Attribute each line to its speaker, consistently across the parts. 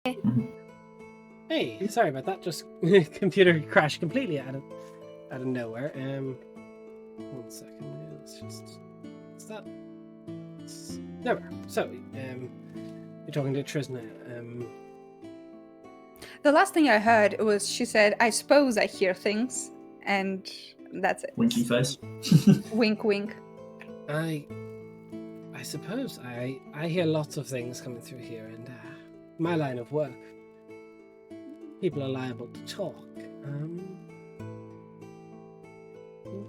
Speaker 1: Hey, sorry about that. Just computer crashed completely out of nowhere. 1 second. Let's just. What's that? There we are. So, you're talking to Trisna.
Speaker 2: The last thing I heard was she said, "I suppose I hear things," and that's it.
Speaker 3: Winky face.
Speaker 2: Wink, wink.
Speaker 1: I suppose I hear lots of things coming through here, and my line of work, people are liable to talk.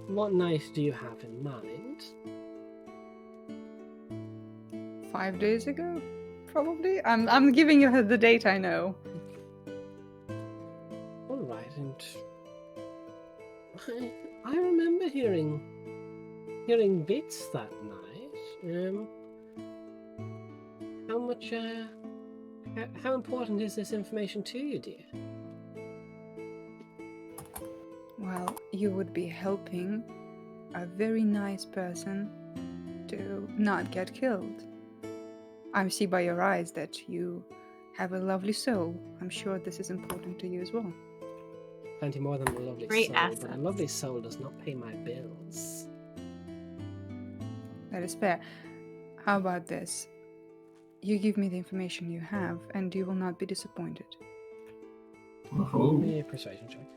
Speaker 1: What night do you have in mind?
Speaker 2: 5 days ago, probably. I'm giving you the date I know.
Speaker 1: All right, and I remember hearing bits that night. How much? How important is this information to you, dear?
Speaker 2: Well, you would be helping a very nice person to not get killed. I see by your eyes that you have a lovely soul. I'm sure this is important to you as well.
Speaker 1: Plenty more than a lovely
Speaker 4: Great
Speaker 1: soul,
Speaker 4: assets.
Speaker 1: but a lovely soul does not pay my bills.
Speaker 2: That is fair. How about this? You give me the information you have, and you will not be disappointed.
Speaker 3: Oh,
Speaker 1: Give me a persuasion check.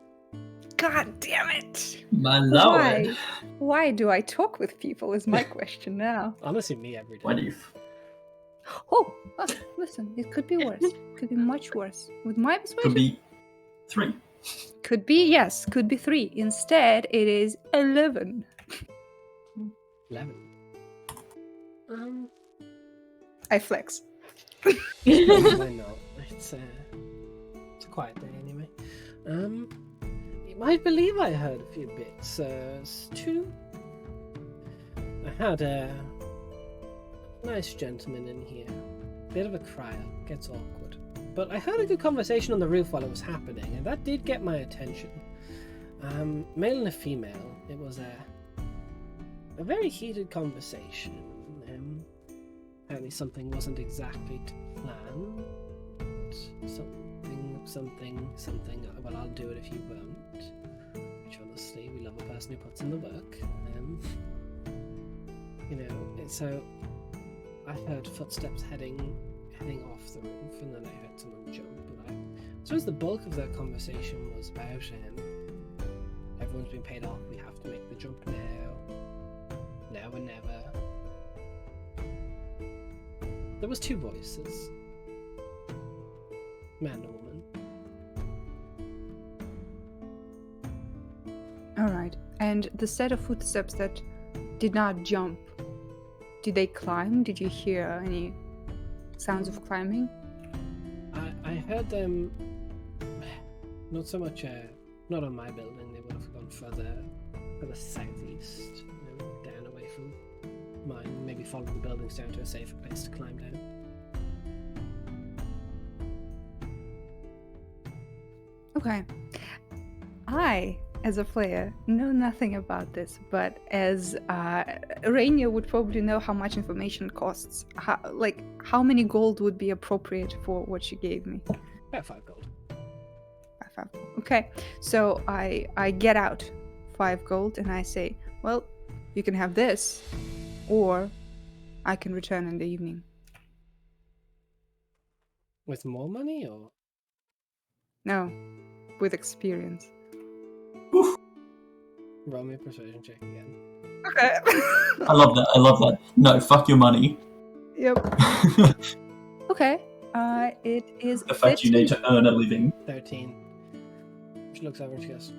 Speaker 2: God damn it!
Speaker 3: my lord.
Speaker 2: Why do I talk with people is my question now.
Speaker 1: Honestly, me every day.
Speaker 3: Why do you?
Speaker 2: Oh, listen, it could be worse. Could be much worse. With my persuasion?
Speaker 3: Could be 3.
Speaker 2: Could be, yes. Could be 3. Instead, it is 11.
Speaker 1: 11.
Speaker 2: I flex.
Speaker 1: I know. It's a quiet day anyway. You might believe I heard a few bits. I had a nice gentleman in here. Bit of a crier. Gets awkward. But I heard a good conversation on the roof while it was happening, and that did get my attention. Male and a female. It was a very heated conversation. Apparently something wasn't exactly to plan. Something. Well, I'll do it if you won't. Which honestly, we love a person who puts in the work. So I heard footsteps heading off the roof, and then I heard someone jump. But I suppose the bulk of that conversation was about everyone's been paid off. We have to make the jump now or never. There was 2 voices, man and woman.
Speaker 2: All right. And the set of footsteps that did not jump, did they climb? Did you hear any sounds of climbing?
Speaker 1: I heard them. Not so much. Not on my building. They would have gone further southeast, down away from mine. Maybe follow the buildings down to a safer place to climb down.
Speaker 2: Okay. I, as a player, know nothing about this, but as Rainier would probably know how much information costs. How many gold would be appropriate for what she gave me?
Speaker 1: About 5 gold.
Speaker 2: 5 gold. Okay, so I get out 5 gold and I say, well, you can have this, or I can return in the evening.
Speaker 1: With more money, or?
Speaker 2: No, with experience.
Speaker 1: Roll me a persuasion check again.
Speaker 2: Okay.
Speaker 3: I love that. No, fuck your money.
Speaker 2: Yep. Okay. It is
Speaker 3: The fact
Speaker 2: 13.
Speaker 3: you need to earn a living.
Speaker 1: 13. She looks over and she goes,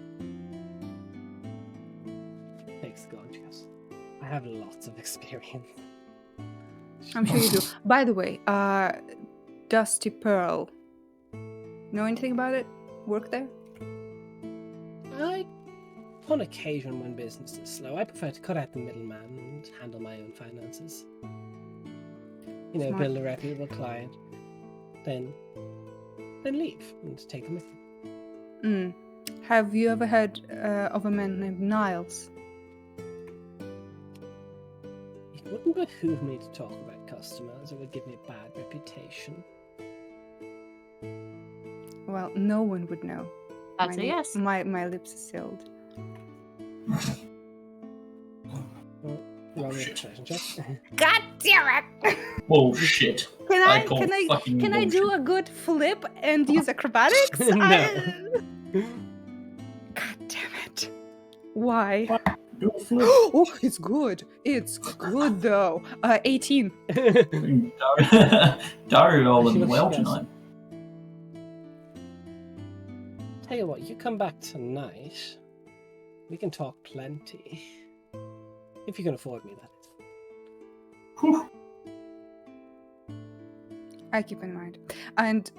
Speaker 1: takes the gold and she goes, I have lots of experience.
Speaker 2: I'm sure you do. By the way, Dusty Pearl. Know anything about it? Work there?
Speaker 1: On occasion, when business is slow, I prefer to cut out the middleman and handle my own finances.
Speaker 2: Smart.
Speaker 1: Build a reputable client, then leave and take them with you.
Speaker 2: Have you ever heard of a man named Niles?
Speaker 1: It wouldn't behoove me to talk about customers. It would give me a bad reputation.
Speaker 2: Well, no one would know.
Speaker 4: That's a yes.
Speaker 2: My lips are sealed.
Speaker 1: Roll me a
Speaker 3: Shit.
Speaker 1: perception check.
Speaker 2: God damn it!
Speaker 3: Bullshit.
Speaker 2: Can
Speaker 3: call fucking
Speaker 2: I do
Speaker 3: bullshit.
Speaker 2: a good flip and use acrobatics?
Speaker 1: No.
Speaker 2: God damn it! Why?
Speaker 3: Do a flip.
Speaker 2: Oh, it's good. It's good though. 18.
Speaker 3: Dario rolling
Speaker 1: She
Speaker 3: well
Speaker 1: goes-
Speaker 3: tonight.
Speaker 1: Tell you what, you come back tonight. We can talk plenty. If you can afford me, that is.
Speaker 3: Whew.
Speaker 2: I keep in mind. And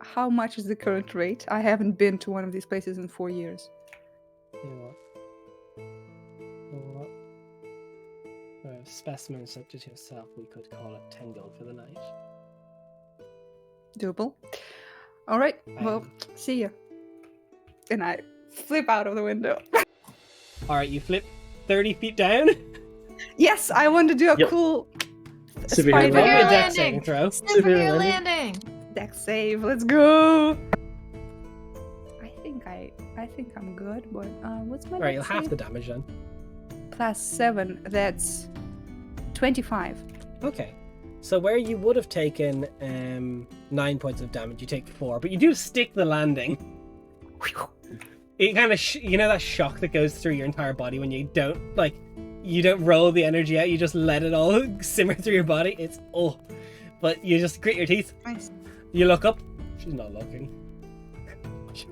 Speaker 2: how much is the current rate? I haven't been to one of these places in 4 years.
Speaker 1: You know what? For a specimen such as yourself, we could call it 10 gold for the night.
Speaker 2: Doable. All right. Well, see ya. And I flip out of the window.
Speaker 1: Alright, you flip 30 feet down.
Speaker 2: Yes, I want to do a
Speaker 5: Yep.
Speaker 2: cool
Speaker 5: Superhero
Speaker 1: Roll me a
Speaker 4: Superhero
Speaker 1: dex
Speaker 4: landing.
Speaker 1: saving throw.
Speaker 4: Superhero landing.
Speaker 2: deck save. Let's go. I think I'm good, but what's my
Speaker 1: Alright,
Speaker 2: dex
Speaker 1: you'll half
Speaker 2: save?
Speaker 1: the damage then.
Speaker 2: Plus 7. That's 25.
Speaker 1: Okay. So where you would have taken 9 points of damage, you take 4, but you do stick the landing. It kind of, you know that shock that goes through your entire body when you don't, you don't roll the energy out, you just let it all simmer through your body. It's, but you just grit your teeth.
Speaker 2: Nice.
Speaker 1: You look up. She's not looking.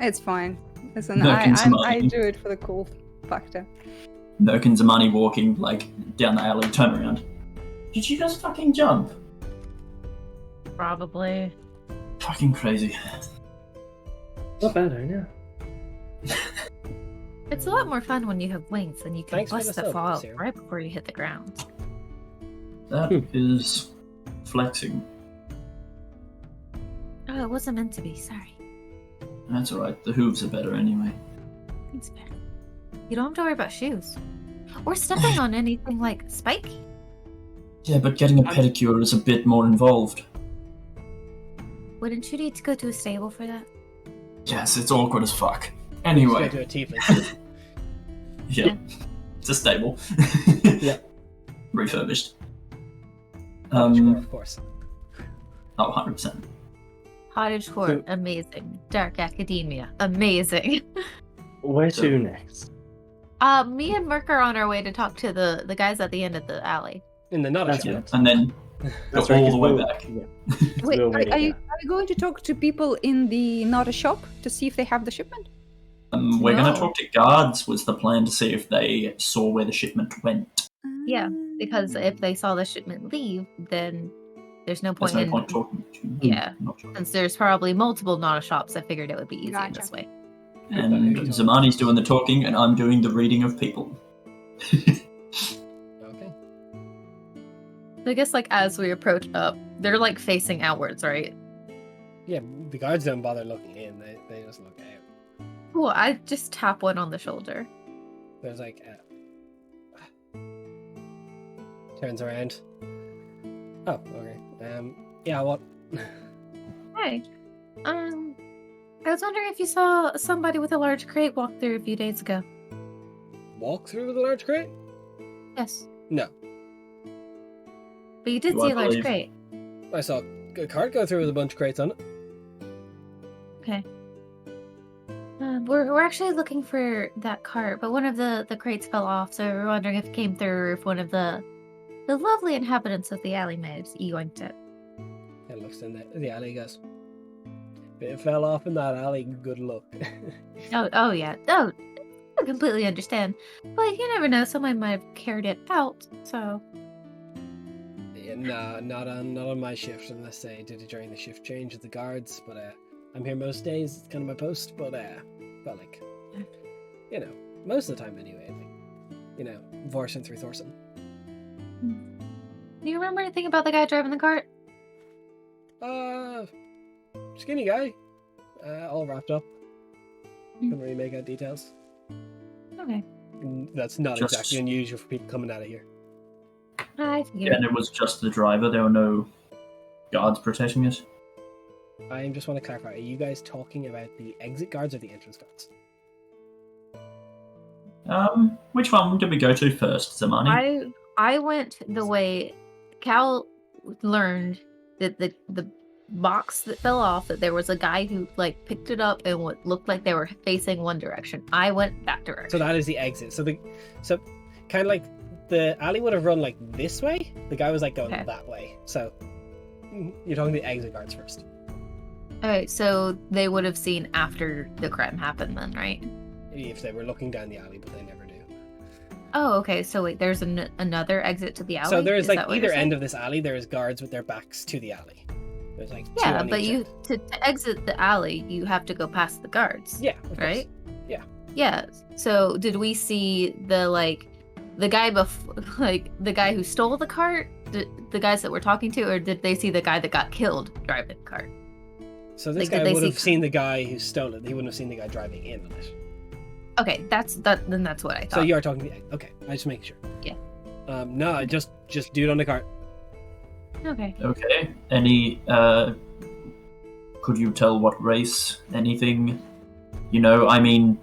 Speaker 2: It's fine. Listen,
Speaker 3: No, can
Speaker 2: I
Speaker 3: somebody-
Speaker 2: do it for the cool factor.
Speaker 3: Merc and Zamani walking down the alley, turn around. Did you just fucking jump?
Speaker 4: Probably.
Speaker 3: Fucking crazy.
Speaker 5: Not bad, yeah.
Speaker 4: It's a lot more fun when you have wings and you can
Speaker 1: Thanks for
Speaker 4: bust
Speaker 1: the
Speaker 4: the
Speaker 1: sub,
Speaker 4: fall out
Speaker 1: Sarah.
Speaker 4: right before you hit the ground.
Speaker 3: That is flexing.
Speaker 4: Oh, it wasn't meant to be. Sorry.
Speaker 3: That's alright, the hooves are better anyway.
Speaker 4: It's fair. You don't have to worry about shoes. Or stepping on anything like spiky.
Speaker 3: Yeah, but getting a pedicure is a bit more involved.
Speaker 4: Wouldn't you need to go to a stable for that?
Speaker 3: Yes, it's awkward as fuck.
Speaker 1: Just
Speaker 3: Anyway,
Speaker 1: go to a tiefling.
Speaker 3: yeah. It's a stable.
Speaker 1: Yeah.
Speaker 3: Refurbished.
Speaker 1: Of course.
Speaker 3: Oh, 100%.
Speaker 4: Cottage court, amazing. Dark academia, amazing.
Speaker 5: Where to next?
Speaker 4: Me and Merc are on our way to talk to the guys at the end of the alley.
Speaker 1: In the not
Speaker 5: That's
Speaker 1: shop.
Speaker 3: Yeah. And then
Speaker 5: That's
Speaker 3: all
Speaker 5: right, 'cause
Speaker 3: the way
Speaker 5: we'll-
Speaker 3: back.
Speaker 5: Yeah.
Speaker 2: Wait,
Speaker 5: We'll
Speaker 2: are,
Speaker 5: wait
Speaker 2: are you,
Speaker 5: here.
Speaker 2: are you going to talk to people in the not a shop to see if they have the shipment?
Speaker 3: We're going
Speaker 4: No.
Speaker 3: to talk to guards, was the plan, to see if they saw where the shipment went.
Speaker 4: Yeah, because if they saw the shipment leave, then there's no point
Speaker 3: There's no
Speaker 4: in.
Speaker 3: point talking to them.
Speaker 4: Yeah.
Speaker 3: Not sure.
Speaker 4: Since there's probably multiple Nana shops, I figured it would be easier
Speaker 2: Gotcha.
Speaker 4: this way.
Speaker 3: And Zamani's doing the talking, and I'm doing the reading of people.
Speaker 1: Okay.
Speaker 4: So I guess as we approach up, they're facing outwards, right?
Speaker 1: Yeah, the guards don't bother looking in, they just look out.
Speaker 4: Cool. I just tap one on the shoulder.
Speaker 1: There's turns around. Oh, okay. Yeah, what?
Speaker 4: Hi. I was wondering if you saw somebody with a large crate walk through a few days ago.
Speaker 1: Walk through with a large crate?
Speaker 4: Yes.
Speaker 1: No.
Speaker 4: But you did
Speaker 3: Do
Speaker 4: see
Speaker 3: I
Speaker 4: a large
Speaker 3: believe-
Speaker 4: crate.
Speaker 1: I saw a cart go through with a bunch of crates on it.
Speaker 4: Okay. We're actually looking for that cart, but one of the crates fell off, so we're wondering if it came through or if one of the lovely inhabitants of the alley may have yoinked it.
Speaker 1: It looks in the alley, goes. If it fell off in that alley, good luck.
Speaker 4: Oh yeah. Oh, I completely understand. But you never know, someone might have carried it out, so...
Speaker 1: Yeah, nah, not on my shift unless they did it during the shift change of the guards. But I'm here most days. It's kind of my post. But most of the time anyway. Vorson through Thorson.
Speaker 4: Do you remember anything about the guy driving the cart?
Speaker 1: Skinny guy, all wrapped up. Couldn't really make out details.
Speaker 4: Okay.
Speaker 1: That's not
Speaker 3: Just-
Speaker 1: exactly unusual for people coming out of here.
Speaker 4: I
Speaker 3: Yeah,
Speaker 4: figured.
Speaker 3: and it was just the driver, there were no guards protecting us.
Speaker 1: I just want to clarify. Are you guys talking about the exit guards or the entrance guards?
Speaker 3: Which one did we go to first, Zamani?
Speaker 4: I went the way Cal learned that the box that fell off, that there was a guy who like picked it up and what looked like they were facing one direction. I went that direction.
Speaker 1: So that is the exit. So kind of like the alley would have run like this way. The guy was like going that way. So you're talking the exit guards first.
Speaker 4: Okay, so they would have seen after the crime happened then, right?
Speaker 1: If they were looking down the alley, but they never do.
Speaker 4: Oh, okay. So wait, there's another exit to the alley?
Speaker 1: So there is
Speaker 4: that
Speaker 1: like
Speaker 4: what you're
Speaker 1: either end
Speaker 4: saying?
Speaker 1: of this alley, there is guards with their backs to the alley. There's like two
Speaker 4: Yeah,
Speaker 1: on
Speaker 4: but
Speaker 1: each
Speaker 4: you
Speaker 1: end.
Speaker 4: to exit the alley, you have to go past the guards.
Speaker 1: Yeah, of course.
Speaker 4: Right?
Speaker 1: Yeah.
Speaker 4: Yeah. So did we see the guy the guy who stole the cart, the guys that we're talking to, or did they see the guy that got killed driving the cart?
Speaker 1: So this
Speaker 4: Like, did
Speaker 1: guy
Speaker 4: they
Speaker 1: would
Speaker 4: see-
Speaker 1: have seen the guy who stole it. He wouldn't have seen the guy driving in on it.
Speaker 4: Okay, then that's what I thought.
Speaker 1: So you are talking okay, I just make sure.
Speaker 4: Yeah.
Speaker 1: No, just dude on the cart.
Speaker 4: Okay.
Speaker 3: Okay. Any, could you tell what race? Anything? You know, I mean,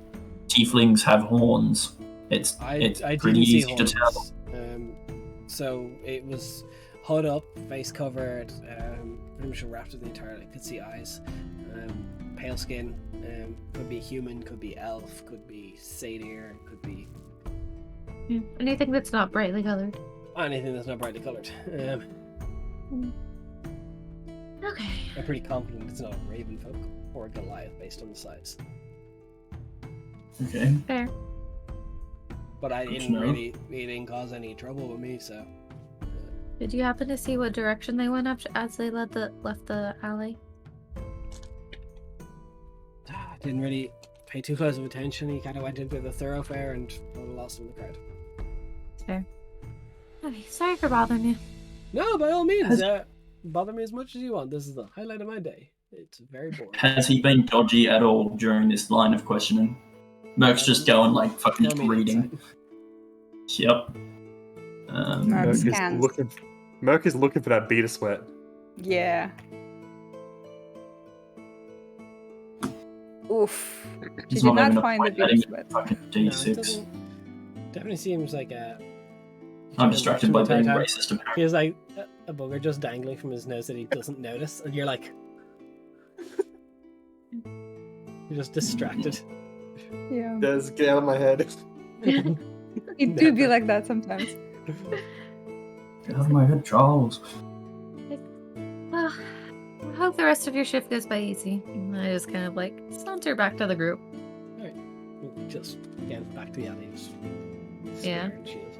Speaker 3: tieflings have horns. It's
Speaker 1: I
Speaker 3: pretty
Speaker 1: didn't see
Speaker 3: easy to tell.
Speaker 1: horns. So it was hood up, face covered, pretty much wrapped in the entire. I could see eyes, pale skin. Could be human, could be elf, could be satyr, could be
Speaker 4: Anything that's not brightly colored.
Speaker 1: anything that's not brightly coloured.
Speaker 4: Okay.
Speaker 1: I'm pretty confident it's not a raven folk or a Goliath based on the size.
Speaker 3: Okay.
Speaker 4: Fair.
Speaker 1: But I
Speaker 3: Good to
Speaker 1: didn't
Speaker 3: know.
Speaker 1: really, it didn't cause any trouble with me, so.
Speaker 4: Did you happen to see what direction they went up as they left the alley?
Speaker 1: Didn't really pay too close of attention. He kind of went into the thoroughfare and got lost in the crowd.
Speaker 4: Fair. Okay, sorry for bothering you.
Speaker 1: No, by all means, bother me as much as you want. This is the highlight of my day. It's very boring.
Speaker 3: Has he been dodgy at all during this line of questioning? Merc's just going like fucking
Speaker 1: Tell me
Speaker 3: reading.
Speaker 1: inside.
Speaker 3: Yep.
Speaker 2: Merc
Speaker 5: Merc is
Speaker 2: scans.
Speaker 5: Merc is looking for that beta sweat.
Speaker 2: Yeah. Oof. She
Speaker 3: He's
Speaker 2: did
Speaker 3: not
Speaker 2: not
Speaker 3: even
Speaker 2: find the
Speaker 3: a point
Speaker 2: big
Speaker 3: at
Speaker 2: sweat.
Speaker 3: fucking
Speaker 1: No, it
Speaker 3: D6.
Speaker 1: doesn't- definitely seems like
Speaker 3: I'm distracted by being
Speaker 1: Time.
Speaker 3: racist. Apparently.
Speaker 1: he has like a booger just dangling from his nose that he doesn't notice, and you're like, you're just distracted.
Speaker 2: Yeah.
Speaker 5: Des, get out of my head.
Speaker 2: It do be like that sometimes.
Speaker 3: Get out of my head, Charles.
Speaker 4: Well, I hope the rest of your shift goes by easy. And I just kind of like saunter back to the group.
Speaker 1: Just again back to the alley. Just
Speaker 4: Yeah.
Speaker 1: stare and shield.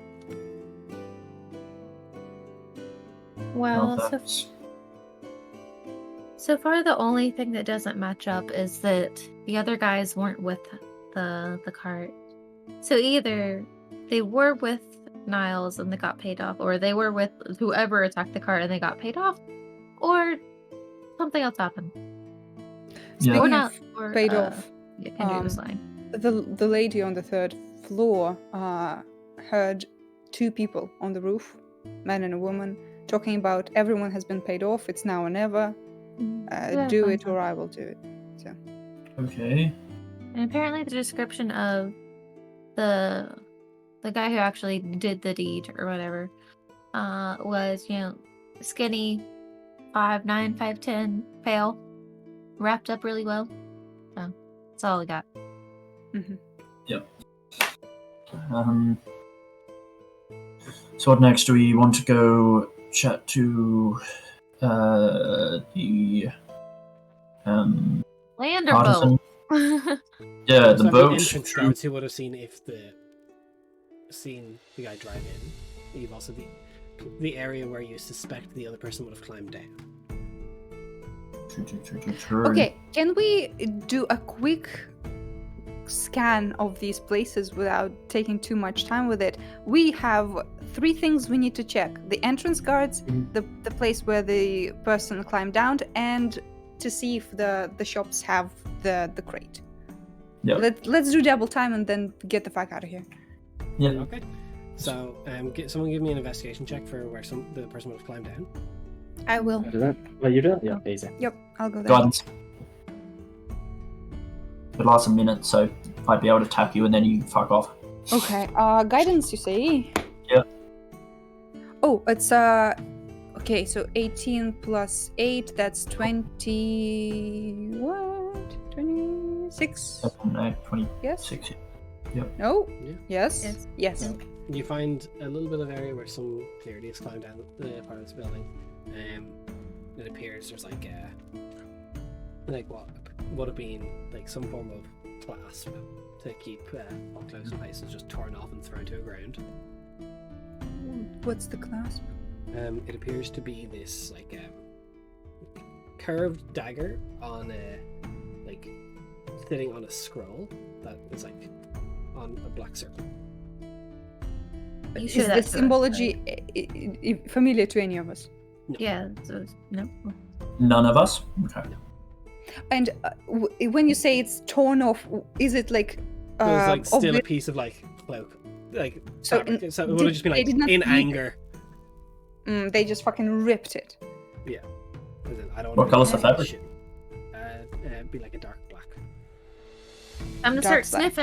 Speaker 4: Well,
Speaker 3: that's...
Speaker 4: so far the only thing that doesn't match up is that the other guys weren't with the cart. So either they were with Niles and they got paid off, or they were with whoever attacked the cart and they got paid off, or something else happened.
Speaker 3: Yeah.
Speaker 4: Or
Speaker 2: Speaking
Speaker 4: not.
Speaker 2: of
Speaker 4: Or,
Speaker 2: paid off,
Speaker 4: Yeah, Kendrick was lying.
Speaker 2: the lady on the third floor heard two people on the roof, man and a woman, talking about everyone has been paid off. It's now or never.
Speaker 4: Yeah,
Speaker 2: Do
Speaker 4: fine,
Speaker 2: it or
Speaker 4: fine.
Speaker 2: I will do it. So
Speaker 3: Okay.
Speaker 4: And apparently the description of the guy who actually did the deed or whatever was, skinny, 5'9", 5'10", pale, wrapped up really well. So that's all I got.
Speaker 3: So what next? Do we want to go chat to the
Speaker 4: Land or
Speaker 3: partisan?
Speaker 4: boat?
Speaker 3: Yeah,
Speaker 1: So
Speaker 3: the
Speaker 1: the
Speaker 3: boat.
Speaker 1: entrance guards who would have seen the guy drive in. You've also the area where you suspect the other person would have climbed down.
Speaker 3: True.
Speaker 2: okay, can we do a quick scan of these places without taking too much time with it? We have 3 things we need to check: the entrance guards,
Speaker 3: Mhm.
Speaker 2: the place where the person climbed down, and to see if the shops have the crate.
Speaker 3: Yeah.
Speaker 2: Let's do double time and then get the fuck out of here.
Speaker 3: Yeah.
Speaker 1: Okay. So someone give me an investigation check for where the person would have climbed down.
Speaker 2: I will.
Speaker 6: I do that. Well, you do that? Yeah, easy.
Speaker 2: Yep, I'll go there.
Speaker 3: Guidance. It lasts a minute, so I'd be able to tap you and then you fuck off.
Speaker 2: Okay. Guidance, you say?
Speaker 3: Yeah.
Speaker 2: Oh, it's okay. So 18 plus 8. That's 20. What? 26.
Speaker 3: 26.
Speaker 2: Yes. No.
Speaker 1: Yeah.
Speaker 2: Yes. Yes.
Speaker 1: Well, you find a little bit of area where some clearly has climbed down the part of this building. It appears there's like what would have been like some form of clasp to keep up close and pace is just torn off and thrown to the ground.
Speaker 2: What's the clasp?
Speaker 1: It appears to be this like curved dagger on a like sitting on a scroll that is like on a black circle.
Speaker 4: You
Speaker 2: Is
Speaker 4: sure
Speaker 2: the
Speaker 4: that's
Speaker 2: symbology familiar to any of us?
Speaker 4: Yeah. So no.
Speaker 3: None of us? Okay.
Speaker 2: And when you say it's torn off, is it like
Speaker 1: There's like still a
Speaker 2: obvious-
Speaker 1: piece of like cloak, like
Speaker 2: So
Speaker 1: fabric. So it would have just been
Speaker 2: they
Speaker 1: like
Speaker 2: did not
Speaker 1: in
Speaker 2: leave
Speaker 1: anger.
Speaker 2: they just fucking ripped it.
Speaker 1: As in, I don't
Speaker 3: What
Speaker 1: know
Speaker 3: colour's the
Speaker 1: what
Speaker 3: fabric?
Speaker 1: shit. Be like a dark black.
Speaker 4: I'm gonna
Speaker 2: Dark
Speaker 4: start
Speaker 2: black.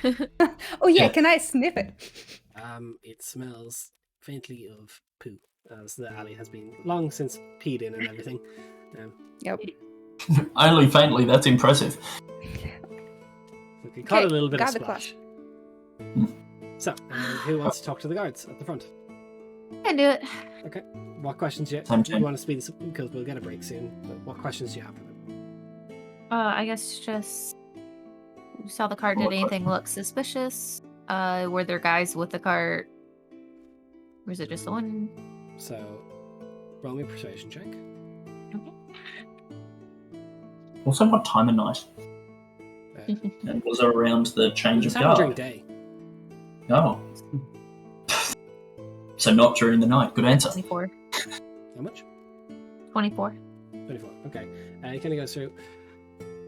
Speaker 4: sniffing.
Speaker 2: Oh yeah,
Speaker 3: Yeah.
Speaker 2: can I sniff it?
Speaker 1: It smells faintly of poo, as the alley has been long since peed in and everything.
Speaker 2: Yep.
Speaker 3: Only faintly, that's impressive.
Speaker 1: So you caught a
Speaker 2: Okay,
Speaker 1: little bit of
Speaker 2: got the
Speaker 1: splash. So, who wants to talk to the guards at the front?
Speaker 4: I do it.
Speaker 1: What questions do
Speaker 3: Same
Speaker 1: you
Speaker 3: team.
Speaker 1: want to speed this up because we'll get a break soon? But what questions do you have for them?
Speaker 4: I guess just saw the cart. Did
Speaker 3: What
Speaker 4: anything look suspicious? Were there guys with the cart? Or is it just the one?
Speaker 1: So, roll me a persuasion check.
Speaker 4: Okay.
Speaker 3: Also, what time of night? And was it around the change
Speaker 1: It's
Speaker 3: of
Speaker 1: happened during
Speaker 3: guard?
Speaker 1: day.
Speaker 3: Oh. So not during the night. Good answer.
Speaker 4: 24.
Speaker 1: How much?
Speaker 4: 24.
Speaker 1: 24. Okay. It kind of goes through.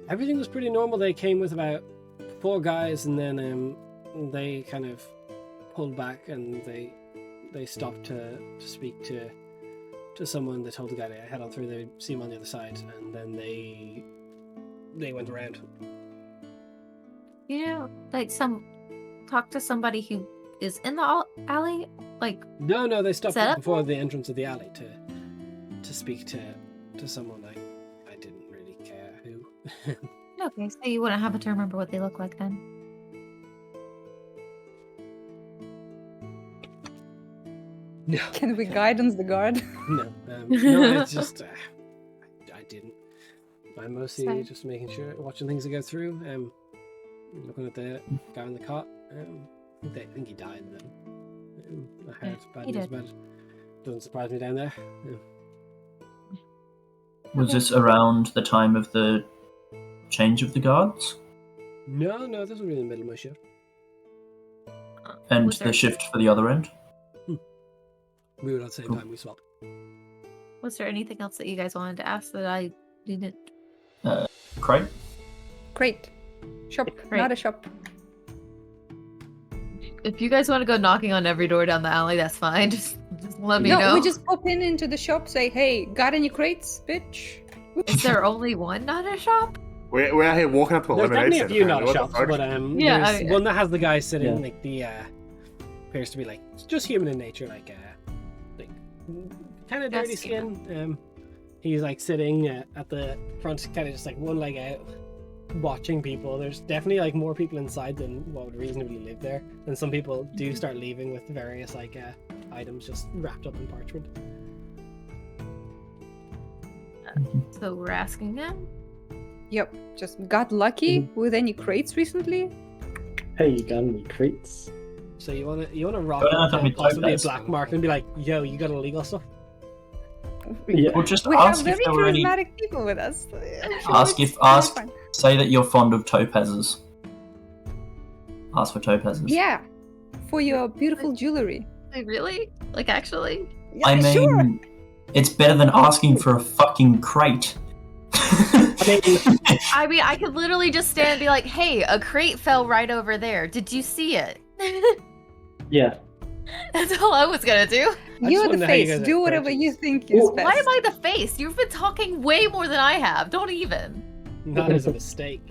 Speaker 1: Everything was pretty normal. They came with about 4 guys, and then they kind of pulled back, and they stopped to speak to someone. They told the guy to head on through. They see him on the other side, and then they went around.
Speaker 4: You know, like talk to somebody who is in the alley. Like,
Speaker 1: No, they stopped
Speaker 4: Set up?
Speaker 1: before the entrance of the alley to speak to someone. I didn't really care who.
Speaker 4: okay, so you wouldn't happen to remember what they look like then.
Speaker 1: No.
Speaker 2: Can we guidance the guard?
Speaker 1: No, no, it's just I didn't. I'm mostly
Speaker 4: Sorry.
Speaker 1: just making sure, watching things that go through. Looking at the guy on the cot. I think he died then. I heard bad
Speaker 4: he
Speaker 1: news
Speaker 4: did.
Speaker 1: about it. Doesn't surprise me down there.
Speaker 3: Was this around the time of the change of the guards?
Speaker 1: No, this was really in the middle of my shift.
Speaker 3: And
Speaker 4: Was
Speaker 3: the
Speaker 4: there-
Speaker 3: shift for the other end?
Speaker 1: We were at the same
Speaker 3: Cool.
Speaker 1: time. We swapped.
Speaker 4: Was there anything else that you guys wanted to ask that I didn't?
Speaker 3: Craig?
Speaker 2: Great. Shop,
Speaker 4: Great.
Speaker 2: not a shop.
Speaker 4: If you guys want to go knocking on every door down the alley, that's fine. Just let me
Speaker 2: No,
Speaker 4: know.
Speaker 2: we just pop into the shop, say, "Hey, got any crates, bitch?"
Speaker 4: Is there only one not a shop?
Speaker 5: We're out here walking up to a
Speaker 1: There's
Speaker 5: lemonade
Speaker 1: definitely a
Speaker 5: stand.
Speaker 1: few
Speaker 5: apparently.
Speaker 1: not
Speaker 5: What the
Speaker 1: shops,
Speaker 5: fuck?
Speaker 1: but
Speaker 4: Yeah,
Speaker 1: there's one that has the guy sitting
Speaker 6: Yeah.
Speaker 1: like the appears to be like just human in nature, like kind of dirty
Speaker 4: That's
Speaker 1: skin. He's like sitting at the front, kind of just like one leg out, watching people. There's definitely like more people inside than what would reasonably live there, and some people do start leaving with various like items just wrapped up in parchment.
Speaker 4: So we're asking him.
Speaker 2: Yep. Just got lucky with any crates recently?
Speaker 6: Hey, you got any crates?
Speaker 1: So you wanna rock
Speaker 3: Don't
Speaker 1: up
Speaker 3: have to
Speaker 1: to
Speaker 3: be
Speaker 1: possibly a
Speaker 3: topaz.
Speaker 1: black market and be like, yo, you got illegal stuff?
Speaker 6: Yeah.
Speaker 3: Or just
Speaker 2: We have
Speaker 3: ask if
Speaker 2: very
Speaker 3: there were any.
Speaker 2: charismatic people with us.
Speaker 3: Ask if- ask- Say that you're fond of topazes. Ask for topazes.
Speaker 2: Yeah, for your beautiful jewelry.
Speaker 4: Like, really? Like, actually?
Speaker 2: Yeah,
Speaker 3: I mean,
Speaker 2: sure.
Speaker 3: it's better than asking for a fucking crate.
Speaker 4: I mean, I could literally just stand and be like, hey, a crate fell right over there. Did you see it?
Speaker 6: Yeah.
Speaker 4: That's all I was gonna do.
Speaker 1: I
Speaker 2: You're
Speaker 1: just wanna
Speaker 2: the
Speaker 1: know how you
Speaker 2: face.
Speaker 1: guys
Speaker 2: Do
Speaker 1: are
Speaker 2: whatever you
Speaker 1: approaching
Speaker 2: think is
Speaker 6: Ooh,
Speaker 2: best.
Speaker 4: Why am I the face? You've been talking way more than I have. Don't even.
Speaker 1: That is a mistake.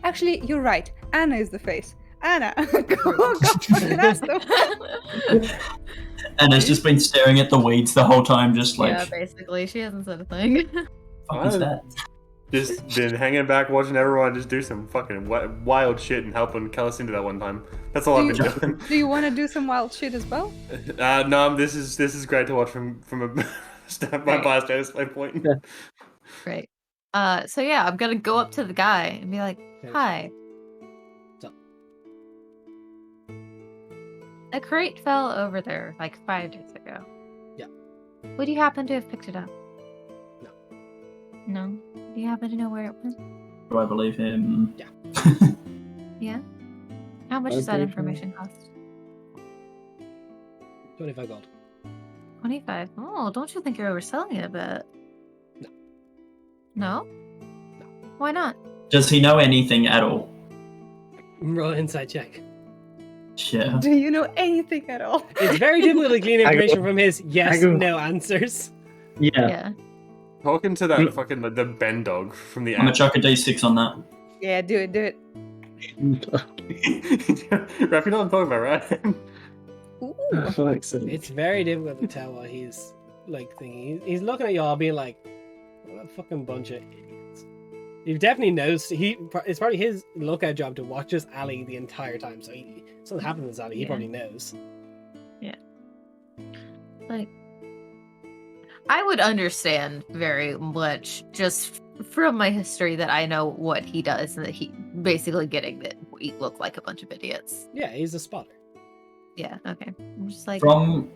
Speaker 2: Actually, you're right. Anna is the face. Anna, go and ask them.
Speaker 3: And has just been staring at the weeds the whole time, just like,
Speaker 4: Yeah, basically, she hasn't said a thing.
Speaker 3: fuck is that?
Speaker 5: Just been hanging back, watching everyone just do some fucking wild shit and helping Kellis into that one time. That's all I've been doing.
Speaker 2: Do you want to do some wild shit as well?
Speaker 5: No, this is great to watch from a my biased standpoint.
Speaker 6: Yeah.
Speaker 4: Right. So yeah, I'm gonna go up to the guy and be like, "Hi."
Speaker 1: What's up?
Speaker 4: A crate fell over there like 5 days ago.
Speaker 1: Yeah.
Speaker 4: Would you happen to have picked it up?
Speaker 1: No.
Speaker 4: No? Do you happen to know where it went?
Speaker 3: Do I believe him?
Speaker 1: Yeah.
Speaker 4: Yeah? How much
Speaker 6: I
Speaker 4: does that
Speaker 6: believe
Speaker 4: information cost?
Speaker 1: 25 gold.
Speaker 4: 25. Oh, don't you think you're overselling it a bit?
Speaker 1: No.
Speaker 4: No?
Speaker 1: No.
Speaker 4: Why not?
Speaker 3: Does he know anything at all?
Speaker 1: Roll an inside check.
Speaker 3: Yeah.
Speaker 2: Do you know anything at all?
Speaker 1: It's very difficult to glean
Speaker 6: I go-
Speaker 1: information from his yes,
Speaker 6: I go-
Speaker 1: no answers.
Speaker 6: Yeah.
Speaker 4: Yeah.
Speaker 5: Talking to that fucking the Ben dog from the
Speaker 3: I'm gonna
Speaker 5: app.
Speaker 3: chuck a d6 on that.
Speaker 2: Yeah, do it, do it.
Speaker 5: Raf, you know what I'm talking about, right?
Speaker 2: Ooh.
Speaker 6: For fuck's sake.
Speaker 1: It's very difficult to tell what he's like thinking. He's looking at y'all, being like, "What a fucking bunch of idiots." He definitely knows. It's probably his lookout job to watch this alley the entire time. So if something happens in this alley, he
Speaker 4: Yeah.
Speaker 1: probably knows.
Speaker 4: Like, I would understand very much just from my history that I know what he does and that he basically getting that we look like a bunch of idiots.
Speaker 1: Yeah, he's a spotter.
Speaker 4: Yeah, okay. I'm just like,
Speaker 3: From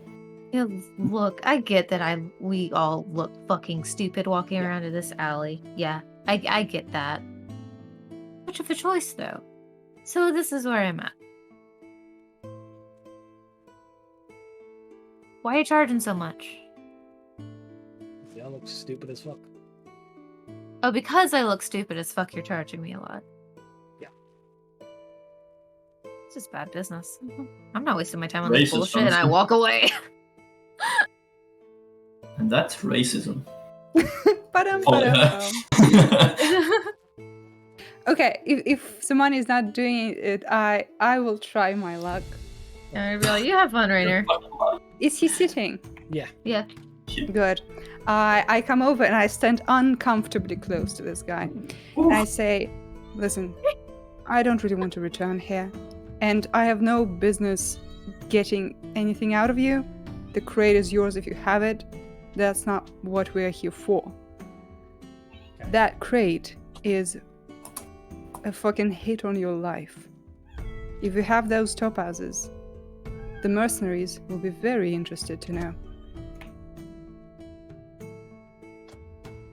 Speaker 4: you know, look, I get that we all look fucking stupid walking
Speaker 1: Yeah.
Speaker 4: around in this alley. Yeah, I get that. Much of a choice though. So this is where I'm at. Why are you charging so much?
Speaker 1: Y'all look stupid as fuck.
Speaker 4: Oh, because I look stupid as fuck, you're charging me a lot.
Speaker 1: Yeah.
Speaker 4: It's just bad business. I'm not wasting my time on this
Speaker 3: Racist,
Speaker 4: bullshit and I
Speaker 3: honestly.
Speaker 4: walk away.
Speaker 3: and that's racism.
Speaker 2: Ba-dum,
Speaker 3: Follow
Speaker 2: ba-dum.
Speaker 3: her.
Speaker 2: Okay, if someone is not doing it, I will try my luck.
Speaker 4: And I'd be like, you have fun, Rainer.
Speaker 2: Is he sitting?
Speaker 1: Yeah.
Speaker 4: Yeah.
Speaker 2: Good. I come over and I stand uncomfortably close to this guy. And I say, listen, I don't really want to return here. And I have no business getting anything out of you. The crate is yours if you have it. That's not what we're here for.
Speaker 1: Okay.
Speaker 2: That crate is a fucking hit on your life. If you have those topazes, the mercenaries will be very interested to know.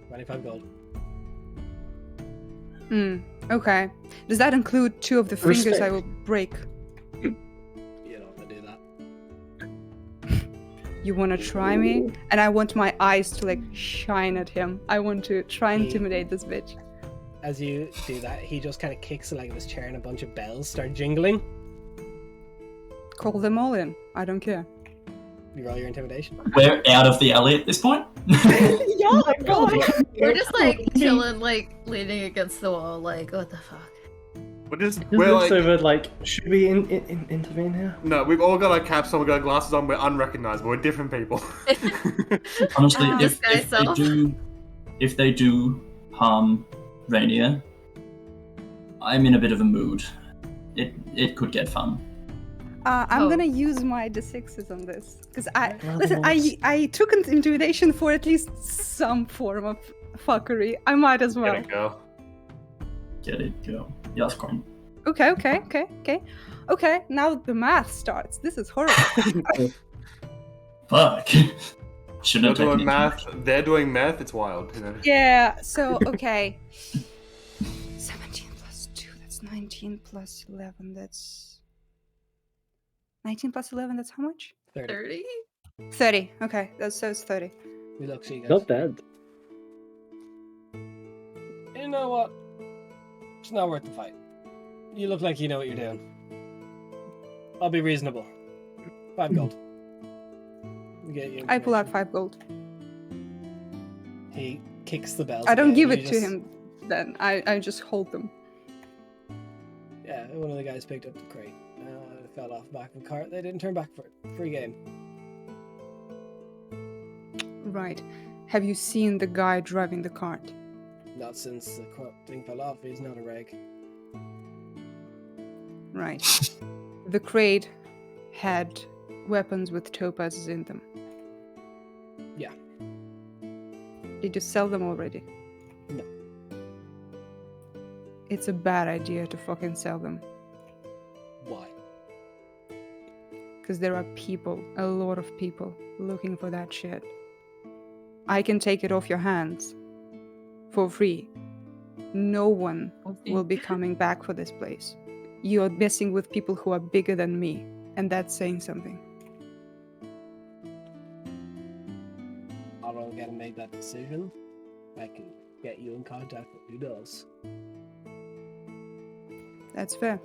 Speaker 1: 25 gold.
Speaker 2: Okay. Does that include 2 of the fingers I
Speaker 6: Respect.
Speaker 2: will break?
Speaker 1: You don't want to do that.
Speaker 2: You want to try me? And I want my eyes to like shine at him. I want to try and intimidate this bitch.
Speaker 1: As you do that, he just kind of kicks the leg of his chair and a bunch of bells start jingling.
Speaker 2: Call them all in. I don't care.
Speaker 1: You roll your intimidation.
Speaker 3: We're out of the alley at this point.
Speaker 2: Yeah, go ahead.
Speaker 4: We're just like chilling, like leaning against the wall, like, what the fuck?
Speaker 5: We're just
Speaker 6: Just
Speaker 5: we're
Speaker 6: looks
Speaker 5: like
Speaker 6: over like, should we intervene here?
Speaker 5: no, we've all got our caps on, we've got our glasses on, we're unrecognizable, we're different people.
Speaker 3: Honestly,
Speaker 4: Oh,
Speaker 3: if,
Speaker 4: this guy's
Speaker 3: if they do harm Rainier, I'm in a bit of a mood. It could get fun.
Speaker 2: I'm
Speaker 4: Oh.
Speaker 2: gonna use my d6s on this because
Speaker 6: Well,
Speaker 2: listen. I took an intimidation for at least some form of fuckery. I might as
Speaker 5: Get
Speaker 2: well.
Speaker 5: it, girl.
Speaker 3: Get it, go. Yes, Corin.
Speaker 2: Okay. Now the math starts. This is horrible.
Speaker 3: Fuck.
Speaker 5: They're
Speaker 3: Shouldn't have
Speaker 5: doing
Speaker 3: taken
Speaker 5: math. They're doing math. It's wild, you know.
Speaker 2: Yeah. So okay. 17 plus 2. That's 19 plus 11. That's 19 plus 11. That's how much?
Speaker 1: 30.
Speaker 4: 30?
Speaker 2: 30. Okay. So it's 30.
Speaker 1: We look, see you guys.
Speaker 6: Not bad.
Speaker 1: You know what? It's not worth the fight. You look like you know what you're doing. I'll be reasonable. 5 gold. Get you
Speaker 2: I pull out
Speaker 1: information.
Speaker 2: 5 gold.
Speaker 1: He kicks the bells.
Speaker 2: I don't
Speaker 1: again.
Speaker 2: give
Speaker 1: You
Speaker 2: it to
Speaker 1: just-
Speaker 2: him then. I just hold them.
Speaker 1: Yeah, one of the guys picked up the crate. It fell off the back of the cart. They didn't turn back for it. Free game.
Speaker 2: Right. Have you seen the guy driving the cart?
Speaker 1: Not since the thing fell off. He's not a reg.
Speaker 2: Right. The crate had weapons with topazes in them.
Speaker 1: Yeah.
Speaker 2: Did you sell them already?
Speaker 1: No.
Speaker 2: It's a bad idea to fucking sell them.
Speaker 1: Why?
Speaker 2: Because there are people, a lot of people, looking for that shit. I can take it off your hands for free. No one will be coming back for this place. You are messing with people who are bigger than me, and that's saying something.
Speaker 1: I don't get to make that decision. I can get you in contact with who does.
Speaker 2: That's fair.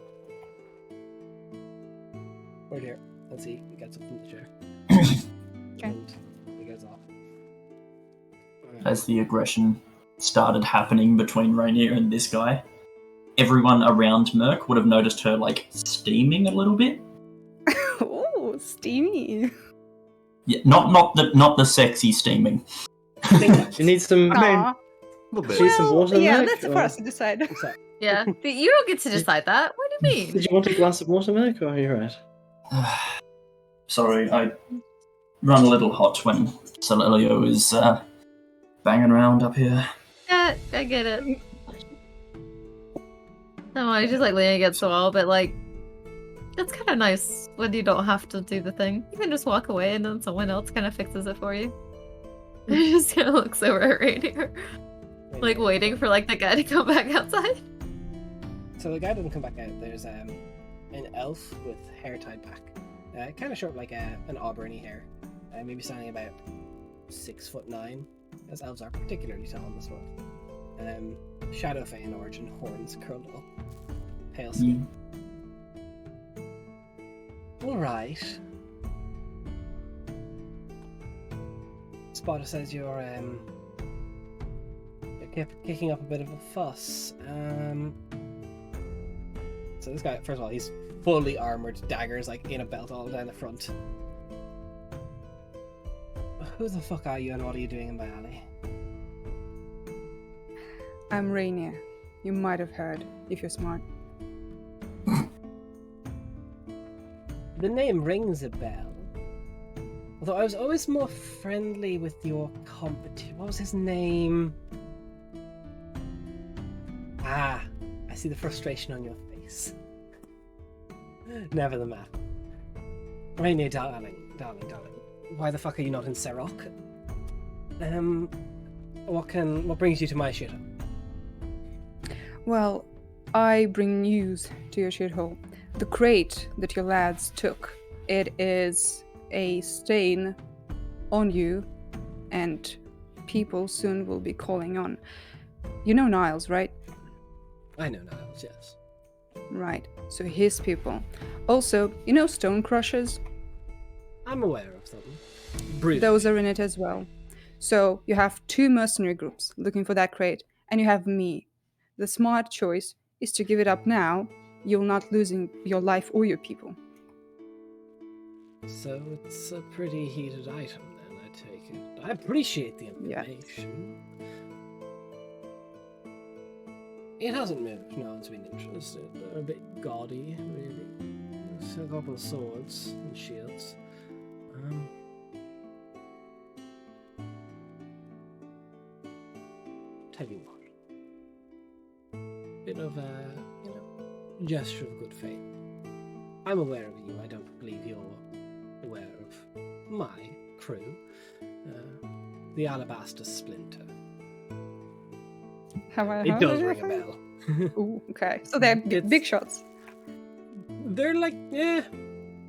Speaker 1: Right here. Let's see. He gets up from the chair.
Speaker 2: Okay.
Speaker 1: And he goes off.
Speaker 3: As the aggression started happening between Rainier and this guy, everyone around Merc would have noticed her like steaming a little bit.
Speaker 2: Oh, steamy.
Speaker 3: Yeah, not the sexy steaming.
Speaker 6: You need some. I mean,
Speaker 2: Aw.
Speaker 5: A little bit.
Speaker 6: She- Need some water,
Speaker 2: yeah,
Speaker 6: Meg,
Speaker 2: that's for
Speaker 6: or-
Speaker 2: us to decide.
Speaker 1: So,
Speaker 4: Yeah, but you don't get to decide that. What do you mean?
Speaker 6: did you want a glass of water, Meg, or are you right?
Speaker 3: Sorry, I run a little hot when Celelio is banging around up here.
Speaker 4: Yeah, I get it. No, I just like leaning against the wall, but like, it's kind of nice when you don't have to do the thing. You can just walk away and then someone else kind of fixes it for you. He just kind of looks over at Rainier, like waiting for like the guy to come back outside.
Speaker 1: So the guy doesn't come back out. There's an elf with hair tied back. Kind of short, like an auburny hair. Maybe standing about 6'9", as elves are particularly tall in this world. Shadow Fae in origin, horns curled up. Pale skin. Alright. Spotter says you're kicking up a bit of a fuss. So this guy, first of all, he's fully armored, daggers like in a belt all down the front. Who the fuck are you and what are you doing in my alley?
Speaker 2: I'm Rainier. You might have heard, if you're smart.
Speaker 1: The name rings a bell. Although I was always more friendly with your competition. What was his name? Ah, I see the frustration on your face. Never the map. Rainier, darling. Why the fuck are you not in Serok? What brings you to my shithole?
Speaker 2: Well, I bring news to your shithole. The crate that your lads took, it is a stain on you, and people soon will be calling on. You know Niles, right?
Speaker 1: I know Niles, yes.
Speaker 2: Right. So his people. Also, you know Stone Crushers?
Speaker 1: I'm aware of them. Brute.
Speaker 2: Those are in it as well. So you have 2 mercenary groups looking for that crate, and you have me. The smart choice is to give it up now. You're not losing your life or your people.
Speaker 1: So it's a pretty heated item then, I take it. I appreciate the
Speaker 2: Yeah.
Speaker 1: information. It hasn't moved, no one's been interested. They're a bit gaudy, really. There's a couple of swords and shields. Tell you what. Bit of a, gesture of good faith. I'm aware of you, I don't believe you're aware of my crew. The Alabaster Splinter. It does ring a bell.
Speaker 2: Ooh, okay. So they're
Speaker 1: It's-
Speaker 2: big shots.
Speaker 1: They're like, they're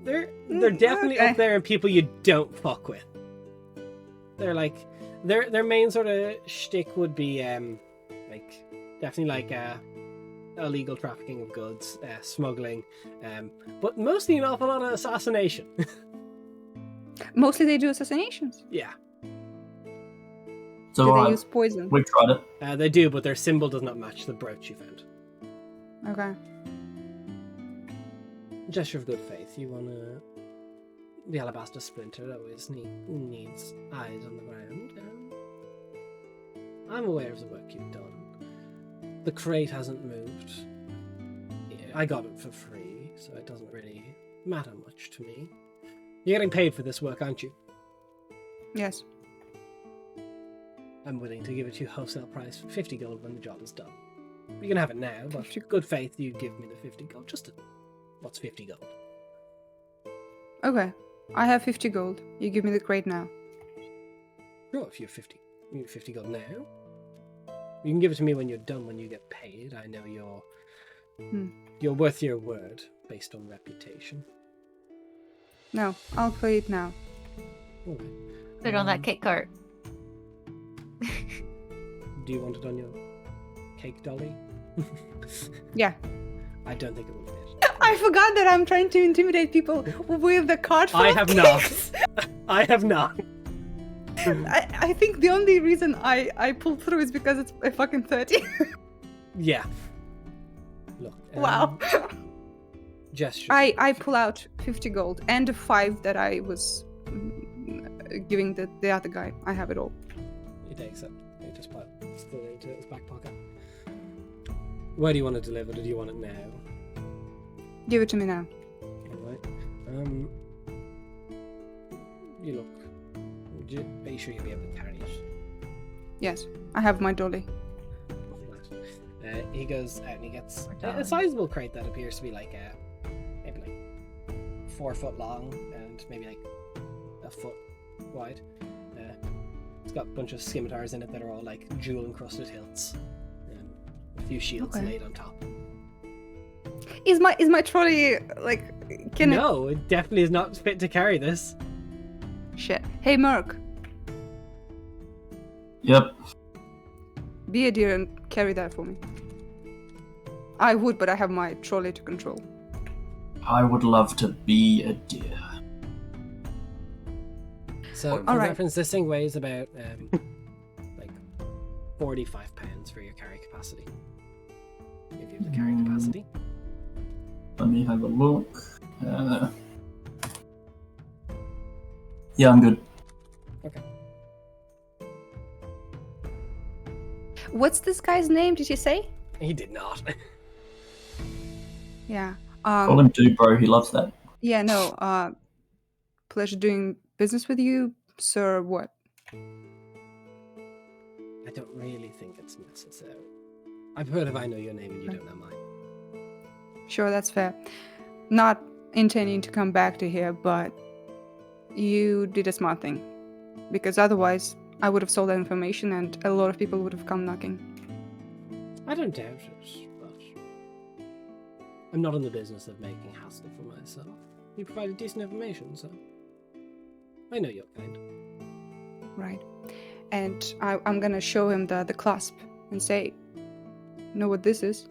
Speaker 1: definitely
Speaker 2: okay.
Speaker 1: up there and people you don't fuck with. They're like, their main sort of shtick would be, like, definitely like, illegal trafficking of goods, smuggling, but mostly an awful lot of assassination.
Speaker 2: Mostly they do assassinations.
Speaker 1: Yeah,
Speaker 3: So
Speaker 2: Do they
Speaker 3: alright,
Speaker 2: use poison?
Speaker 3: we've tried it.
Speaker 1: they do, but their symbol does not match the brooch you found.
Speaker 2: Okay.
Speaker 1: Gesture of good faith. You want to... The alabaster splinter always needs eyes on the ground. I'm aware of the work you've done. The crate hasn't moved. I got it for free, so it doesn't really matter much to me. You're getting paid for this work, aren't you?
Speaker 2: Yes.
Speaker 1: I'm willing to give it to you wholesale price for 50 gold when the job is done. You can have it now, but
Speaker 2: 50
Speaker 1: good faith you give me the 50 gold. What's 50 gold?
Speaker 2: Okay. I have 50 gold. You give me the crate now.
Speaker 1: Sure, if you have 50 gold now. You can give it to me when you're done, when you get paid. I know you're worth your word based on reputation.
Speaker 2: No, I'll pay it now.
Speaker 1: Okay.
Speaker 4: Put it on that cake cart.
Speaker 1: Do you want it on your cake dolly?
Speaker 2: Yeah.
Speaker 1: I don't think it will fit.
Speaker 2: I forgot that I'm trying to intimidate people with the card. full
Speaker 1: I
Speaker 2: of
Speaker 1: have not.
Speaker 2: cakes.
Speaker 1: I have not.
Speaker 2: I think the only reason I pulled through is because it's a fucking 30.
Speaker 1: Yeah. Look.
Speaker 2: Wow.
Speaker 1: Gesture.
Speaker 2: I pull out 50 gold and the 5 that I was giving the other guy. I have it all.
Speaker 1: He takes it. He just put it into his back pocket. Where do you want it delivered, or do you want it now?
Speaker 2: Give it to me now.
Speaker 1: Alright. You look. Are you sure you'll be able to carry it?
Speaker 2: Yes, I have my dolly.
Speaker 1: He goes out and he gets a sizable crate that appears to be like maybe like 4 foot long and maybe like a foot wide. It's got a bunch of scimitars in it that are all like jewel encrusted hilts. A few shields
Speaker 2: Okay.
Speaker 1: laid on top.
Speaker 2: Is my trolley like can
Speaker 1: No, it definitely is not fit to carry this.
Speaker 2: it? Shit. Hey Merc,
Speaker 3: Yep.
Speaker 2: be a dear and carry that for me. I would, but I have my trolley to control.
Speaker 3: I would love to be a deer.
Speaker 1: So, for
Speaker 2: Alright.
Speaker 1: reference, this thing weighs about like 45 pounds for your carry capacity. If you have the carrying capacity.
Speaker 3: Let me have a look. Yeah, I'm good.
Speaker 1: Okay.
Speaker 2: What's this guy's name? Did you say?
Speaker 1: He did not.
Speaker 2: Yeah.
Speaker 3: Call him dude, bro. He loves that.
Speaker 2: Yeah. No. Pleasure doing business with you, sir. What?
Speaker 1: I don't really think it's necessary. I've heard if I know your name and you don't know mine.
Speaker 2: Sure, that's fair. Not intending to come back to here, but you did a smart thing. Because otherwise, I would have sold that information and a lot of people would have come knocking.
Speaker 1: I don't doubt it, but I'm not in the business of making hassle for myself. You provided decent information, so I know your kind.
Speaker 2: Right. And I'm gonna show him the clasp and say, know what this is?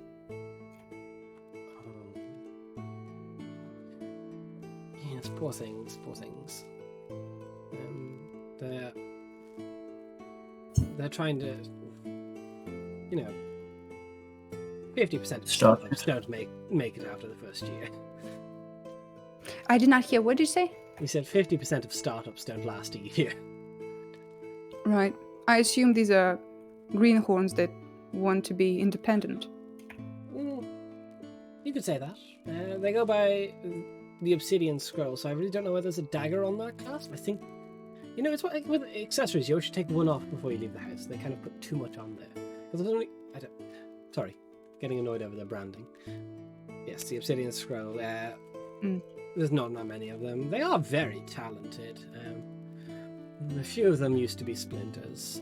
Speaker 1: Yes, poor things, poor things. They're trying to, 50% of startups don't make it after the first year.
Speaker 2: I did not hear. What did you say?
Speaker 1: We said 50% of startups don't last a year.
Speaker 2: Right. I assume these are greenhorns that want to be independent.
Speaker 1: You could say that. They go by the obsidian scroll, so I really don't know whether there's a dagger on that clasp. I think, it's what with accessories. You always should take one off before you leave the house. They kind of put too much on there. Because sorry, getting annoyed over their branding. Yes, the obsidian scroll. There's not that many of them. They are very talented. A few of them used to be splinters.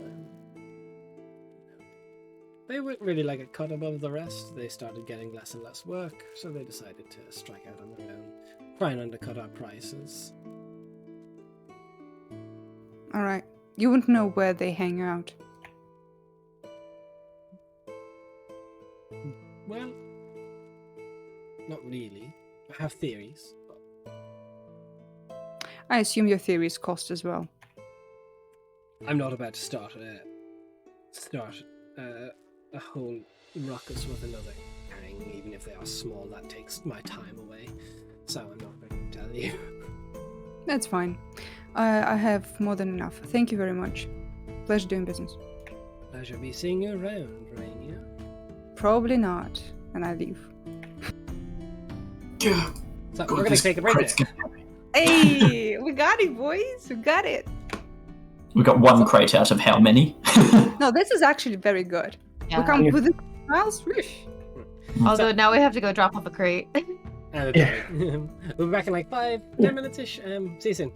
Speaker 1: They wouldn't really like a cut above the rest. They started getting less and less work, so they decided to strike out on their own, try and undercut our prices.
Speaker 2: Alright. You wouldn't know where they hang out.
Speaker 1: Well, Not really. I have theories.
Speaker 2: I assume your theories cost as well.
Speaker 1: I'm not about to start a whole ruckus with another gang, even if they are small. That takes my time away, so I'm not going to tell you.
Speaker 2: That's fine. I have more than enough. Thank you very much. Pleasure doing business.
Speaker 1: Pleasure be seeing you around, Rainier.
Speaker 2: Probably not. And I leave.
Speaker 3: Yeah.
Speaker 1: So
Speaker 3: God,
Speaker 1: we're going to
Speaker 3: this
Speaker 1: take a break
Speaker 3: crate's
Speaker 1: there.
Speaker 3: gonna-
Speaker 2: Hey, we got it, boys. We got it.
Speaker 3: We got one crate out of how many?
Speaker 2: No, this is actually very good. We
Speaker 4: Yeah.
Speaker 2: come with the miles.
Speaker 4: Although now we have to go drop off a crate.
Speaker 1: And
Speaker 6: Yeah.
Speaker 1: we'll be back in like 5-10 minutes ish. See you soon.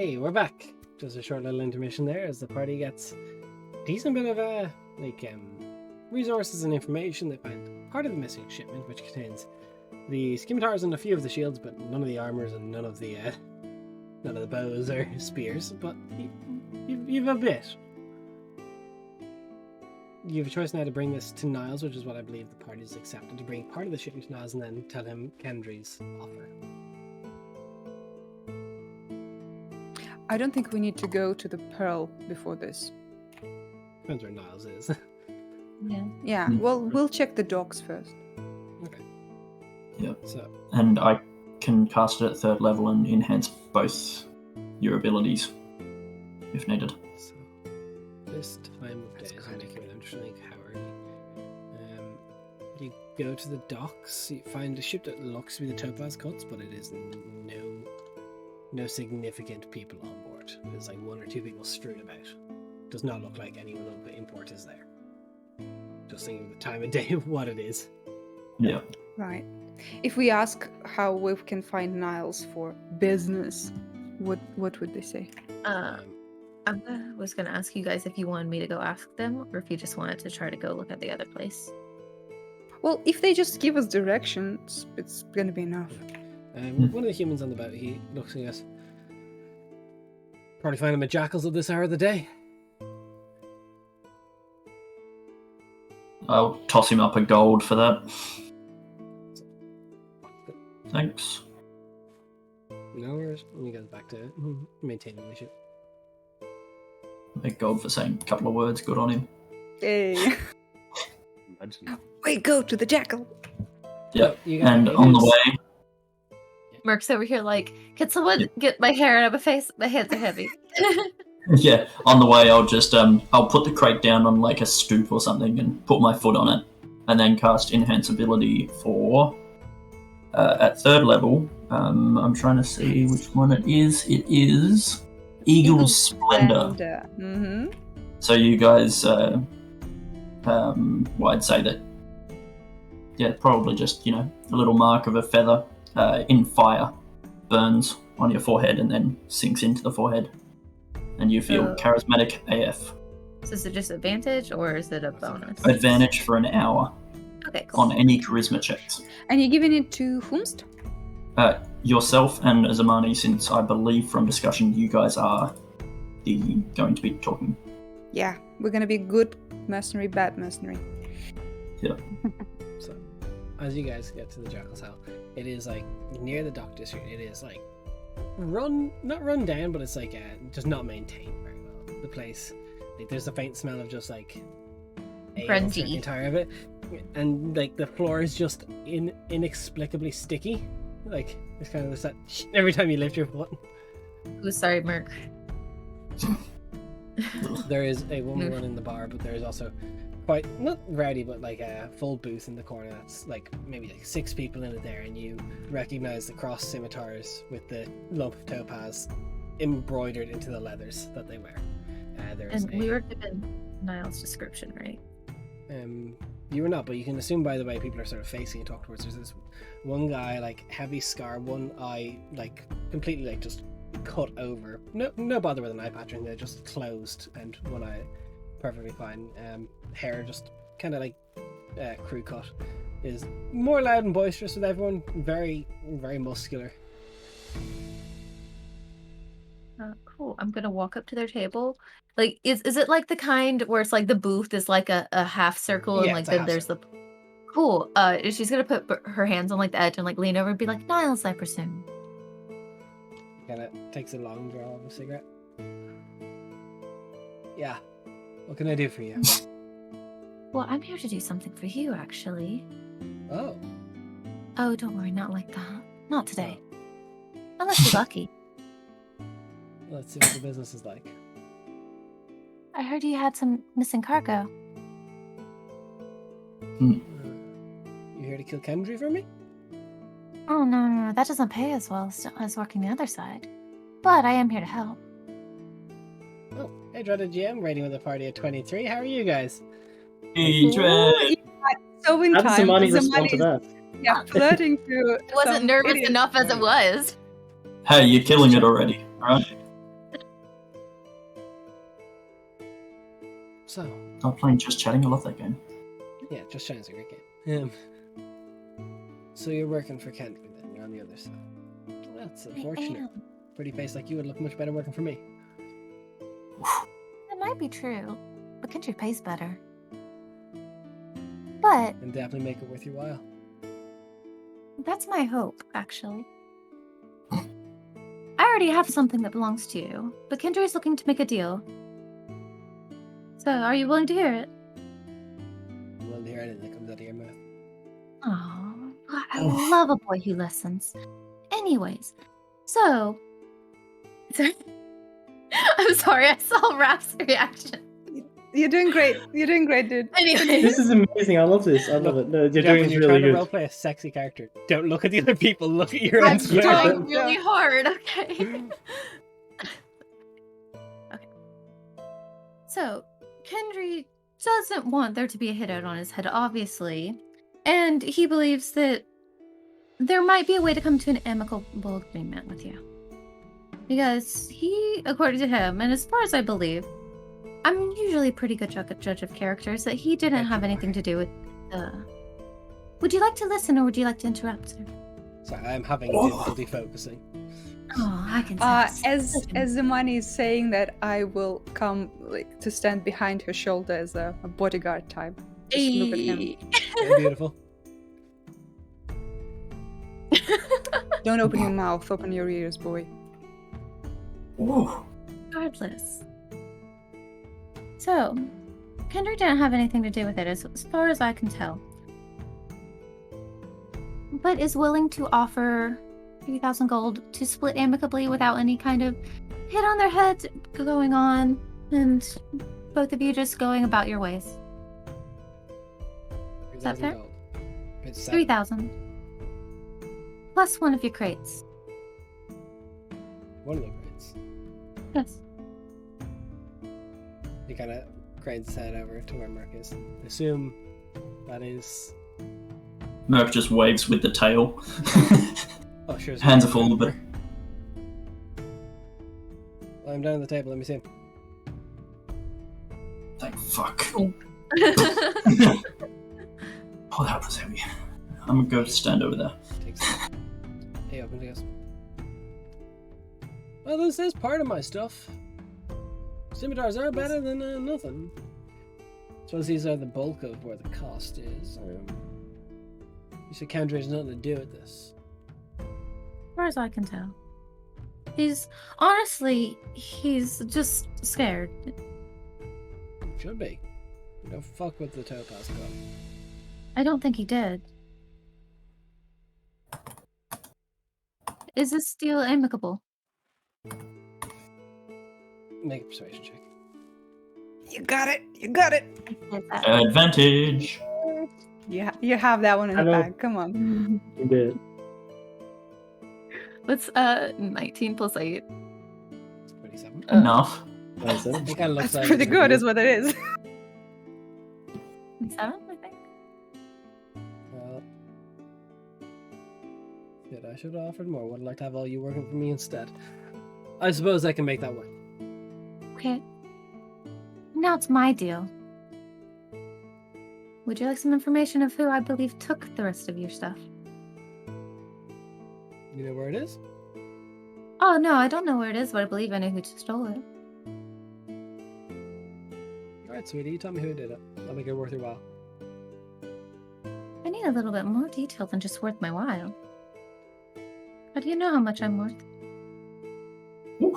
Speaker 1: Hey, we're back. Just a short little intermission there as the party gets a decent bit of resources and information. They find part of the missing shipment, which contains the scimitars and a few of the shields, but none of the armors and none of the bows or spears. But you've a bit. You have a choice now to bring this to Niles, which is what I believe the party's accepted, to bring part of the shipment to Niles and then tell him Kendry's offer.
Speaker 2: I don't think we need to go to the Pearl before this.
Speaker 1: Depends where Niles is.
Speaker 4: Yeah.
Speaker 2: Yeah, well, we'll check the docks first.
Speaker 1: Okay.
Speaker 3: Yep.
Speaker 1: So,
Speaker 3: And I can cast it at 3rd level and enhance both your abilities if needed.
Speaker 1: so this time of day is making it. I'm trying to think how early. You go to the docks. You find a ship that looks to be the Topaz Cuts, but it is no significant people on board. There's like 1 or 2 people strewn about. Does not look like anyone of the import is there. Just thinking the time of day of what it is.
Speaker 3: Yeah.
Speaker 2: Right. If we ask how we can find Niles for business, what would they say?
Speaker 1: Um,
Speaker 4: I was gonna ask you guys if you wanted me to go ask them, or if you just wanted to try to go look at the other place.
Speaker 2: Well, if they just give us directions, it's gonna be enough.
Speaker 1: One of the humans on the boat, he looks at us. Probably find him at Jackals at this hour of the day.
Speaker 3: I'll toss him up a gold for that. Thanks.
Speaker 1: No worries. And he goes back to maintaining the ship.
Speaker 3: A gold for saying a couple of words. Good on him.
Speaker 2: Hey.
Speaker 5: Imagine.
Speaker 2: We go to the Jackal.
Speaker 3: Yep.
Speaker 1: You got
Speaker 3: And
Speaker 1: it.
Speaker 3: on the way,
Speaker 4: Merc's over here like, can someone get my hair out of my face? My hands are heavy.
Speaker 3: yeah, on the way I'll just I'll put the crate down on like a stoop or something and put my foot on it, and then cast enhance ability for at 3rd level. I'm trying to see which one it is. It is Eagle's Splendor.
Speaker 2: Mm-hmm.
Speaker 3: So you guys, well, I'd say that, yeah, probably just, a little mark of a feather in fire burns on your forehead and then sinks into the forehead. And you feel charismatic AF.
Speaker 4: So is it just advantage, or is it a bonus?
Speaker 3: Advantage for an hour
Speaker 4: Okay, cool.
Speaker 3: on any charisma checks.
Speaker 2: And you're giving it to whomst?
Speaker 3: Yourself and Azamani, since I believe from discussion you guys are going to be talking.
Speaker 2: Yeah, we're gonna be good mercenary, bad mercenary.
Speaker 3: Yeah.
Speaker 1: So, as you guys get to the Jackal's Hell, it is like near the dock district. It is like not run down, but it's like just not maintained very well. The place, like, there's a faint smell of just like ale throughout the
Speaker 4: Grungy.
Speaker 1: entire of it, and like the floor is just inexplicably sticky. Like it's kind of this that every time you lift your foot.
Speaker 4: Ooh, sorry, Merc.
Speaker 1: There is a woman running the bar, but there is also quite not rowdy, but like a full booth in the corner that's like maybe like 6 people in it there, and you recognize the cross scimitars with the lump of topaz embroidered into the leathers that they wear.
Speaker 4: And we were given Niles' description, right?
Speaker 1: You were not, but you can assume by the way people are sort of facing and talk towards. There's this one guy, like heavy scar, one eye like completely like just cut over. No bother with an eye patch, they're just closed, and one eye perfectly fine. Hair just kind of like crew cut. Is more loud and boisterous with everyone. Very, very muscular.
Speaker 4: Cool. I'm gonna walk up to their table. Like, is it like the kind where it's like the booth is like a half circle and
Speaker 1: Yeah,
Speaker 4: like
Speaker 1: it's a
Speaker 4: then
Speaker 1: half
Speaker 4: there's
Speaker 1: circle.
Speaker 4: the cool. She's gonna put her hands on like the edge and like lean over and be like, Niles, I presume.
Speaker 1: Kind of takes a long draw of a cigarette. Yeah. What can I do for you?
Speaker 4: Well, I'm here to do something for you, actually.
Speaker 1: Oh.
Speaker 4: Oh, don't worry, not like that. Not today. Unless you're lucky.
Speaker 1: Let's see what the business is like.
Speaker 4: I heard you had some missing cargo.
Speaker 1: You here to kill Kendry for me?
Speaker 4: Oh, no, that doesn't pay as well as working the other side. But I am here to help.
Speaker 1: Oh, hey, Dreaded GM, raiding with a party of 23. How are you guys?
Speaker 3: Hey, Dred.
Speaker 2: So in
Speaker 6: How does
Speaker 2: time,
Speaker 6: Zamani respond to
Speaker 2: Zamani's-
Speaker 6: that?
Speaker 2: Yeah, flirting to.
Speaker 4: I wasn't
Speaker 2: some
Speaker 4: nervous
Speaker 2: idiot.
Speaker 4: enough as it was.
Speaker 3: Hey, you're killing it already, alright?
Speaker 1: So,
Speaker 3: I'm playing Just Chatting. I love that game.
Speaker 1: yeah, Just Chatting's a great game. So you're working for Kendrick then, you're on the other side. Well, that's unfortunate. Pretty face like you would look much better working for me.
Speaker 4: That might be true, but Kendrick pays better. But
Speaker 1: And definitely make it worth your while.
Speaker 4: that's my hope, actually. I already have something that belongs to you, but Kendra is looking to make a deal. So, are you willing to hear it?
Speaker 1: I'm willing to hear anything that comes out of your mouth.
Speaker 4: Oh, I love a boy who listens. Anyways, so... I'm sorry, I saw Raph's reaction.
Speaker 2: You're doing great. You're doing great, dude.
Speaker 4: Anyways.
Speaker 6: This is amazing. I love this. I love it. No, you're
Speaker 1: Jeff,
Speaker 6: doing
Speaker 1: when you're
Speaker 6: really
Speaker 1: trying to
Speaker 6: good.
Speaker 1: roleplay a sexy character, don't look at the other people, look at your
Speaker 4: I'm
Speaker 1: own square.
Speaker 4: trying really hard, okay? Okay. So, Kendry doesn't want there to be a hit out on his head, obviously. And he believes that there might be a way to come to an amicable agreement with you. Because he, according to him, and as far as I believe, I'm usually a pretty good judge of characters, that he didn't have anything to do with the... Would you like to listen or would you like to interrupt, sir?
Speaker 1: Sorry, I'm having difficulty focusing.
Speaker 4: Oh, I can
Speaker 2: As the money is saying that, I will come to stand behind her shoulder as a bodyguard type. Just look at him.
Speaker 1: Very beautiful.
Speaker 2: Don't open your mouth, open your ears, boy.
Speaker 3: Ooh.
Speaker 4: Regardless. So, Kendrick didn't have anything to do with it as far as I can tell. But is willing to offer 3,000 gold to split amicably without any kind of hit on their heads going on, and both of you just going about your ways. Is that fair? 3,000. Plus one of your crates.
Speaker 1: One of the crates.
Speaker 4: Yes.
Speaker 1: He kind of cranes his head over to where Merc is. I assume that is...
Speaker 3: Merc just waves with the tail.
Speaker 1: Oh, sure.
Speaker 3: Hands are full of it.
Speaker 1: Well, I'm down at the table. Let me see him.
Speaker 3: Thank fuck. Oh, that was heavy. I'm gonna go stand over there.
Speaker 1: Takes it. He opens it. Goes, well, this is part of my stuff. Scimitars are better than nothing. I suppose these are the bulk of where the cost is. You said Kendra has nothing to do with this.
Speaker 4: As far as I can tell. He's just scared.
Speaker 1: Should be. Don't fuck with the Topaz Club.
Speaker 4: I don't think he did. Is this deal amicable?
Speaker 1: Make a persuasion check.
Speaker 2: You got it. You got it.
Speaker 3: Advantage.
Speaker 2: Yeah, you have that one in the bag. Come on.
Speaker 6: You did.
Speaker 4: What's 19 plus 8?
Speaker 1: It's 27.
Speaker 3: Enough.
Speaker 6: That's it.
Speaker 1: It kind of looks
Speaker 2: That's
Speaker 1: like
Speaker 2: pretty
Speaker 1: it's
Speaker 2: good, is what it is.
Speaker 4: 27, I think.
Speaker 1: Well, shit, I should have offered more. Would like to have all you working for me instead. I suppose I can make that work.
Speaker 4: Okay. Now it's my deal. Would you like some information of who I believe took the rest of your stuff?
Speaker 1: You know where it is?
Speaker 4: Oh, no, I don't know where it is, but I believe I know who stole it.
Speaker 1: Alright, sweetie, you tell me who did it. I'll make it worth your while.
Speaker 4: I need a little bit more detail than just worth my while. How do you know how much I'm worth?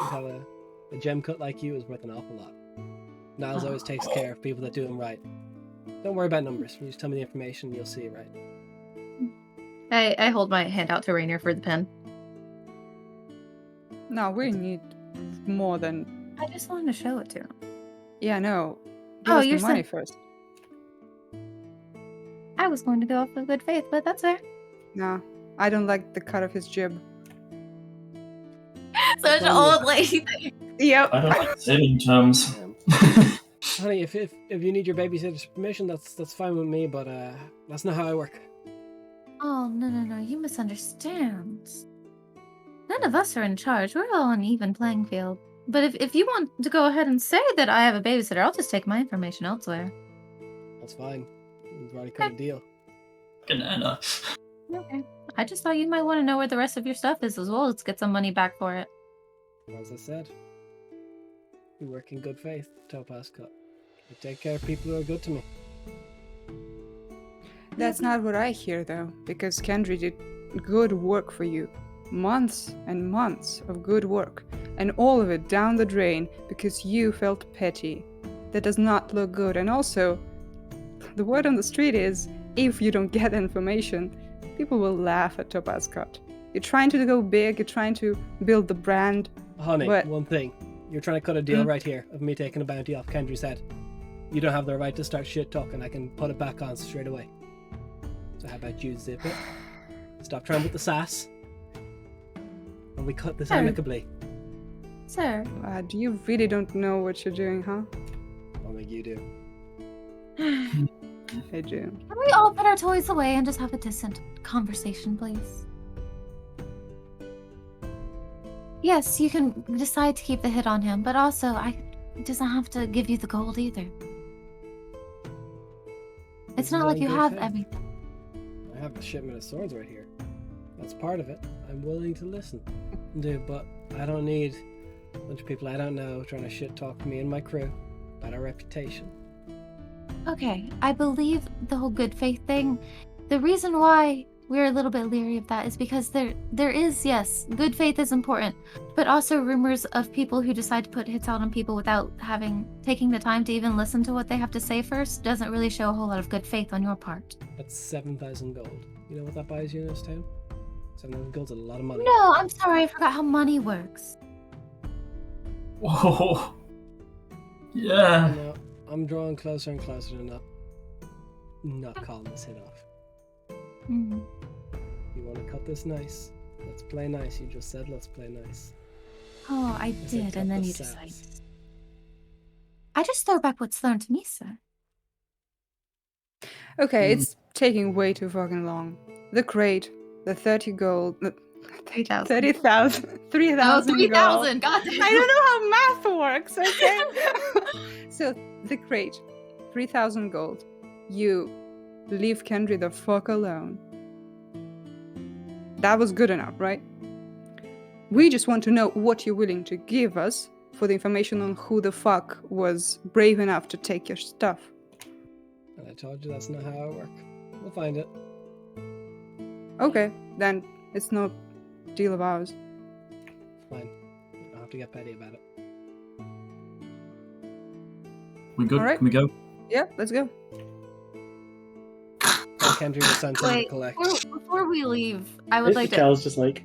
Speaker 1: Tell a gem cut like you is worth an awful lot. Niles always takes care of people that do him right. Don't worry about numbers. You just tell me the information, you'll see it right.
Speaker 4: I hold my hand out to Rainier for the pen.
Speaker 2: No, we need more than...
Speaker 4: I just wanted to show it to him.
Speaker 2: Yeah, no. Give us the money first.
Speaker 4: I was going to go off of good faith, but that's fair.
Speaker 2: No, I don't like the cut of his jib.
Speaker 4: Such an old lady thing.
Speaker 2: Yep.
Speaker 3: I don't like saving terms.
Speaker 1: Honey, if you need your babysitter's permission, that's fine with me, but that's not how I work.
Speaker 4: Oh, no, you misunderstand. None of us are in charge. We're all on an even playing field. But if you want to go ahead and say that I have a babysitter, I'll just take my information elsewhere.
Speaker 1: That's fine. We've already cut a deal.
Speaker 3: Banana.
Speaker 4: Okay. I just thought you might want to know where the rest of your stuff is as well. Let's get some money back for it.
Speaker 1: As I said, we work in good faith, Topaz Cut. I take care of people who are good to me.
Speaker 2: That's not what I hear, though, because Kendry did good work for you. Months and months of good work, and all of it down the drain because you felt petty. That does not look good. And also, the word on the street is, if you don't get information, people will laugh at Topaz Cut. You're trying to go big, you're trying to build the brand.
Speaker 1: Honey,
Speaker 2: but...
Speaker 1: one thing. You're trying to cut a deal right here of me taking a bounty off Kendry's head. You don't have the right to start shit talking. I can put it back on straight away. So how about you zip it? Stop trying with the sass. And we cut this amicably.
Speaker 4: Sir.
Speaker 2: You really don't know what you're doing, huh?
Speaker 1: I think you do.
Speaker 2: I do.
Speaker 4: Can we all put our toys away and just have a decent conversation, please? Yes, you can decide to keep the hit on him, but also it doesn't have to give you the gold either. It's not like you have everything.
Speaker 1: I have a shipment of swords right here. That's part of it. I'm willing to listen. Dude, but I don't need a bunch of people I don't know trying to shit talk me and my crew about our reputation.
Speaker 4: Okay, I believe the whole good faith thing. The reason why we're a little bit leery of that is because there is, yes, good faith is important, but also rumors of people who decide to put hits out on people without taking the time to even listen to what they have to say first doesn't really show a whole lot of good faith on your part.
Speaker 1: That's 7,000 gold. You know what that buys you in this town? 7,000 gold's a lot of money.
Speaker 4: No, I'm sorry, I forgot how money works.
Speaker 3: Whoa. Yeah.
Speaker 1: No, I'm drawing closer and closer to not calling this hit off.
Speaker 4: Mm.
Speaker 1: You want to cut this nice? Let's play nice. You just said let's play nice.
Speaker 4: Oh, I
Speaker 1: said
Speaker 4: did,
Speaker 1: cut
Speaker 4: and then
Speaker 1: the
Speaker 4: you
Speaker 1: sass.
Speaker 4: decided. I just throw back what's thrown to me, sir.
Speaker 2: Okay, it's taking way too fucking long. The crate, the 30 gold,
Speaker 4: 3,000.
Speaker 2: 30,000, 3,000
Speaker 4: Oh,
Speaker 2: gold.
Speaker 4: 3,000! God damn.
Speaker 2: I don't know how math works, okay? So, the crate, 3,000 gold. You leave Kendry the fuck alone. That was good enough, right? We just want to know what you're willing to give us for the information on who the fuck was brave enough to take your stuff.
Speaker 1: And I told you that's not how I work. We'll find it.
Speaker 2: Okay, then it's no deal of ours.
Speaker 1: Fine. I'll have to get petty about it.
Speaker 3: We good?
Speaker 2: All right.
Speaker 3: Can we go?
Speaker 2: Yeah, let's go.
Speaker 1: Kendry will send someone to
Speaker 4: Wait,
Speaker 1: collect.
Speaker 4: before we leave, I would like to...
Speaker 6: Cal's just like,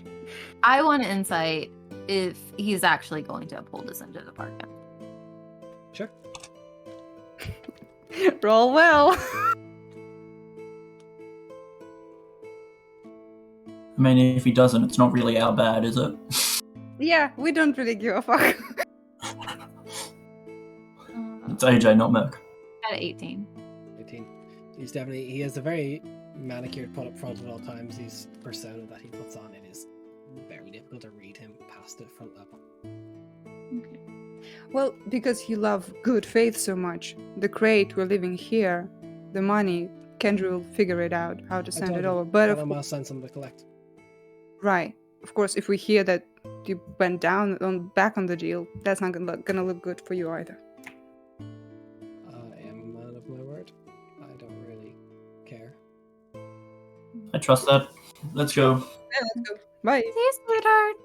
Speaker 4: I want to insight if he's actually going to uphold his end of the bargain.
Speaker 1: Sure.
Speaker 2: Roll well.
Speaker 3: I mean, if he doesn't, it's not really our bad, is it?
Speaker 2: Yeah, we don't really give a fuck.
Speaker 3: It's AJ, not Merc.
Speaker 4: At 18.
Speaker 1: 18. He has a very manicured put up front at all times. His persona that he puts on, it is very difficult to read him past the front level.
Speaker 4: Okay.
Speaker 2: Well, because you love good faith so much. The crate, we're living here. The money, Kendry will figure it out, how to send it over. But
Speaker 1: I'll send someone to collect.
Speaker 2: right, of course, if we hear that you went back on the deal, that's not gonna look good for you either.
Speaker 1: I am a man of my word. I don't really care.
Speaker 3: I trust that. Let's go.
Speaker 2: Yeah, let's go. Bye.
Speaker 4: See you, sweetheart.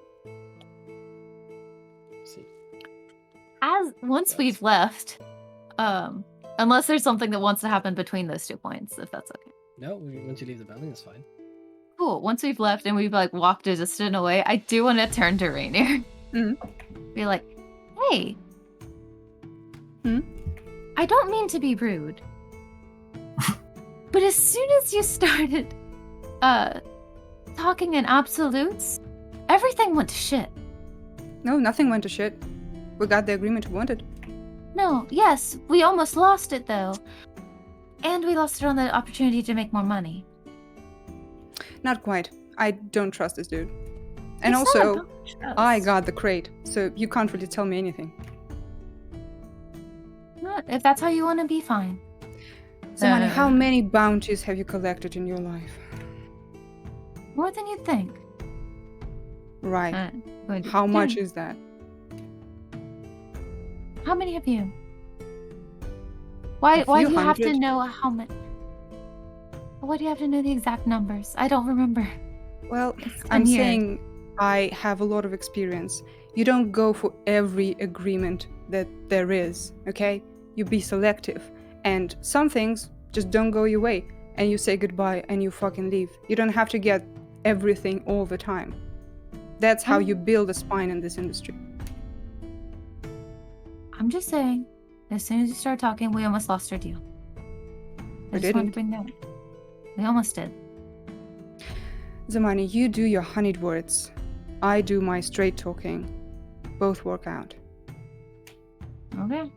Speaker 1: See.
Speaker 4: Once we've left, unless there's something that wants to happen between those 2 points, if that's okay.
Speaker 1: No, once you leave the building, it's fine.
Speaker 4: Cool. Once we've left and we've walked a distance away, I do want to turn to Rainier. Be like, hey. I don't mean to be rude. But as soon as you started talking in absolutes, everything went to shit.
Speaker 2: No, nothing went to shit. We got the agreement we wanted.
Speaker 4: No, yes, we almost lost it though. And we lost it on the opportunity to make more money.
Speaker 2: Not quite. I don't trust this dude. And
Speaker 4: It's not
Speaker 2: also,
Speaker 4: about
Speaker 2: I
Speaker 4: trust.
Speaker 2: got the crate, so you can't really tell me anything.
Speaker 4: If that's how you want to be, fine.
Speaker 2: Zamani, how
Speaker 4: Uh,
Speaker 2: many bounties have you collected in your life?
Speaker 4: More than you'd think.
Speaker 2: Right.
Speaker 4: Good.
Speaker 2: How much is that?
Speaker 4: How many have you? Why
Speaker 2: A
Speaker 4: do
Speaker 2: few
Speaker 4: you have to
Speaker 2: hundred?
Speaker 4: know how many? Why do you have to know the exact numbers? I don't remember.
Speaker 2: Well,
Speaker 4: It's been
Speaker 2: I'm
Speaker 4: years.
Speaker 2: saying I have a lot of experience. You don't go for every agreement that there is, okay? You be selective. And some things just don't go your way. And you say goodbye and you fucking leave. You don't have to get everything all the time. That's how you build a spine in this industry.
Speaker 4: I'm just saying, as soon as you start talking, we almost lost our deal. I just wanted to bring that up. We almost did.
Speaker 2: Zamani, you do your honeyed words. I do my straight talking. Both work out.
Speaker 4: Okay.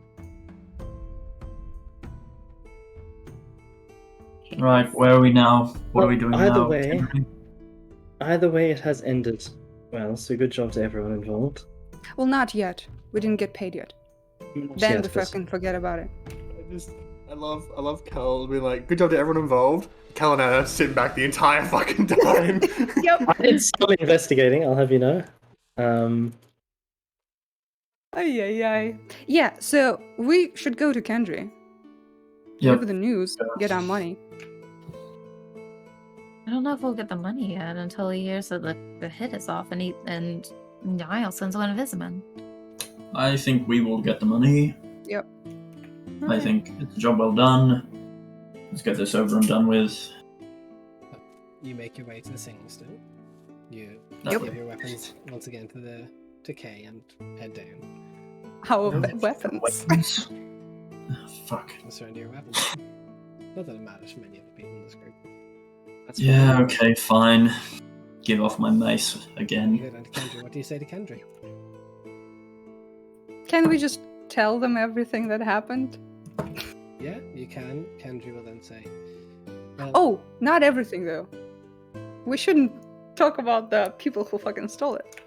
Speaker 3: Right, where are we now? What are we doing
Speaker 6: Either
Speaker 3: now?
Speaker 6: way, it has ended well, so good job to everyone involved.
Speaker 2: Well, not yet. We didn't get paid yet.
Speaker 6: Not
Speaker 2: Then
Speaker 6: yet,
Speaker 2: we
Speaker 6: but-
Speaker 2: fucking forget about it.
Speaker 5: I love Cal being like, good job to everyone involved. Cal and Anna sitting back the entire fucking time.
Speaker 2: Yep.
Speaker 6: I did some investigating, I'll have you know.
Speaker 2: Ay. Yeah, so we should go to Kendry.
Speaker 3: Yep.
Speaker 2: Deliver the news, get our money.
Speaker 4: I don't know if we'll get the money yet until he hears that the hit is off and Niall sends one of his men.
Speaker 3: I think we will get the money.
Speaker 2: Yep.
Speaker 3: I think it's a job well done. Let's get this over and done with.
Speaker 1: You make your way to the singing stone. You
Speaker 3: Yep.
Speaker 1: give your weapons once again to Kay and head down.
Speaker 2: Our
Speaker 3: No,
Speaker 2: weapons.
Speaker 3: weapons. Fuck.
Speaker 1: And surrender your weapons. Not that it matters for many other people in this group.
Speaker 6: That's
Speaker 3: Yeah,
Speaker 6: fine.
Speaker 3: okay, fine. Give off my mace
Speaker 1: You
Speaker 3: again.
Speaker 1: go down to Kendry. What do you say to Kendry?
Speaker 2: Can we just tell them everything that happened?
Speaker 1: Yeah, you can. Kendry will then say, well,
Speaker 2: Oh, not everything though. We shouldn't talk about the people who fucking stole it.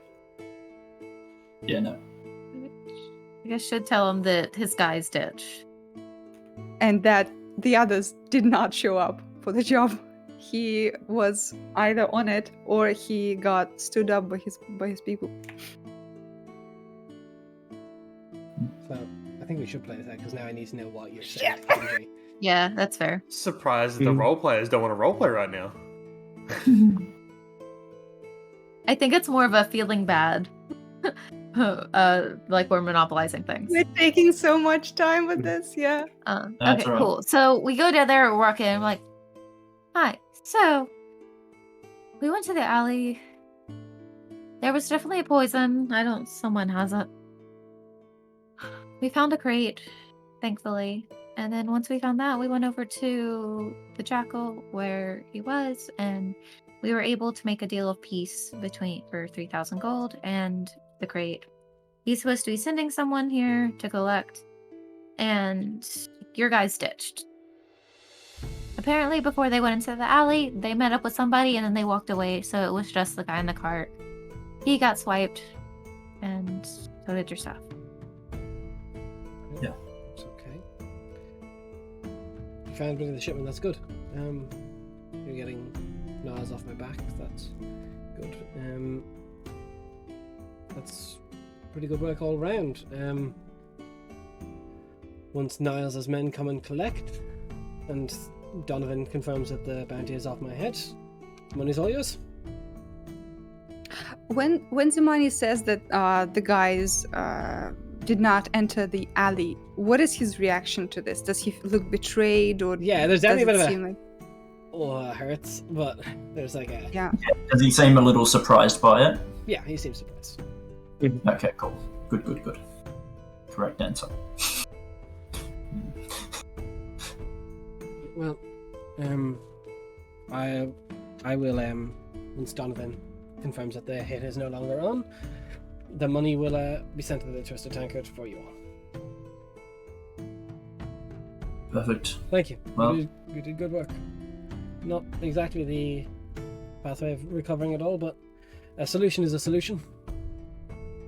Speaker 3: Yeah, no.
Speaker 4: I guess should tell him that his guy's ditch.
Speaker 2: And that the others did not show up for the job. He was either on it or he got stood up by his people.
Speaker 1: So I think we should play this out because now I need to know what you're saying to Kendry.
Speaker 4: Yeah, that's fair.
Speaker 5: Surprised that the role players don't want to roleplay right now.
Speaker 4: I think it's more of a feeling bad. Like we're monopolizing things.
Speaker 2: We're taking so much time with this, yeah.
Speaker 3: That's
Speaker 4: Okay,
Speaker 3: all right.
Speaker 4: cool. So we go down there, walk in, I'm like, hi. So we went to the alley. There was definitely a poison. Someone has it. We found a crate, thankfully. And then once we found that, we went over to the jackal where he was, and we were able to make a deal of peace for 3,000 gold and the crate. He's supposed to be sending someone here to collect, and your guys ditched. Apparently, before they went into the alley, they met up with somebody and then they walked away, so it was just the guy in the cart. He got swiped, and so did your stuff.
Speaker 3: Yeah.
Speaker 1: It's okay. You found rid of the shipment, that's good. You're getting Niles off my back, that's good. That's pretty good work all round. Once Niles' men come and collect, and Donovan confirms that the bounty is off my head, money's all yours.
Speaker 2: When Zamani says that the guys did not enter the alley, what is his reaction to this? Does he look betrayed, or
Speaker 1: Yeah, there's
Speaker 2: does
Speaker 1: definitely a
Speaker 2: it
Speaker 1: bit of
Speaker 2: seem
Speaker 1: a
Speaker 2: like
Speaker 1: it hurts, but there's like a
Speaker 2: yeah?
Speaker 3: Does he seem a little surprised by it?
Speaker 1: yeah, he seems surprised.
Speaker 3: Okay, cool. Good. Correct answer.
Speaker 1: Well, I will once Donovan confirms that the hit is no longer on, the money will be sent to the trusted tankard for you all.
Speaker 3: Perfect.
Speaker 1: Thank you.
Speaker 3: Well-
Speaker 1: You did good work. Not exactly the pathway of recovering it all, but A solution is a solution.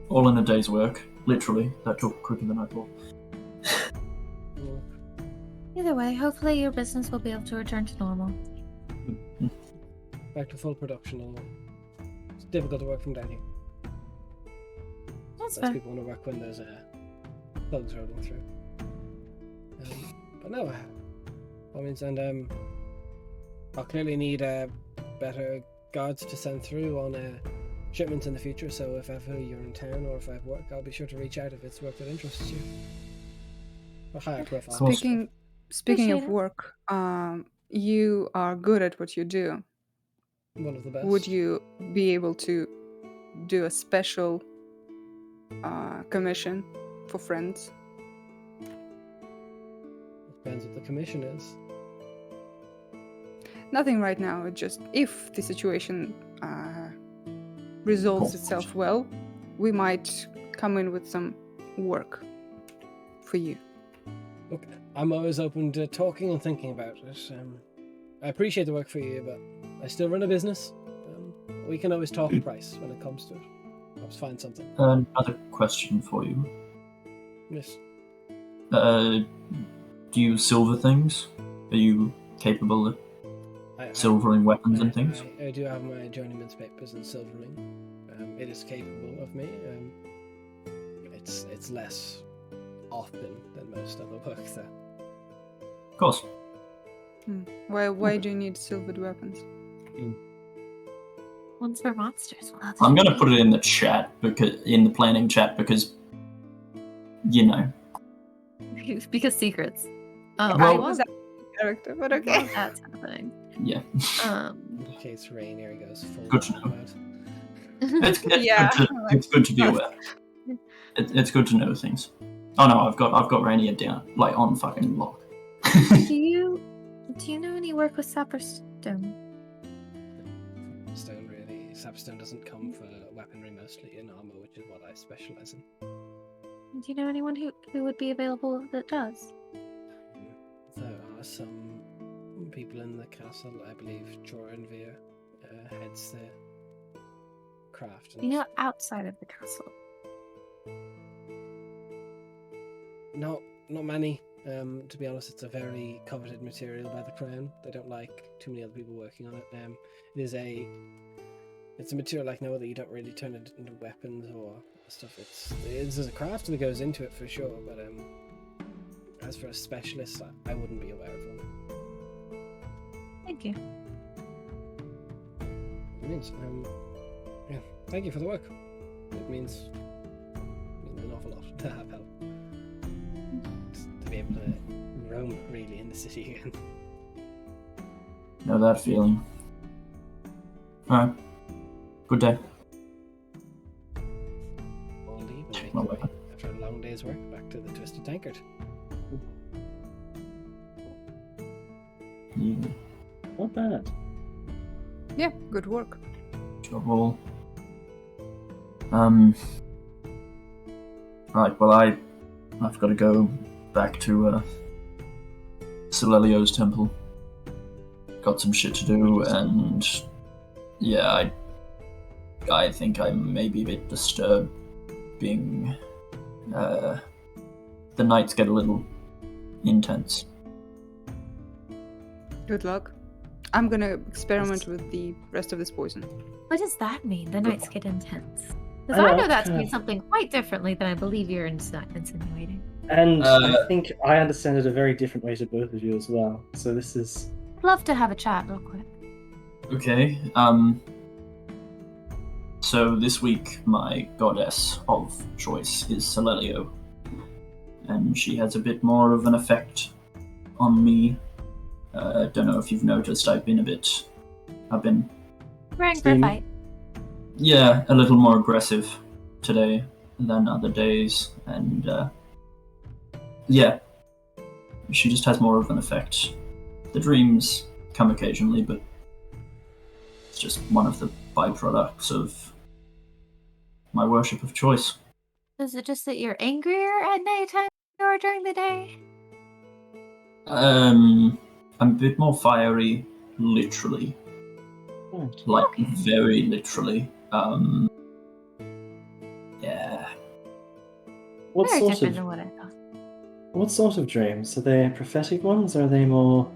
Speaker 3: All in a day's work. Literally, that took quicker than I thought.
Speaker 4: Either way, hopefully your business will be able to return to normal.
Speaker 1: Back to full production. It's difficult to work from down here.
Speaker 4: That's
Speaker 1: Most
Speaker 4: fair.
Speaker 1: people want to work when there's thugs rolling through. But no, I mean, I'll clearly need better guards to send through on shipments in the future. So if ever you're in town or if I have work, I'll be sure to reach out if it's work that interests you. A higher profile.
Speaker 3: Cool.
Speaker 2: Speaking of
Speaker 4: Appreciate it.
Speaker 2: work, you are good at what you do.
Speaker 1: One of the best.
Speaker 2: Would you be able to do a special commission for friends?
Speaker 1: Depends what the commission is.
Speaker 2: Nothing right now. Just if the situation resolves itself well, we might come in with some work for you.
Speaker 1: Look, I'm always open to talking and thinking about it. I appreciate the work for you, but I still run a business. We can always talk price when it comes to it. Let's find something.
Speaker 3: Another question for you.
Speaker 1: Yes.
Speaker 3: Do you silver things? Are you capable of silvering weapons and things?
Speaker 1: I do have my journeyman's papers in silvering. It is capable of me. It's less often than most other work there.
Speaker 3: Of course.
Speaker 2: Why do you need silvered weapons?
Speaker 4: One's for monsters. Well, that's
Speaker 3: I'm gonna
Speaker 4: okay.
Speaker 3: put it in the chat in the planning chat because, you know.
Speaker 4: Because secrets. Oh,
Speaker 3: Well-
Speaker 2: I was out of character, but okay.
Speaker 4: Well, that's happening.
Speaker 3: Yeah.
Speaker 1: In case Rainier goes full
Speaker 3: Good to know.
Speaker 1: wild.
Speaker 3: It's
Speaker 2: Yeah.
Speaker 3: it's good to be aware. It's good to know things. Oh no, I've got Rainier down, like on fucking lock.
Speaker 4: do you know any work with Sapperstone?
Speaker 1: Stone really. Sapstone doesn't come for weaponry, mostly in armor, which is what I specialize in.
Speaker 4: Do you know anyone who would be available that does?
Speaker 1: There are some people in the castle. I believe Joranvir heads the craft. And
Speaker 4: You know, outside of the castle.
Speaker 1: not many. To be honest, it's a very coveted material by the crown. They don't like too many other people working on it. It's a material like no other. You don't really turn it into weapons or stuff. There's a craft that goes into it for sure, but as for a specialist, I wouldn't be aware of one.
Speaker 4: Thank you.
Speaker 1: It means, yeah, thank you for the work. It means an awful lot to have help. Just to be able to roam really in the city again.
Speaker 3: Know that feeling. Alright. Good day.
Speaker 1: All leave and
Speaker 3: Check
Speaker 1: make
Speaker 3: my
Speaker 1: your way
Speaker 3: weapon.
Speaker 1: after a long day's work back to the Twisted Tankard.
Speaker 3: Yeah.
Speaker 6: Not bad.
Speaker 2: Yeah, good work.
Speaker 3: Job all. Right, well I've got to go back to Silelio's temple. Got some shit to do, and yeah, I think I may be a bit disturbed being the nights get a little intense.
Speaker 2: Good luck. I'm gonna experiment with the rest of this poison.
Speaker 4: What does that mean? The nights get intense.
Speaker 6: I
Speaker 4: Because I
Speaker 6: know,
Speaker 4: know that to
Speaker 6: yeah.
Speaker 4: mean something quite differently than I believe you're insinuating.
Speaker 6: And I
Speaker 3: Uh,
Speaker 6: think I understand it a very different way to both of you as well. So this is
Speaker 4: I'd love to have a chat real quick.
Speaker 3: Okay, so this week my goddess of choice is Silelio, and she has a bit more of an effect on me. Don't know if you've noticed, I've been
Speaker 4: Wearing for a
Speaker 6: Same.
Speaker 4: fight.
Speaker 3: yeah, a little more aggressive today than other days, and yeah, she just has more of an effect. The dreams come occasionally, but it's just one of the byproducts of my worship of choice.
Speaker 4: Is it just that you're angrier at nighttime than you are during the day?
Speaker 3: I'm a bit more fiery, literally.
Speaker 6: oh,
Speaker 3: Like,
Speaker 4: Okay.
Speaker 3: very literally. Yeah.
Speaker 6: What
Speaker 4: Very
Speaker 6: sort
Speaker 4: different
Speaker 6: of
Speaker 4: than what I thought.
Speaker 6: what sort of dreams? Are they prophetic ones? Or are they more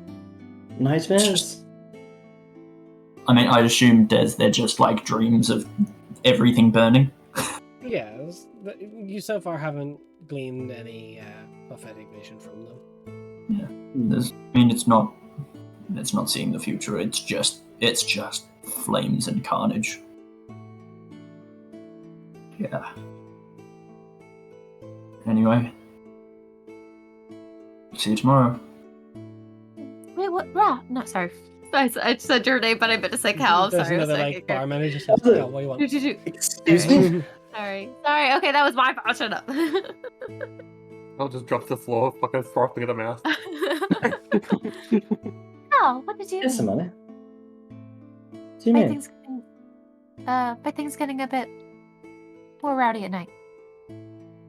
Speaker 6: nightmares?
Speaker 3: I mean, I'd assume they're just like dreams of everything burning.
Speaker 1: Yes, but you so far haven't gleaned any prophetic vision from them.
Speaker 3: I mean, it's not seeing the future. It's just flames and carnage. Yeah. Anyway, see you tomorrow.
Speaker 4: Wait, what? Ra? No, sorry. I said your name, but I meant to say Cal. I'm
Speaker 1: There's
Speaker 4: sorry.
Speaker 1: another
Speaker 4: I was
Speaker 1: like bar manager says,
Speaker 6: Oh,
Speaker 1: "Cal, what do you want?"
Speaker 6: Excuse me?
Speaker 4: Sorry. Okay, that was my fault. Shut up.
Speaker 5: I'll just drop to the floor, fucking frothing at the mouth.
Speaker 4: Oh, what did you
Speaker 6: Here's some
Speaker 4: mean?
Speaker 6: money. What do you mean?
Speaker 4: By things getting a bit more rowdy at night.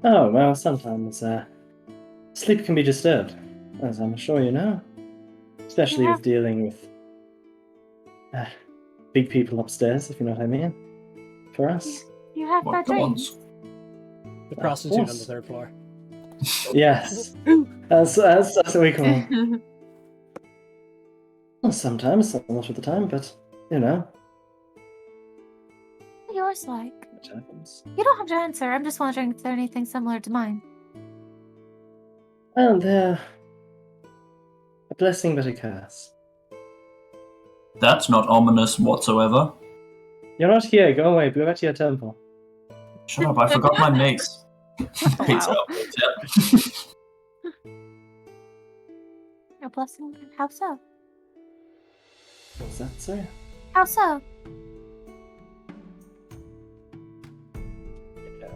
Speaker 6: Oh, well, sometimes sleep can be disturbed, as I'm sure you know. Especially
Speaker 4: Yeah.
Speaker 6: with dealing with big people upstairs, if you know what I mean. For us.
Speaker 4: You have
Speaker 3: What
Speaker 4: bad
Speaker 3: the
Speaker 4: dreams.
Speaker 3: ones?
Speaker 1: The prostitute on the
Speaker 6: course.
Speaker 1: third floor.
Speaker 6: Yes. That's what we call. Well, sometimes, a lot of the time, but, you know,
Speaker 4: Yours like?
Speaker 6: it happens.
Speaker 4: You don't have to answer. I'm just wondering if there's anything similar to mine.
Speaker 6: Well, they're a blessing but a curse.
Speaker 3: That's not ominous whatsoever.
Speaker 6: You're not here, go away, go back to your temple.
Speaker 3: Shut up! I forgot my mace. Pizza.
Speaker 4: Wow.
Speaker 3: Pizza.
Speaker 4: A blessing? How so?
Speaker 6: What's that, sir?
Speaker 4: How so?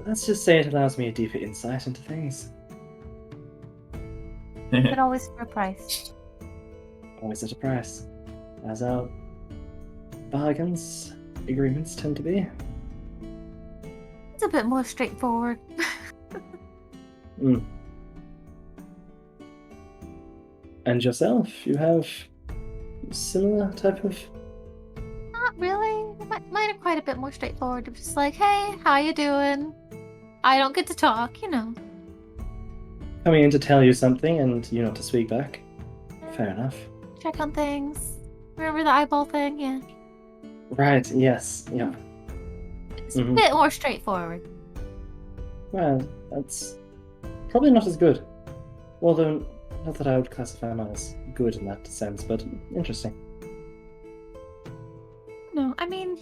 Speaker 6: Let's just say it allows me a deeper insight into things.
Speaker 4: But always for a price.
Speaker 6: Always at a price. As our bargains, agreements tend to be.
Speaker 4: It's a bit more straightforward.
Speaker 6: Mm. And yourself, you have similar type of...
Speaker 4: Not really. Mine are quite a bit more straightforward. It's just like, hey, how you doing? I don't get to talk, you know.
Speaker 6: coming in to tell you something and you not to speak back. Fair enough.
Speaker 4: Check on things. Remember the eyeball thing? Yeah.
Speaker 6: Right, yes, yeah.
Speaker 4: It's a bit more straightforward.
Speaker 6: Well, that's probably not as good. Although, not that I would classify mine as good in that sense, but interesting.
Speaker 4: No, I mean,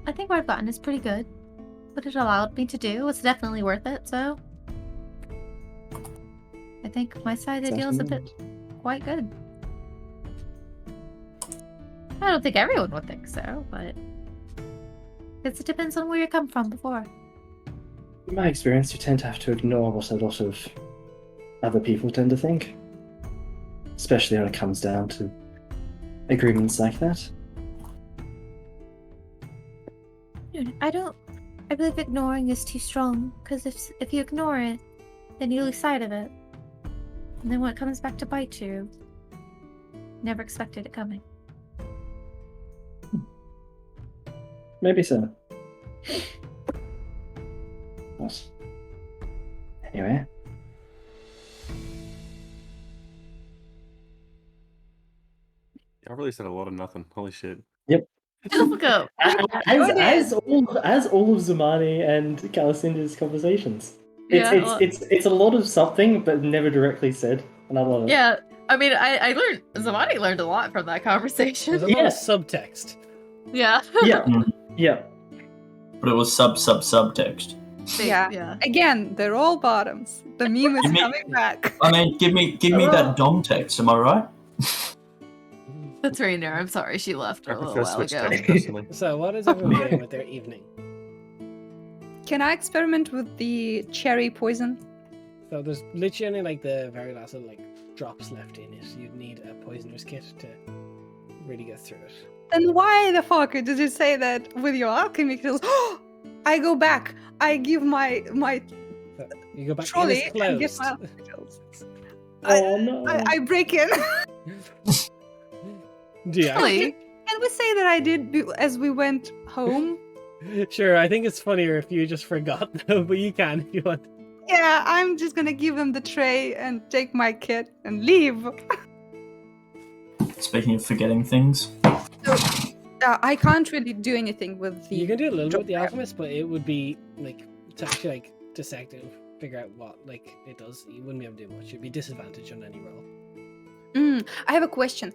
Speaker 4: I think what I've gotten is pretty good. What it allowed me to do was definitely worth it, so I think my side of the deal is a bit quite good. I don't think everyone would think so, but it depends on where you come from before.
Speaker 6: In my experience, you tend to have to ignore what a lot of other people tend to think. Especially when it comes down to agreements like that.
Speaker 4: I believe ignoring is too strong, because if you ignore it, then you lose sight of it. And then when it comes back to bite you, never expected it coming.
Speaker 6: Maybe so. But anyway.
Speaker 5: I really said a lot of nothing. Holy shit.
Speaker 6: Yep.
Speaker 4: Go.
Speaker 6: As all of Zamani and Calicinda's conversations. It's a lot of something, but never directly said. And I love it.
Speaker 4: Yeah, I mean, Zamani learned a lot from that conversation.
Speaker 1: There's a lot of subtext.
Speaker 4: Yeah.
Speaker 6: Yeah. Yeah.
Speaker 3: But it was subtext.
Speaker 2: Yeah. Again, they're all bottoms. The meme is coming back.
Speaker 3: I mean, give me that dom text. Am I right?
Speaker 4: That's Rainier. I'm sorry, she left a little while
Speaker 5: switch
Speaker 4: ago.
Speaker 5: text personally.
Speaker 1: So, what is everyone doing with their evening?
Speaker 2: Can I experiment with the cherry poison?
Speaker 1: So, there's literally only like the very last little drops left in it. You'd need a poisoner's kit to really get through it.
Speaker 2: Then why the fuck did you say that with your alchemy skills? I go back. I give my
Speaker 1: So, you go back
Speaker 2: trolley
Speaker 1: in
Speaker 2: and get
Speaker 1: closed.
Speaker 2: my alchemy skills.
Speaker 6: Oh no.
Speaker 2: I break in.
Speaker 1: Do you
Speaker 4: Really?
Speaker 2: Can we say that I did as we went home?
Speaker 1: Sure, I think it's funnier if you just forgot though, but you can if you want.
Speaker 2: Yeah, I'm just gonna give them the tray and take my kit and leave.
Speaker 3: Speaking of forgetting things,
Speaker 2: I can't really do anything with the.
Speaker 1: You can do a little bit with the
Speaker 2: drop
Speaker 1: alchemist, but it would be like to actually like dissect it and figure out what like it does. You wouldn't be able to do much. You'd be disadvantaged on any roll.
Speaker 2: I have a question.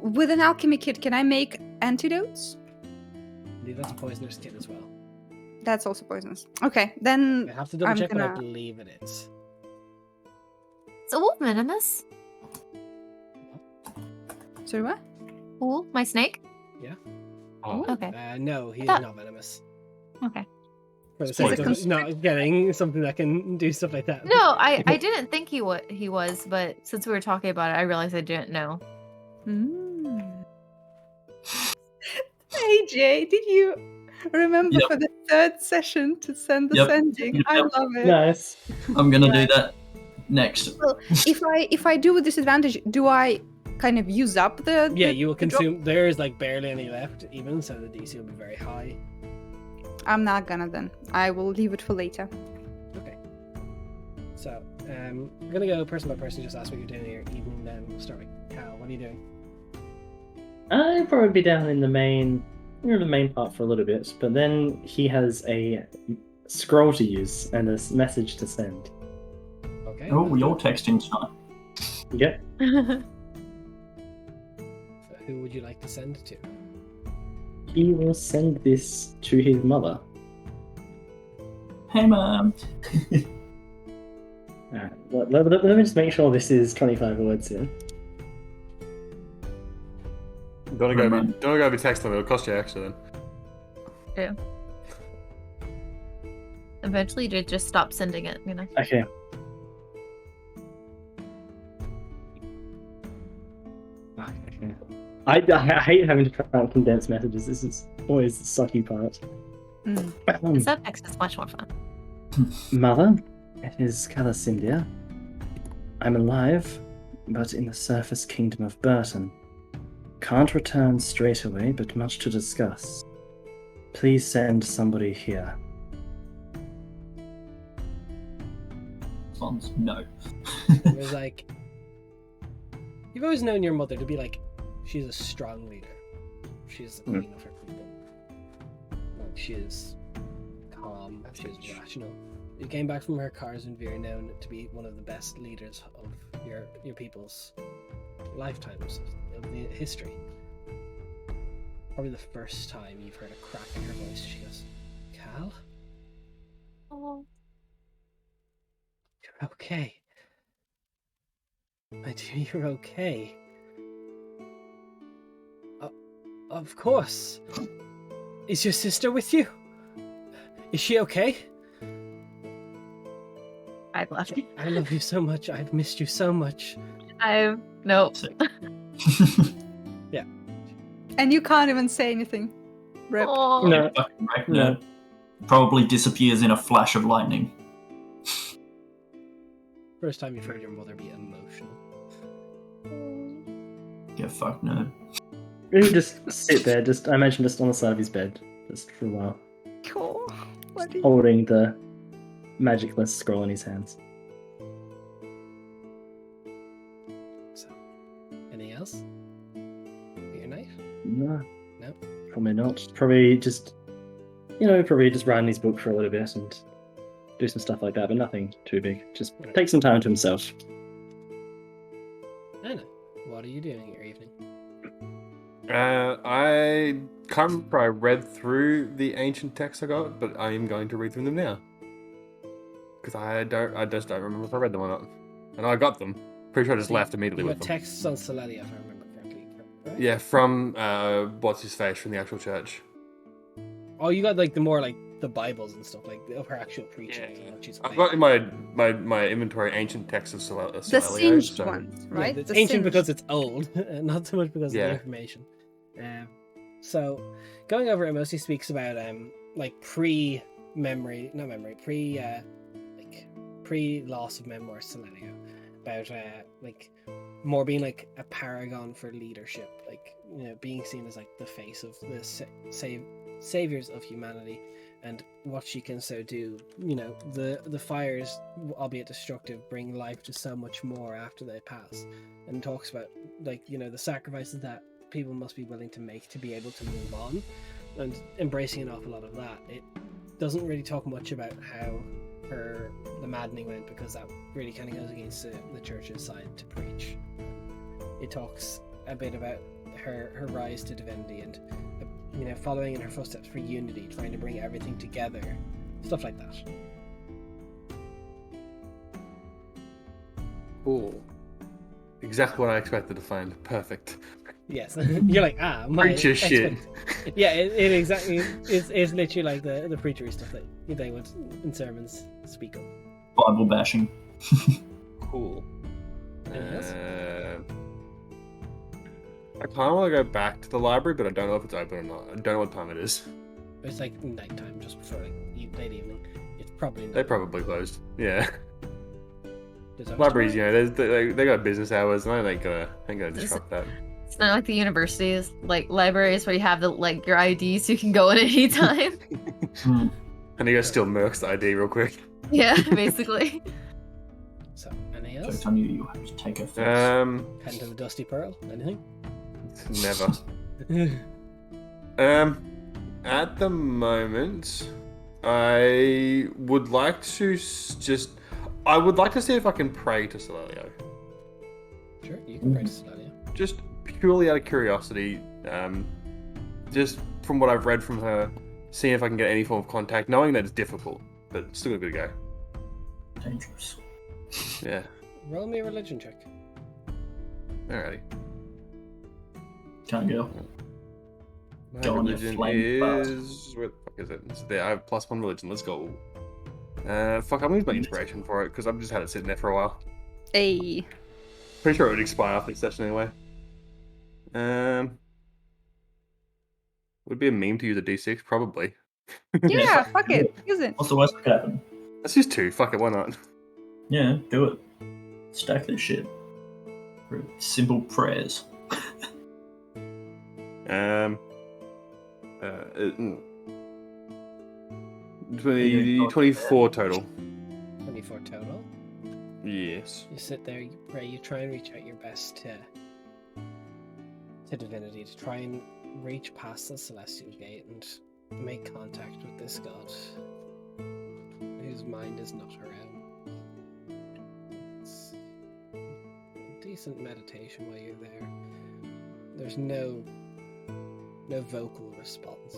Speaker 2: With an alchemy kit, can I make antidotes?
Speaker 1: I believe that's a poisoner's kit as well.
Speaker 2: That's also poisonous. Okay, then
Speaker 1: I have to double
Speaker 2: I'm
Speaker 1: check, but I
Speaker 2: gonna-
Speaker 1: believe it is.
Speaker 4: It's a wolf venomous.
Speaker 2: Sorry, what?
Speaker 4: Ooh, my snake?
Speaker 5: Oh.
Speaker 4: Okay.
Speaker 1: No, he is
Speaker 4: thought-
Speaker 1: not venomous.
Speaker 4: Okay.
Speaker 1: For the
Speaker 2: Is it
Speaker 1: sake of not getting something that can do stuff like that.
Speaker 4: No, I didn't think he was, but since we were talking about it, I realized I didn't know.
Speaker 2: Hey Jay, did you remember
Speaker 3: Yep.
Speaker 2: for the third session to send the
Speaker 3: Yep.
Speaker 2: sending? I
Speaker 3: Yep.
Speaker 2: love it.
Speaker 6: Nice.
Speaker 3: I'm gonna do that next.
Speaker 2: If I do with disadvantage, do I kind of use up the?
Speaker 1: Yeah,
Speaker 2: the-
Speaker 1: you will
Speaker 2: the drop?
Speaker 1: consume. There is like barely any left, even so the DC will be very high.
Speaker 2: I'm not gonna then. I will leave it for later.
Speaker 1: Okay. So, we're gonna go person by person. Just ask what you're doing here. Even then, we'll start with Cal. What are you doing?
Speaker 6: I'd probably be down in the main part for a little bit, but then he has a scroll to use and a message to send.
Speaker 1: Okay.
Speaker 3: Oh, you're texting tonight.
Speaker 6: Yeah.
Speaker 1: So who would you like to send to?
Speaker 6: He will send this to his mother.
Speaker 3: Hey, Mom.
Speaker 6: Alright, let me just make sure this is 25 words here.
Speaker 5: Don't go be texting them. It'll cost you extra then.
Speaker 4: Eventually, to just stop sending it, you know.
Speaker 6: Okay. Okay. I hate having to try and condense messages. This is always the sucky part.
Speaker 4: Subtext is much more fun.
Speaker 6: Mother, it is Calacindia. I'm alive, but in the surface kingdom of Burton. Can't return straight away, but much to discuss. Please send somebody here.
Speaker 3: Response, no.
Speaker 1: It was like, you've always known your mother to be like, she's a strong leader. She's the queen of her people. Like, she is calm. She is rational. You came back from her cars and Veer, known to be one of the best leaders of your people's lifetimes of the history. Probably the first time you've heard a crack in her voice. She goes, "Cal,
Speaker 4: Oh.
Speaker 1: you're okay. My dear, you're okay. Of course. Is your sister with you? Is she okay?
Speaker 4: I've left.
Speaker 1: I love you so much. I've missed you so much."
Speaker 4: Nope.
Speaker 2: And you can't even say anything. Rip.
Speaker 4: Oh.
Speaker 6: No.
Speaker 3: Fucking right,
Speaker 6: No.
Speaker 3: no. Probably disappears in a flash of lightning.
Speaker 1: First time you've heard your mother be emotional.
Speaker 3: Yeah, fuck no.
Speaker 6: He would just sit there, I imagine just on the side of his bed, just for a while,
Speaker 2: Cool. What do you...
Speaker 6: holding the magicless scroll in his hands.
Speaker 1: So, anything else? For your night?
Speaker 6: No.
Speaker 1: No?
Speaker 6: Probably not. Probably just writing his book for a little bit and do some stuff like that, but nothing too big. Just take some time to himself.
Speaker 1: Anna, what are you doing in your evening?
Speaker 5: I can't remember. I read through the ancient texts I got, but I am going to read through them now because I just don't remember if I read them or not. And I got them. Pretty sure I just left immediately
Speaker 1: You
Speaker 5: with
Speaker 1: got
Speaker 5: them.
Speaker 1: texts on Celelia, if I remember correctly. Right?
Speaker 5: Yeah, from what's his face from the actual church.
Speaker 1: Oh, you got like the more like the Bibles and stuff, like of her actual preaching.
Speaker 5: Yeah.
Speaker 1: And what she's
Speaker 5: I've got in my inventory ancient texts of
Speaker 2: The
Speaker 5: Celelia,
Speaker 2: singed
Speaker 5: so-
Speaker 2: ones, right?
Speaker 1: Yeah, it's
Speaker 2: The
Speaker 1: ancient
Speaker 2: singed.
Speaker 1: because it's old, not so much because of
Speaker 5: Yeah.
Speaker 1: the information. So, going over it mostly speaks about like pre loss of memoir Celelia, about like more being like a paragon for leadership, like, you know, being seen as like the face of the saviors of humanity, and what she can so do. You know, the fires, albeit destructive, bring life to so much more after they pass, and talks about, like, you know, the sacrifices that people must be willing to make to be able to move on, and embracing an awful lot of that. It doesn't really talk much about how the maddening went, because that really kind of goes against the church's side to preach. It talks a bit about her rise to divinity and, you know, following in her footsteps for unity, trying to bring everything together, stuff like that.
Speaker 5: Cool. Exactly what I expected to find. Perfect.
Speaker 1: Yes, you're like, my
Speaker 5: Preacher shit.
Speaker 1: Yeah, it exactly is literally like the preachery stuff that they would in sermons speak of.
Speaker 3: Bible bashing.
Speaker 5: Cool.
Speaker 1: Anything else?
Speaker 5: I kind of want to go back to the library, but I don't know if it's open or not. I don't know what time it is.
Speaker 1: It's like nighttime, just before like late evening. It's probably not.
Speaker 5: They probably closed. Yeah.
Speaker 1: There's always
Speaker 5: Libraries,
Speaker 1: tomorrow.
Speaker 5: you know, they got business hours, and I ain't gonna disrupt that.
Speaker 4: It's not like the universities, like libraries where you have your ID so you can go in any time.
Speaker 5: And you gotta steal Merc's ID real quick.
Speaker 4: Yeah, basically.
Speaker 1: So, anything
Speaker 3: So
Speaker 1: else?
Speaker 3: it's on you have to take a first.
Speaker 1: Head to the Dusty Pearl. Anything?
Speaker 5: Never. At the moment, I would like to I would like to see if I can pray to Celelio.
Speaker 1: Sure, you can pray to Celelio.
Speaker 5: Just purely out of curiosity, just from what I've read from her, seeing if I can get any form of contact, knowing that it's difficult, but still a good go.
Speaker 3: Dangerous.
Speaker 5: Yeah.
Speaker 1: Roll me a religion check.
Speaker 5: Alrighty.
Speaker 3: Can't go.
Speaker 5: My
Speaker 3: Go on, you
Speaker 5: religion
Speaker 3: flame bastard.
Speaker 5: is... Where the fuck is it? It's there. I have +1 religion. Let's go. Fuck, I'm gonna use my inspiration for it, because I've just had it sitting there for a while.
Speaker 2: Hey.
Speaker 5: Pretty sure it would expire after this session anyway. Would be a meme to use a D6? Probably.
Speaker 2: Yeah, fuck it. Use it.
Speaker 3: What's the worst that could happen?
Speaker 5: Let's use 2. Fuck it, why not?
Speaker 3: Yeah, do it. Stack this shit. For simple prayers.
Speaker 5: 24 total.
Speaker 1: 24 total.
Speaker 5: Yes.
Speaker 1: You sit there, you pray, you try and reach out your best to divinity, to try and reach past the celestial gate and make contact with this god whose mind is not her own. It's a decent meditation while you're there. There's no vocal response.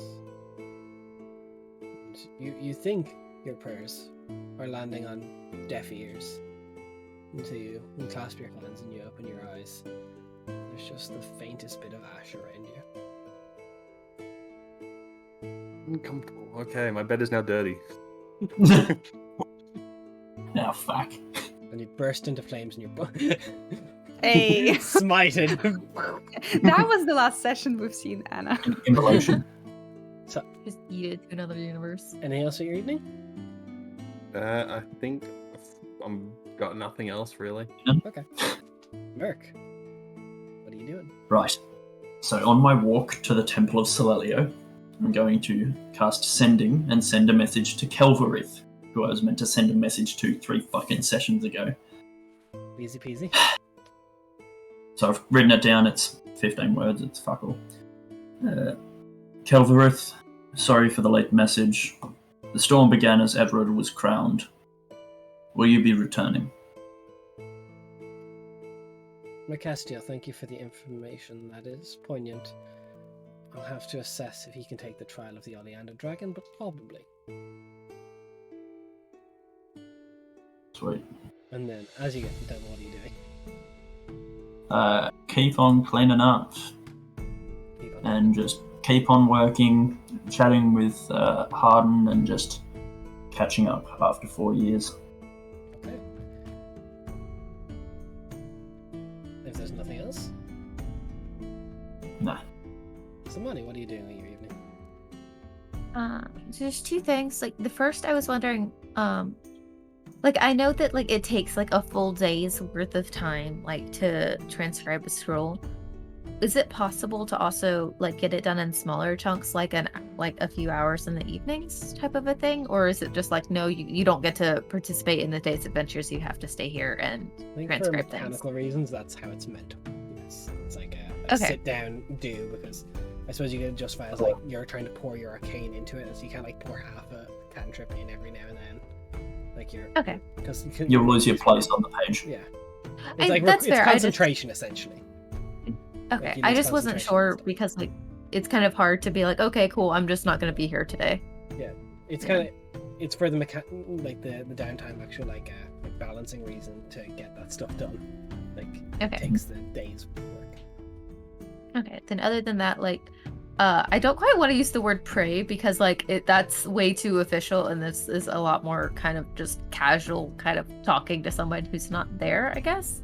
Speaker 1: And you think your prayers are landing on deaf ears until you clasp your hands and you open your eyes. There's just the faintest bit of ash around you.
Speaker 5: Uncomfortable. Okay, my bed is now dirty.
Speaker 3: Now, fuck.
Speaker 1: And you burst into flames in your butt.
Speaker 2: Hey.
Speaker 1: Smited.
Speaker 2: That was the last session we've seen, Anna.
Speaker 3: Implosion.
Speaker 1: So,
Speaker 4: Just eat it to another universe.
Speaker 1: anything else for your evening?
Speaker 5: I think I'm got nothing else really.
Speaker 1: Okay. Merc, what are you doing?
Speaker 3: Right. So on my walk to the Temple of Celelio, I'm going to cast Sending and send a message to Kelvarith, who I was meant to send a message to 3 fucking sessions ago.
Speaker 1: Easy peasy.
Speaker 3: So I've written it down, it's 15 words, it's fuck all. Kelvarith, sorry for the late message. The storm began as Everard was crowned. Will you be returning?
Speaker 1: Mercastiel, thank you for the information. That is poignant. I'll have to assess if he can take the trial of the Oleander Dragon, but probably.
Speaker 3: Sweet.
Speaker 1: And then, as you get done, what are you doing?
Speaker 3: Keep on cleaning up
Speaker 1: Keep on.
Speaker 3: and just keep on working, chatting with Harden and just catching up after 4 years.
Speaker 1: Okay. If there's nothing else,
Speaker 3: Nah.
Speaker 1: so Money, what are you doing with your evening?
Speaker 4: So there's 2 things. Like the first, I was wondering, like I know that it takes a full day's worth of time, to transcribe a scroll. is it possible to also like get it done in smaller chunks, like a few hours in the evenings type of a thing, or is it just like no, you don't get to participate in the day's adventures, you have to stay here and
Speaker 1: I think for
Speaker 4: transcribe things?
Speaker 1: mechanical reasons, that's how it's meant to be. It's like a
Speaker 4: Okay.
Speaker 1: sit down do, because I suppose you can justify as like you're trying to pour your arcane into it, so you can't like pour half a cantrip in every now and then. Like you're
Speaker 4: Okay.
Speaker 1: because
Speaker 3: You'll lose your place on the page.
Speaker 1: Yeah,
Speaker 4: I-
Speaker 1: it's like
Speaker 4: that's
Speaker 1: it's
Speaker 4: fair. I just-
Speaker 1: concentration essentially.
Speaker 4: Okay,
Speaker 1: you
Speaker 4: I
Speaker 1: lose
Speaker 4: just wasn't
Speaker 1: concentration
Speaker 4: sure
Speaker 1: and stuff.
Speaker 4: because like it's kind of hard to be like, okay, cool, I'm just not going to be here today.
Speaker 1: It's
Speaker 4: Yeah.
Speaker 1: kind of it's for the like the downtime actual like balancing reason to get that stuff done. Like it
Speaker 4: Okay.
Speaker 1: takes the day's work.
Speaker 4: Okay, then other than that, like, I don't quite want to use the word pray because like that's way too official, and this is a lot more kind of just casual, kind of talking to someone who's not there, I guess.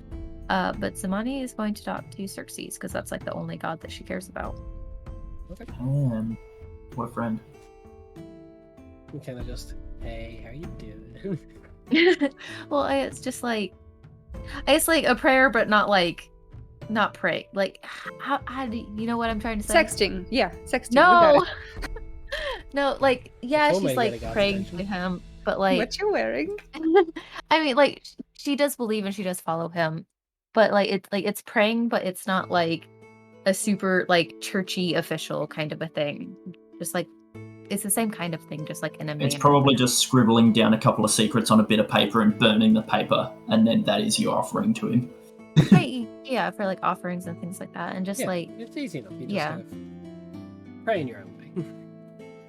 Speaker 4: But Zamani is going to talk to Xerxes because that's like the only god that she cares about.
Speaker 3: What friend?
Speaker 1: You kind of just, hey, how you doing?
Speaker 4: Well, it's just like, it's like a prayer, but not pray. Like, how do you know what I'm trying to say?
Speaker 2: Sexting. Yeah, sexting. we got
Speaker 4: No,
Speaker 2: it.
Speaker 4: no, like yeah,
Speaker 1: Full
Speaker 4: she's
Speaker 1: may
Speaker 4: like
Speaker 1: get a god's
Speaker 4: praying
Speaker 1: attention.
Speaker 4: to him, but like,
Speaker 2: What you wearing?
Speaker 4: I mean, like she does believe and she does follow him, but like it's praying, but it's not like a super like churchy official kind of a thing. Just like it's the same kind of thing, just like in a
Speaker 3: It's
Speaker 4: manner.
Speaker 3: probably just scribbling down a couple of secrets on a bit of paper and burning the paper, and then that is your offering to him.
Speaker 4: Right, yeah, for like offerings and things like that, and just
Speaker 1: Yeah,
Speaker 4: like
Speaker 1: it's easy enough. You just
Speaker 4: yeah.
Speaker 1: kind of pray in your own way.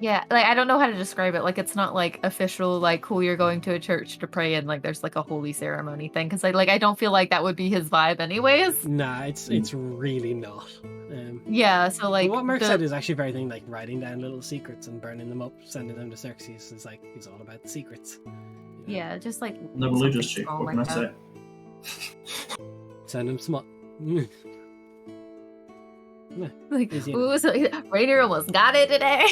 Speaker 4: yeah, like I don't know how to describe it. Like it's not like official, like cool, you're going to a church to pray and like there's like a holy ceremony thing because I don't feel like that would be his vibe anyways.
Speaker 1: Nah, it's really not.
Speaker 4: Yeah, so like
Speaker 1: But what Merc
Speaker 4: the-
Speaker 1: said is actually very thing, like writing down little secrets and burning them up, sending them to Xerxes is like he's all about secrets. You know?
Speaker 4: yeah, just like
Speaker 3: The
Speaker 4: something
Speaker 3: religious chick,
Speaker 4: small
Speaker 3: what can I
Speaker 4: like that.
Speaker 3: say?
Speaker 1: Send him some.
Speaker 4: Like,
Speaker 1: Easy
Speaker 4: ooh, so Rainier almost got it today.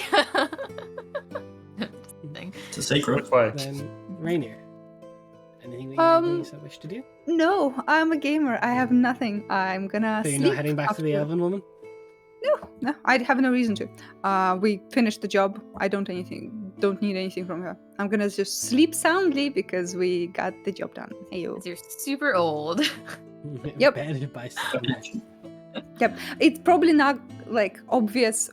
Speaker 4: Just kidding.
Speaker 3: It's a secret.
Speaker 5: Which way?
Speaker 1: Then Rainier. Anything that you wish to do?
Speaker 2: No, I'm a gamer. I have nothing. I'm gonna
Speaker 1: So you're
Speaker 2: sleep.
Speaker 1: not heading back to the
Speaker 2: after-
Speaker 1: Elven woman?
Speaker 2: No, I have no reason to. We finished the job. I don't need anything from her. I'm gonna just sleep soundly because we got the job done. Heyo.
Speaker 4: 'Cause you're super old.
Speaker 2: Yep.
Speaker 1: Bedded by someone.
Speaker 2: Yep. It's probably not like obvious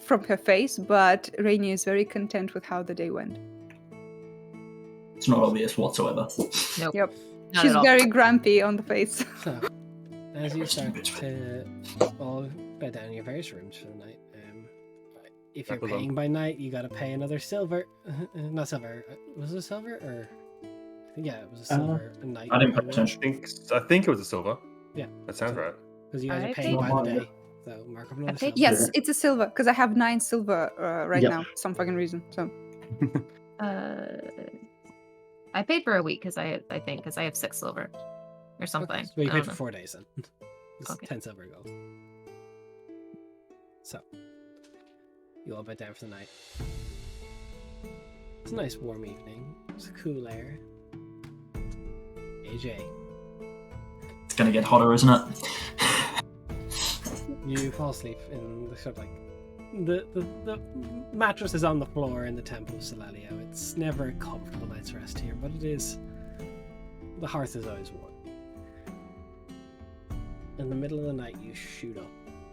Speaker 2: from her face, but Rainy is very content with how the day went.
Speaker 3: It's not obvious whatsoever.
Speaker 4: Nope.
Speaker 2: Yep.
Speaker 4: Not
Speaker 2: She's
Speaker 4: at all.
Speaker 2: very grumpy on the face.
Speaker 1: So, as you start to all bed down in your various rooms for the night, if you're
Speaker 5: Back alone.
Speaker 1: paying by night, you got to pay another silver. Not silver. Was it silver or? Yeah, it was a silver a night.
Speaker 3: I didn't pay attention.
Speaker 5: I think it was a silver.
Speaker 1: Yeah.
Speaker 5: That sounds right.
Speaker 1: Because you guys
Speaker 4: I
Speaker 1: are paying
Speaker 3: paid-
Speaker 1: by the day. So mark up another
Speaker 4: I paid-
Speaker 1: silver.
Speaker 2: Yes, it's a silver because I have 9 silver right
Speaker 6: Yep.
Speaker 2: now. Some fucking reason. So
Speaker 4: I paid for a week because I think because I have 6 silver or something.
Speaker 1: Okay, so you
Speaker 4: I
Speaker 1: paid
Speaker 4: don't
Speaker 1: for
Speaker 4: know.
Speaker 1: 4 days then. It's
Speaker 4: Okay.
Speaker 1: 10 silver gold. So, you all bed down for the night. It's a nice warm evening. It's a cool air. AJ,
Speaker 3: It's gonna get hotter, isn't it?
Speaker 1: you fall asleep in the sort of like the mattress is on the floor in the Temple of Solalio. It's never a comfortable night's rest here, but it is. The hearth is always warm. In the middle of the night, you shoot up.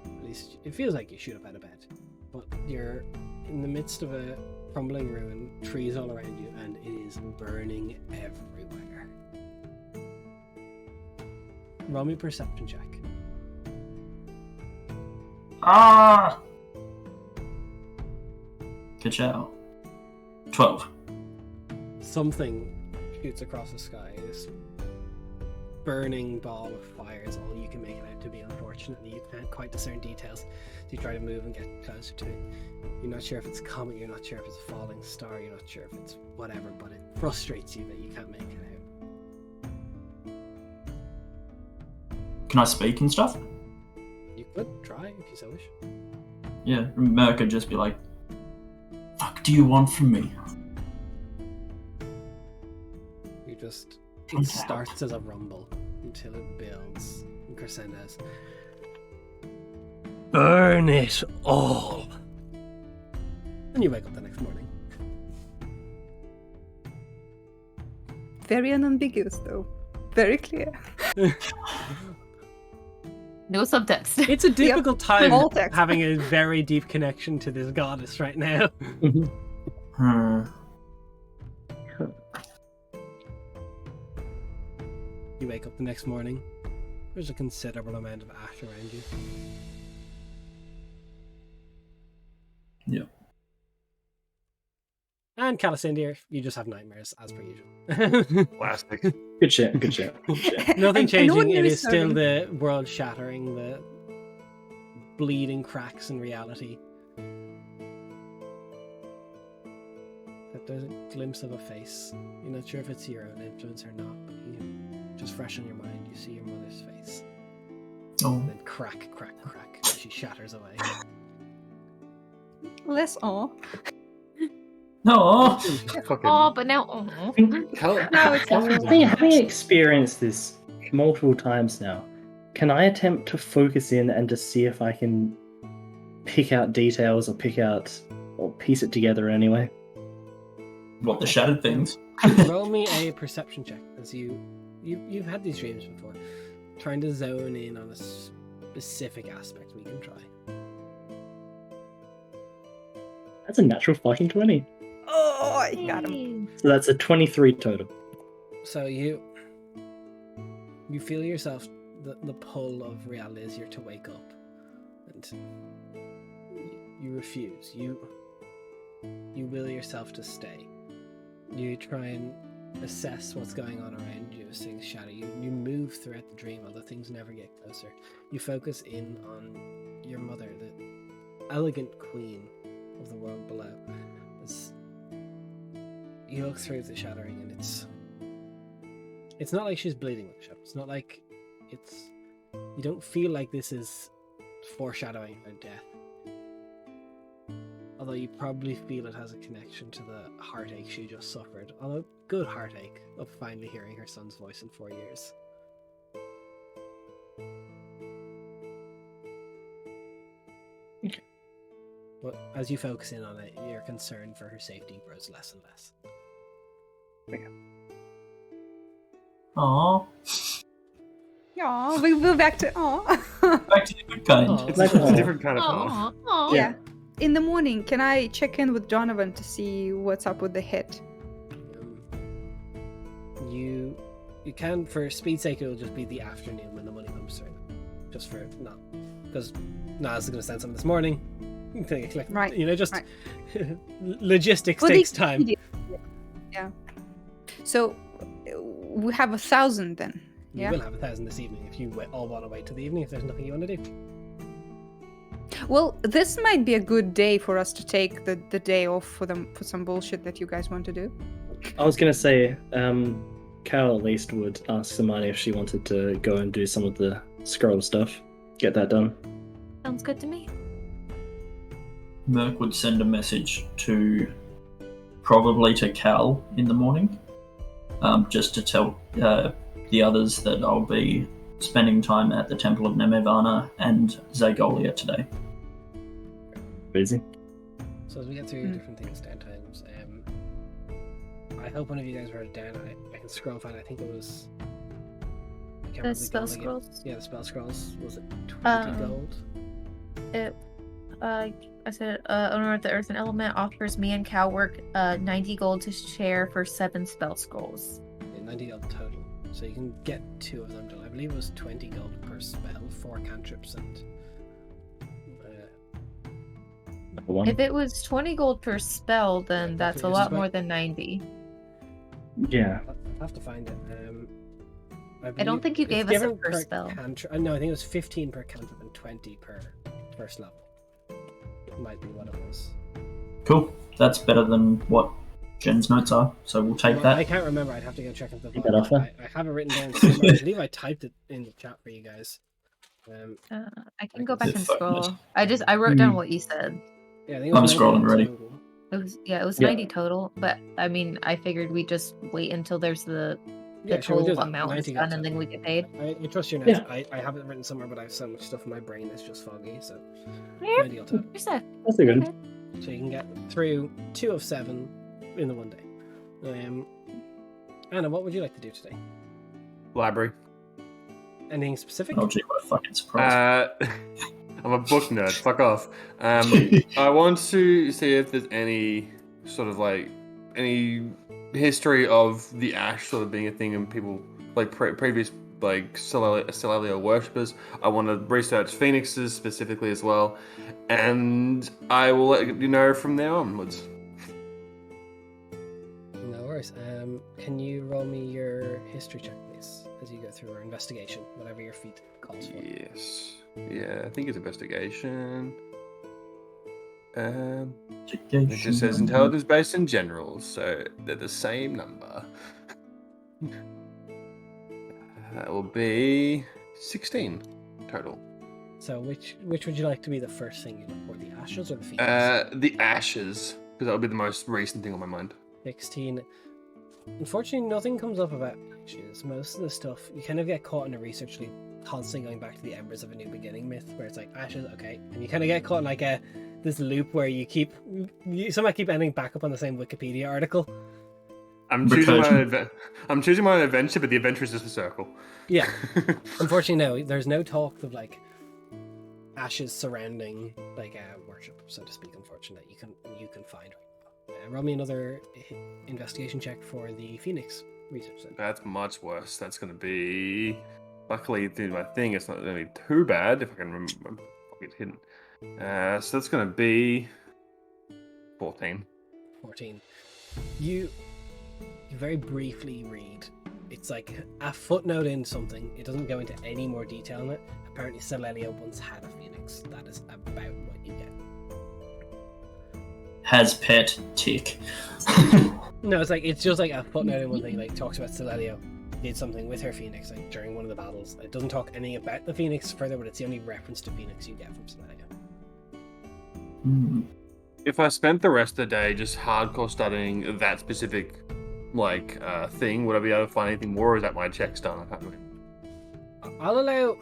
Speaker 1: At least it feels like you shoot up out of bed, but you're in the midst of a crumbling ruin, trees all around you, and it is burning everywhere. Roll me a perception check.
Speaker 3: Ah! Good shout. 12.
Speaker 1: Something shoots across the sky. This burning ball of fire is all you can make it out to be. Unfortunately, you can't quite discern details. So you try to move and get closer to it. You're not sure if it's a comet, you're not sure if it's a falling star, you're not sure if it's whatever, but it frustrates you that you can't make it out.
Speaker 3: Can I speak and stuff?
Speaker 1: You could try if you so wish.
Speaker 3: Yeah, Merc could just be like, fuck do you want from me?
Speaker 1: You just
Speaker 3: Come
Speaker 1: it
Speaker 3: to help.
Speaker 1: starts as a rumble until it builds and crescendos. burn it all. And you wake up the next morning.
Speaker 2: Very unambiguous, though. Very clear.
Speaker 4: No subtext.
Speaker 1: It's a difficult time
Speaker 2: All text.
Speaker 1: having a very deep connection to this goddess right now. You wake up the next morning. There's a considerable amount of ash around you.
Speaker 3: Yeah.
Speaker 1: And Calicindia, you just have nightmares as per usual.
Speaker 5: Plastic.
Speaker 6: Good shit. Good shit. Good shit.
Speaker 1: Nothing
Speaker 2: And
Speaker 1: changing.
Speaker 2: ordinary
Speaker 1: It is still
Speaker 2: serving.
Speaker 1: the world shattering, the bleeding cracks in reality. But there's a glimpse of a face. You're not sure if it's your own influence or not, but just fresh on your mind, you see your mother's face.
Speaker 3: Oh.
Speaker 1: And then crack, crack, crack, as she shatters away.
Speaker 2: Less awe.
Speaker 3: No.
Speaker 5: Fucking.
Speaker 4: Oh, but now. Oh.
Speaker 2: No, it's
Speaker 6: Having experienced this multiple times now, can I attempt to focus in and to see if I can pick out details or piece it together anyway?
Speaker 3: What, the shattered things?
Speaker 1: Roll me a perception check, as you've had these dreams before. Trying to zone in on a specific aspect we can try.
Speaker 6: That's a natural fucking 20.
Speaker 2: Oh, I got him.
Speaker 6: So that's a 23 total.
Speaker 1: So you feel yourself, the pull of reality is you're to wake up, and you refuse. You will yourself to stay. You try and assess what's going on around you as things shatter. You move throughout the dream, although things never get closer. You focus in on your mother, the elegant queen of the world below. You look through the shattering, and it's not like she's bleeding with the shadow. It's not like you don't feel like this is foreshadowing her death. Although you probably feel it has a connection to the heartache she just suffered. Although good heartache of finally hearing her son's voice in 4 years.
Speaker 6: Okay.
Speaker 1: But as you focus in on it, your concern for her safety grows less and less.
Speaker 3: Aww.
Speaker 2: Yeah, we're back to awe.
Speaker 3: Back to the good kind.
Speaker 1: Aw.
Speaker 5: It's
Speaker 6: Like,
Speaker 5: a
Speaker 6: oh.
Speaker 5: different kind of awe.
Speaker 4: Aw, aw.
Speaker 2: Yeah. In the morning, can I check in with Donovan to see what's up with the hit?
Speaker 1: You can, for speed's sake, it'll just be the afternoon when the money comes through. Just for not, because Naz is going to send something this morning.
Speaker 2: Right,
Speaker 1: You know, just
Speaker 2: right.
Speaker 1: logistics
Speaker 2: Well,
Speaker 1: takes time.
Speaker 2: Yeah. So we have 1,000 then.
Speaker 1: You
Speaker 2: Yeah.
Speaker 1: will have 1,000 this evening if you all want to wait till the evening. If there's nothing you want to do.
Speaker 2: Well, this might be a good day for us to take the day off for some bullshit that you guys want to do.
Speaker 6: I was gonna say, Carol at least would ask Samani if she wanted to go and do some of the scroll stuff. Get that done.
Speaker 4: Sounds good to me.
Speaker 3: Merc would send a message probably to Cal in the morning, just to tell the others that I'll be spending time at the Temple of Nemevana and Zagolia today.
Speaker 6: Busy.
Speaker 1: So as we get through different things, downtimes, I hope one of you guys wrote it down. I can scroll find. I think it was. I can't
Speaker 4: The
Speaker 1: remember
Speaker 4: spell
Speaker 1: gold again.
Speaker 4: scrolls.
Speaker 1: Yeah, the spell scrolls. Was it 20 gold?
Speaker 4: I said, owner of the earth and element offers me and Cal work 90 gold to share for 7 spell scrolls.
Speaker 1: Yeah, 90 gold total. So you can get 2 of them done. I believe it was 20 gold per spell, 4 cantrips, and
Speaker 6: Number one.
Speaker 4: If it was 20 gold per spell, then
Speaker 1: Right,
Speaker 4: that's a
Speaker 1: yours
Speaker 4: lot
Speaker 1: is about-
Speaker 4: more than 90.
Speaker 6: Yeah.
Speaker 1: I'll have to find it.
Speaker 4: I don't
Speaker 1: believe
Speaker 4: think you
Speaker 1: it's
Speaker 4: gave us a
Speaker 1: different
Speaker 4: per
Speaker 1: per
Speaker 4: spell.
Speaker 1: No, I think it was 15 per cantrip and 20 per first level. Might be what it was.
Speaker 3: Cool. That's better than what Jen's notes are, so we'll take
Speaker 1: Well, I
Speaker 3: that.
Speaker 1: can't remember. I'd have to go check the
Speaker 6: Take
Speaker 1: book.
Speaker 6: that off, huh?
Speaker 1: I have it written down somewhere. I believe I typed it in the chat for you guys.
Speaker 4: I can go back and
Speaker 3: Fuck
Speaker 4: scroll.
Speaker 3: this.
Speaker 4: I wrote down what you said.
Speaker 1: Yeah, I think it
Speaker 3: I'm
Speaker 1: was 90
Speaker 3: scrolling
Speaker 1: gold
Speaker 3: already.
Speaker 1: total.
Speaker 4: It was
Speaker 6: Yeah.
Speaker 4: 90 total, but I mean I figured we just wait until there's the
Speaker 1: Yeah, sure, we'll do that.
Speaker 4: amount
Speaker 1: 90
Speaker 4: is done
Speaker 1: gold.
Speaker 4: and then we get paid.
Speaker 1: I trust your notes.
Speaker 6: Yeah.
Speaker 1: I have it written somewhere, but I have so much stuff in my brain it's just foggy. So
Speaker 4: Yeah.
Speaker 1: 90 gold total.
Speaker 4: Where's that?
Speaker 6: That's a good.
Speaker 4: Okay.
Speaker 1: So you can get through 2 of 7 in the one day. Anna, what would you like to do today?
Speaker 5: Library.
Speaker 1: Anything specific?
Speaker 3: Oh, gee, what a fucking surprise.
Speaker 5: I'm a book nerd. Fuck off. I want to see if there's any sort of like any history of the ash sort of being a thing and people like previous like Celestial worshippers. I want to research phoenixes specifically as well, and I will let you know from there onwards.
Speaker 1: No worries. Can you roll me your history check, please, as you go through our investigation, whatever your feat calls for?
Speaker 5: Yes. Yeah, I think it's investigation. It just says intelligence based in general, so they're the same number. That will be 16 total.
Speaker 1: So which would you like to be the first thing you look for, the ashes or the phoenix?
Speaker 5: The ashes, because that would be the most recent thing on my mind.
Speaker 1: 16. Unfortunately, nothing comes up about ashes. Most of the stuff, you kind of get caught in a research loop, constantly going back to the embers of a new beginning myth, where it's like, ashes, okay. And you kind of get caught in like this loop where you somehow keep ending back up on the same Wikipedia article.
Speaker 5: I'm choosing my adventure, but the adventure is just a circle.
Speaker 1: Yeah. Unfortunately, no. There's no talk of like ashes surrounding like worship, so to speak. Unfortunately, you can find. Roll me another investigation check for the Phoenix research. Then.
Speaker 5: That's much worse. That's going to be. Luckily, through my thing, it's not going to be too bad if I can remember. I'll get hidden. So that's going to be 14.
Speaker 1: 14. You very briefly read. It's like a footnote in something. It doesn't go into any more detail on it. Apparently, Celestia once had a phoenix. That is about what you get.
Speaker 3: Has pet tick.
Speaker 1: No, it's just like a footnote in one thing. Like talks about Celestia did something with her phoenix like during one of the battles. It doesn't talk anything about the phoenix further, but it's the only reference to phoenix you get from Celestia.
Speaker 5: If I spent the rest of the day just hardcore studying that specific thing, would I be able to find anything more, or is that my check's done? I can't remember.
Speaker 1: I'll allow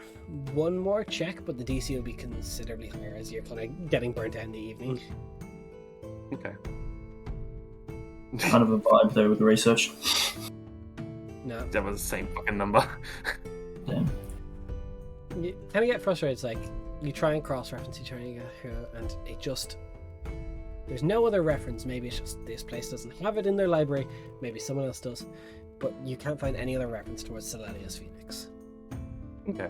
Speaker 1: one more check, but the DC will be considerably higher as you're kind of getting burnt out in the evening.
Speaker 5: Okay.
Speaker 3: Kind of a vibe there with the research.
Speaker 1: No.
Speaker 5: That was the same fucking number.
Speaker 3: Damn.
Speaker 1: You kind of get frustrated. It's like you try and cross-reference each other, and it just... There's no other reference. Maybe it's just this place doesn't have it in their library. Maybe someone else does. But you can't find any other reference towards Celestia's phoenix.
Speaker 5: Okay.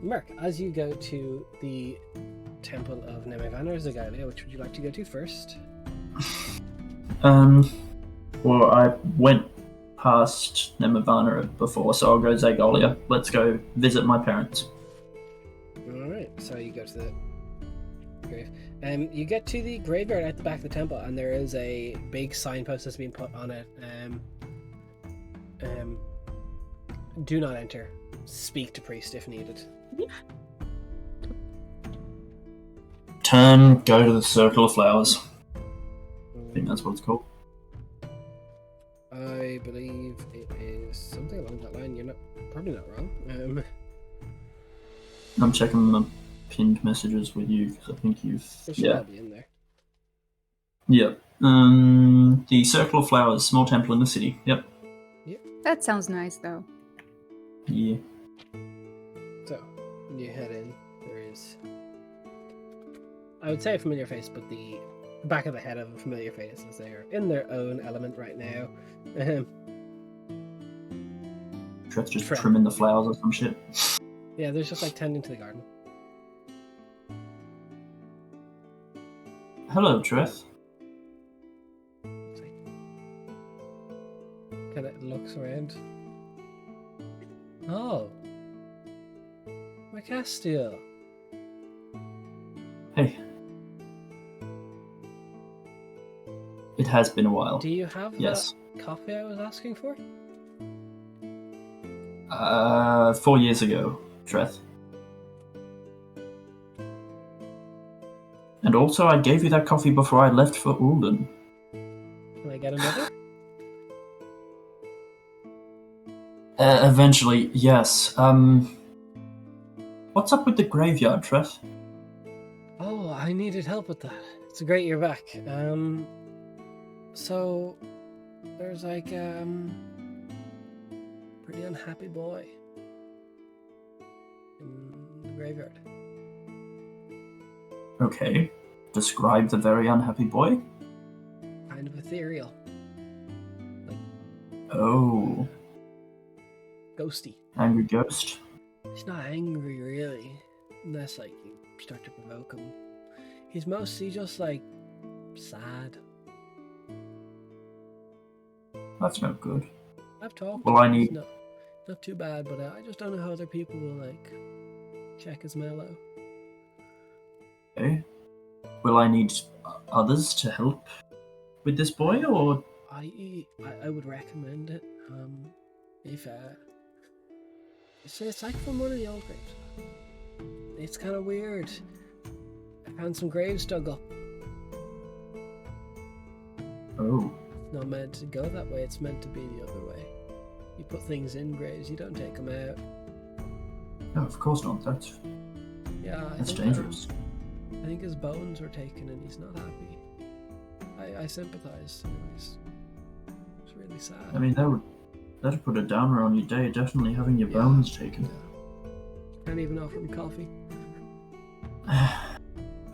Speaker 1: Merc, as you go to the Temple of Nemevana or Zagalia, which would you like to go to first?
Speaker 3: Well, I went past Nemevana before, so I'll go Zagalia. Let's go visit my parents.
Speaker 1: Alright, so you go to the grave. You get to the graveyard at the back of the temple, and there is a big signpost that's been put on it. Do not enter. Speak to priest if needed.
Speaker 3: Go to the Circle of Flowers. I think that's what it's called.
Speaker 1: I believe it is something along that line. You're probably not wrong.
Speaker 3: I'm checking the pinned messages with you because I think you've...
Speaker 1: It should all be in there.
Speaker 3: Yep. The Circle of Flowers, small temple in the city. Yep.
Speaker 2: That sounds nice, though.
Speaker 3: Yeah.
Speaker 1: So, you head in. There is... I would say a familiar face, but the back of the head of a familiar face, as they are in their own element right now.
Speaker 3: Treth's just trimming the flowers or some shit.
Speaker 1: Yeah, there's just like tending to the garden.
Speaker 3: Hello, Treth.
Speaker 1: Kind of looks around. Oh. My Castile.
Speaker 3: Hey. It has been a while.
Speaker 1: Do you have
Speaker 3: Yes.
Speaker 1: that coffee I was asking for?
Speaker 3: 4 years ago, Treth. And also, I gave you that coffee before I left for Ulden.
Speaker 1: Can I get another?
Speaker 3: Eventually, yes. What's up with the graveyard, Tress?
Speaker 1: Oh, I needed help with that. It's great you're back. So there's like pretty unhappy boy in the graveyard.
Speaker 3: Okay. Describe the very unhappy boy.
Speaker 1: Kind of ethereal,
Speaker 3: Oh,
Speaker 1: ghosty.
Speaker 3: angry ghost.
Speaker 1: He's not angry really, unless like you start to provoke him. He's mostly just like sad.
Speaker 3: That's no good.
Speaker 1: I've talked.
Speaker 3: Well,
Speaker 1: to
Speaker 3: I
Speaker 1: him.
Speaker 3: need-
Speaker 1: He's not too bad, but I just don't know how other people will like check his mellow.
Speaker 3: Okay. Will I need others to help with this boy, or
Speaker 1: I would recommend it. If it's like from one of the old graves. It's kind of weird. I found some graves dug up.
Speaker 3: oh,
Speaker 1: It's not meant to go that way. It's meant to be the other way. You put things in graves. You don't take them out.
Speaker 3: no, of course not. That's
Speaker 1: Yeah,
Speaker 3: that's
Speaker 1: think
Speaker 3: dangerous.
Speaker 1: I think his bones were taken, and he's not happy. I sympathise. You know, it's really sad.
Speaker 3: I mean, that'd put a downer on your day. Definitely having your
Speaker 1: Yeah.
Speaker 3: bones taken.
Speaker 1: Yeah. Can't even offer him coffee.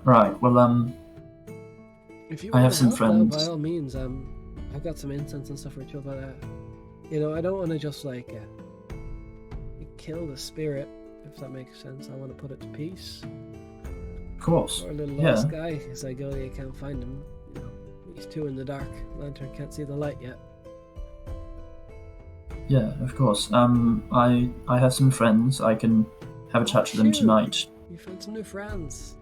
Speaker 3: Right. Well,
Speaker 1: If you
Speaker 3: I
Speaker 1: want
Speaker 3: have
Speaker 1: to
Speaker 3: some
Speaker 1: help, though,
Speaker 3: friends.
Speaker 1: by all means, I've got some incense and stuff for you, but you know, I don't want to just like kill the spirit, if that makes sense. I want to put it to peace.
Speaker 3: of course.
Speaker 1: Or a little
Speaker 3: Yeah.
Speaker 1: lost guy, as I go, you can't find him. You know, he's too in the dark. Lantern can't see the light yet.
Speaker 3: Yeah, of course. I have some friends. I can have a chat to them
Speaker 1: Shoot.
Speaker 3: tonight.
Speaker 1: You found some new friends.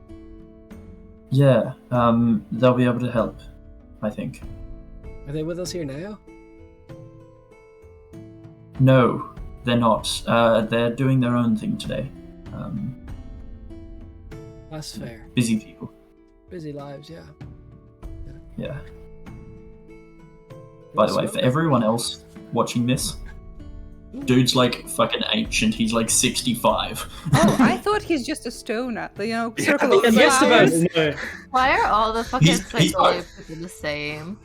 Speaker 3: Yeah. They'll be able to help. I think.
Speaker 1: Are they with us here now?
Speaker 3: No, they're not. They're doing their own thing today.
Speaker 1: That's fair.
Speaker 3: Busy people.
Speaker 1: Busy lives, yeah.
Speaker 3: Yeah. By the way, for everyone else watching this, dude's like fucking ancient. He's like 65.
Speaker 2: Oh, I thought he's just a stoner. You know,
Speaker 5: Yeah,
Speaker 2: circle of
Speaker 1: yes,
Speaker 2: flowers.
Speaker 1: no.
Speaker 4: Why are all the fucking
Speaker 3: He's-
Speaker 4: psycho people the same?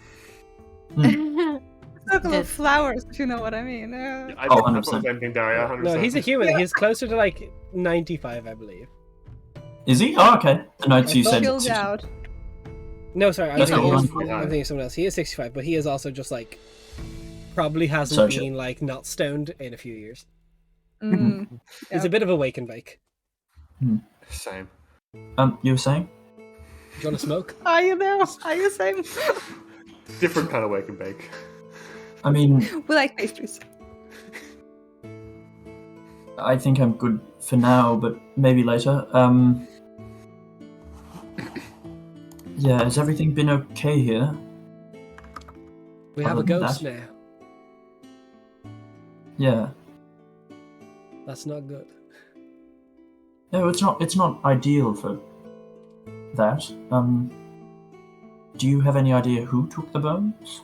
Speaker 2: Circle
Speaker 4: Did-
Speaker 2: of flowers, if you know what I mean.
Speaker 5: I
Speaker 3: Oh,
Speaker 5: thought
Speaker 3: 100%.
Speaker 5: the same thing, Daria. 100%.
Speaker 1: No, he's a human. He's closer to like 95, I believe.
Speaker 3: Is he? Oh, okay. The notes you said.
Speaker 2: Chilled out.
Speaker 1: No, sorry, I'm
Speaker 3: That's
Speaker 1: thinking,
Speaker 3: cool.
Speaker 1: I'm thinking of someone else. He is 65, but he is also just like probably hasn't
Speaker 3: Social.
Speaker 1: been like not stoned in a few years.
Speaker 2: Mm.
Speaker 1: He's
Speaker 2: Yeah.
Speaker 1: a bit of a wake and bake.
Speaker 5: Same.
Speaker 3: You were saying?
Speaker 1: Do you want to smoke?
Speaker 2: Are you there? Are you same?
Speaker 5: Different kind of wake and bake.
Speaker 3: I mean,
Speaker 2: We like pastries.
Speaker 3: I think I'm good for now, but maybe later. Yeah, has everything been okay here?
Speaker 1: We have a
Speaker 3: Other than
Speaker 1: ghost
Speaker 3: that-
Speaker 1: now.
Speaker 3: Yeah.
Speaker 1: That's not good.
Speaker 3: No, it's not ideal for that. Do you have any idea who took the bones?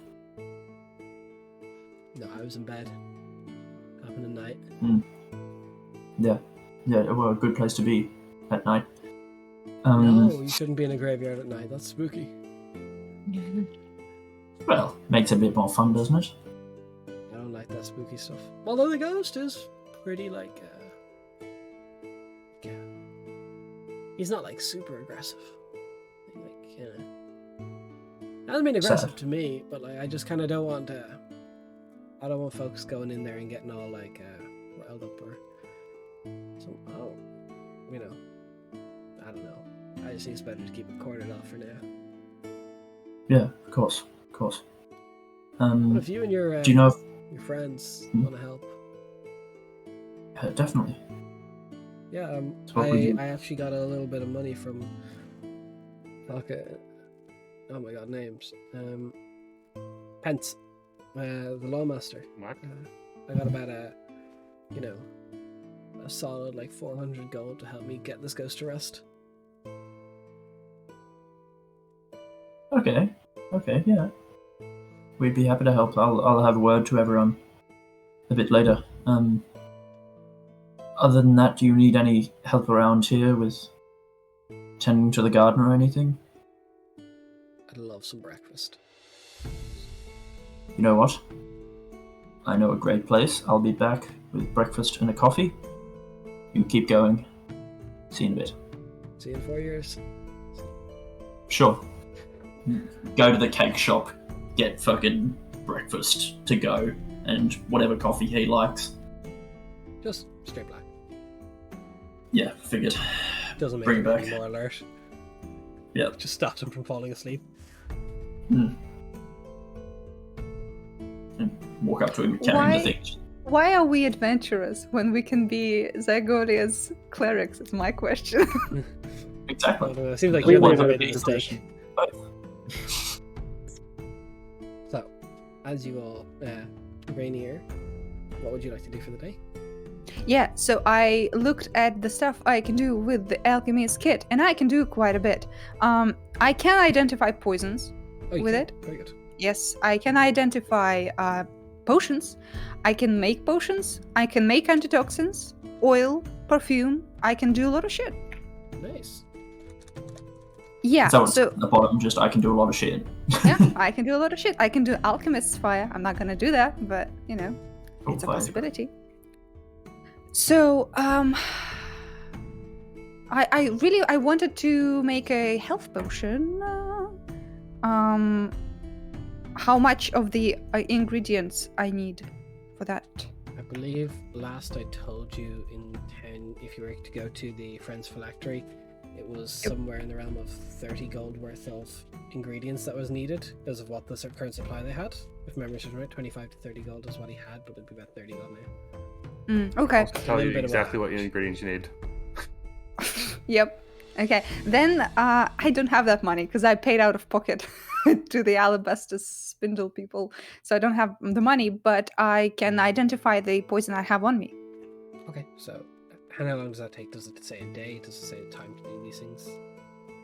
Speaker 1: No, I was in bed. Happened at night.
Speaker 3: Yeah, well, a good place to be at night.
Speaker 1: No, you shouldn't be in a graveyard at night. That's spooky.
Speaker 3: Well, makes it a bit more fun, doesn't it?
Speaker 1: I don't like that spooky stuff. Although the ghost is pretty like, yeah. He's not like super aggressive. Like, you know, hasn't been aggressive
Speaker 3: Sad.
Speaker 1: to me, but like I just kind of don't want I don't want folks going in there and getting all like riled up or so. Oh, you know, I don't know. I just think it's better to keep it cordoned off for now.
Speaker 3: Yeah, of course.
Speaker 1: But if you and your
Speaker 3: Do you know if...
Speaker 1: your friends
Speaker 3: Hmm?
Speaker 1: want to help,
Speaker 3: definitely.
Speaker 1: yeah,
Speaker 3: So what would you-
Speaker 1: I actually got a little bit of money from oh my god, names. Pence, the lawmaster.
Speaker 5: What?
Speaker 1: I got about a solid like 400 gold to help me get this ghost to rest.
Speaker 3: Okay, yeah. We'd be happy to help. I'll have a word to everyone a bit later. Other than that, do you need any help around here with tending to the garden or anything?
Speaker 1: I'd love some breakfast.
Speaker 3: You know what? I know a great place. I'll be back with breakfast and a coffee. You keep going. See you in a bit.
Speaker 1: See you in 4 years.
Speaker 3: Sure. Go to the cake shop, get fucking breakfast to go, and whatever coffee he likes.
Speaker 1: Just straight black.
Speaker 3: Yeah, figured.
Speaker 1: Doesn't make
Speaker 3: Bring
Speaker 1: him
Speaker 3: back.
Speaker 1: any more alert.
Speaker 3: Yep.
Speaker 1: Just stops him from falling asleep.
Speaker 3: And walk up to him carrying the things.
Speaker 2: Why are we adventurous when we can be Zygoria's clerics? Is my question.
Speaker 3: Exactly.
Speaker 1: I don't know, it seems like
Speaker 3: We
Speaker 1: you're the
Speaker 3: want
Speaker 1: one who
Speaker 3: to
Speaker 1: made the
Speaker 3: be
Speaker 1: mistake. So, as you all Rainier, what would you like to do for the day?
Speaker 2: Yeah, so I looked at the stuff I can do with the alchemist kit, and I can do quite a bit. I can identify poisons
Speaker 1: Oh, you
Speaker 2: with
Speaker 1: can?
Speaker 2: it.
Speaker 1: Very good.
Speaker 2: Yes, I can identify potions. I can make potions. I can make antitoxins, oil, perfume. I can do a lot of shit.
Speaker 1: Nice.
Speaker 2: Yeah,
Speaker 3: So it's
Speaker 2: so
Speaker 3: at the bottom, just I can do a lot of shit.
Speaker 2: yeah, I can do a lot of shit. I can do alchemist's fire. I'm not gonna do that, but you know, it's a
Speaker 3: Fine.
Speaker 2: possibility. So, I wanted to make a health potion. How much of the ingredients I need for that?
Speaker 1: I believe last I told you in town, if you were to go to the Friends Phylactery, it was somewhere in the realm of 30 gold worth of ingredients that was needed because of what the current supply they had. If memory serves right, 25 to 30 gold is what he had, but it'd be about 30 gold now.
Speaker 2: Okay.
Speaker 5: I'll tell
Speaker 1: little
Speaker 5: you
Speaker 1: bit of
Speaker 5: exactly
Speaker 1: a-
Speaker 5: what ingredients you need.
Speaker 2: Yep. Okay. Then I don't have that money because I paid out of pocket to the alabaster spindle people, so I don't have the money. But I can identify the poison I have on me.
Speaker 1: Okay, so how long does that take? Does it say a day? Does it say a time to do these things?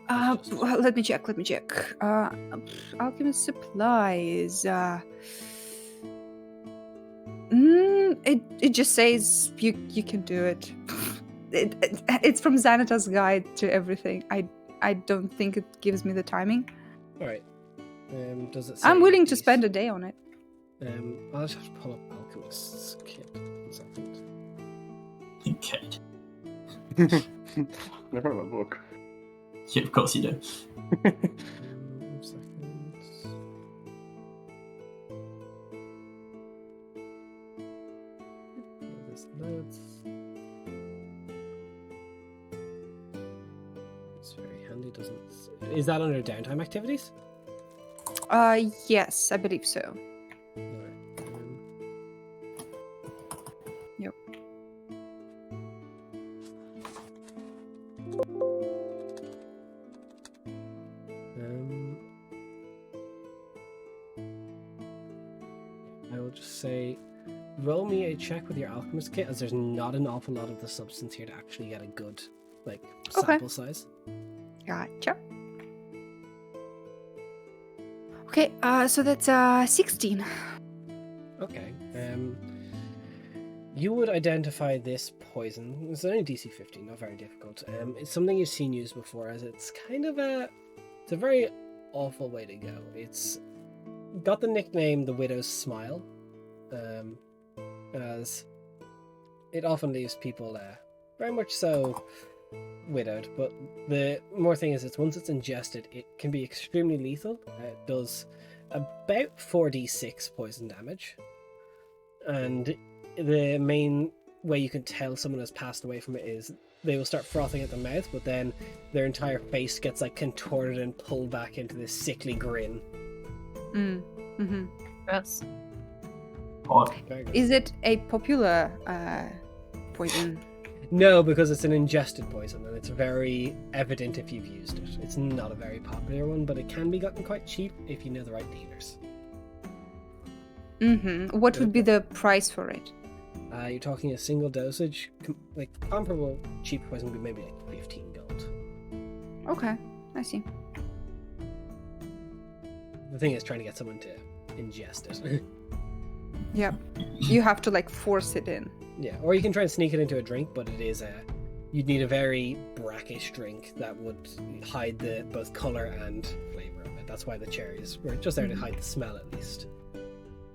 Speaker 2: Well, let me check. Alchemist supplies. It just says you can do it. It's from Xanatar's guide to everything. I don't think it gives me the timing.
Speaker 1: All right. Does it? Say
Speaker 2: I'm willing to
Speaker 1: these-
Speaker 2: spend a day on it.
Speaker 1: I'll just have to pull up Alchemist's kit. 1 second.
Speaker 3: Okay.
Speaker 5: Never mind my book.
Speaker 3: Yeah, of course you do.
Speaker 1: 1 second. This notes. It's very handy. Doesn't. Is that under downtime activities?
Speaker 2: Yes, I believe so.
Speaker 1: Alright.
Speaker 2: Yep.
Speaker 1: I will just say, roll me a check with your alchemist kit, as there's not an awful lot of the substance here to actually get a good, like, sample size.
Speaker 2: Gotcha. Okay, so that's 16.
Speaker 1: Okay. You would identify this poison. It's only DC 15, not very difficult. It's something you've seen used before, as it's kind of it's a very awful way to go. It's got the nickname the Widow's Smile, as it often leaves people very much so widowed. But the more thing is, it's once it's ingested, it can be extremely lethal. It does about 4d6 poison damage, and the main way you can tell someone has passed away from it is they will start frothing at the mouth, but then their entire face gets like contorted and pulled back into this sickly grin.
Speaker 4: Gross.
Speaker 3: Odd.
Speaker 1: Very good.
Speaker 2: Is it a popular poison?
Speaker 1: No, because it's an ingested poison and it's very evident if you've used it. It's not a very popular one, but it can be gotten quite cheap if you know the right dealers.
Speaker 2: What would be the price for it?
Speaker 1: You're talking a single dosage, like comparable cheap poison would be maybe like 15 gold.
Speaker 2: Okay, I see.
Speaker 1: The thing is trying to get someone to ingest it.
Speaker 2: Yep. You have to like force it in.
Speaker 1: Yeah, or you can try and sneak it into a drink, but it is you'd need a very brackish drink that would hide the both color and flavor of it. That's why the cherries were just there to hide the smell, at least.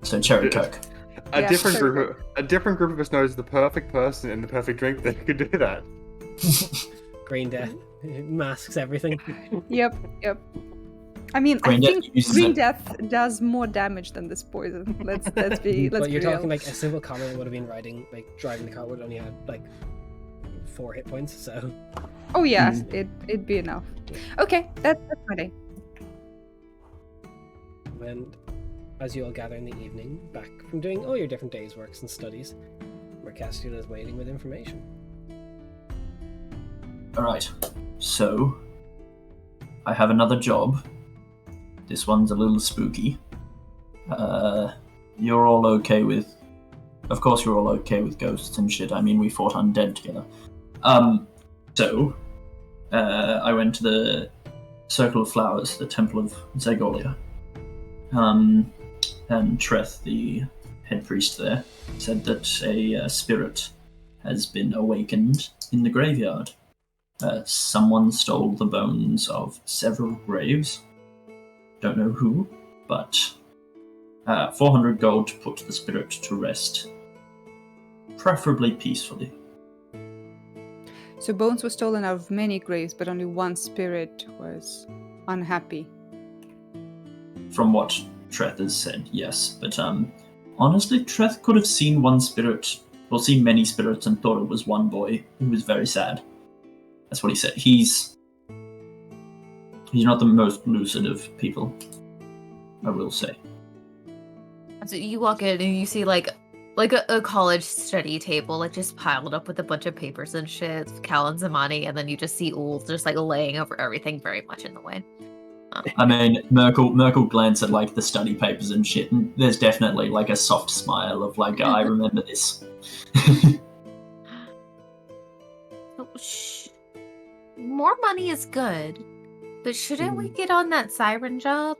Speaker 3: So cherry coke.
Speaker 2: Yeah,
Speaker 5: A different group of us knows the perfect person and the perfect drink that could do that.
Speaker 1: Green Death it masks everything.
Speaker 2: Yep. I mean,
Speaker 3: Green
Speaker 2: I
Speaker 3: Death
Speaker 2: think
Speaker 3: uses
Speaker 2: Green
Speaker 3: it.
Speaker 2: Death does more damage than this poison. Let's be
Speaker 1: But you're
Speaker 2: real.
Speaker 1: talking like a simple commoner that would have been driving the car would only had like 4 hit points, so
Speaker 2: Oh yeah, it'd be enough. Okay, that's my day.
Speaker 1: and as you all gather in the evening, back from doing all your different days' works and studies, Mercastula is waiting with information.
Speaker 3: Alright, so I have another job. This one's a little spooky. You're all okay with... Of course you're all okay with ghosts and shit. I mean, we fought undead together. So, I went to the Circle of Flowers, the Temple of Zagolia. And Treth, the head priest there, said that a spirit has been awakened in the graveyard. Someone stole the bones of several graves. Don't know who, but 400 gold to put the spirit to rest. Preferably peacefully.
Speaker 2: So bones were stolen out of many graves, but only one spirit was unhappy.
Speaker 3: From what Treth has said, yes. But honestly, Treth could have seen one spirit, or seen many spirits and thought it was one boy who was very sad. That's what he said. He's not the most lucid of people, I will say.
Speaker 4: So you walk in and you see like a college study table, like just piled up with a bunch of papers and shit, Cal and Zamani, and then you just see Ul just like laying over everything very much in the way.
Speaker 3: I mean, Merkel glanced at like the study papers and shit, and there's definitely like a soft smile of like, I remember this.
Speaker 4: Oh, more money is good, but shouldn't we get on that siren job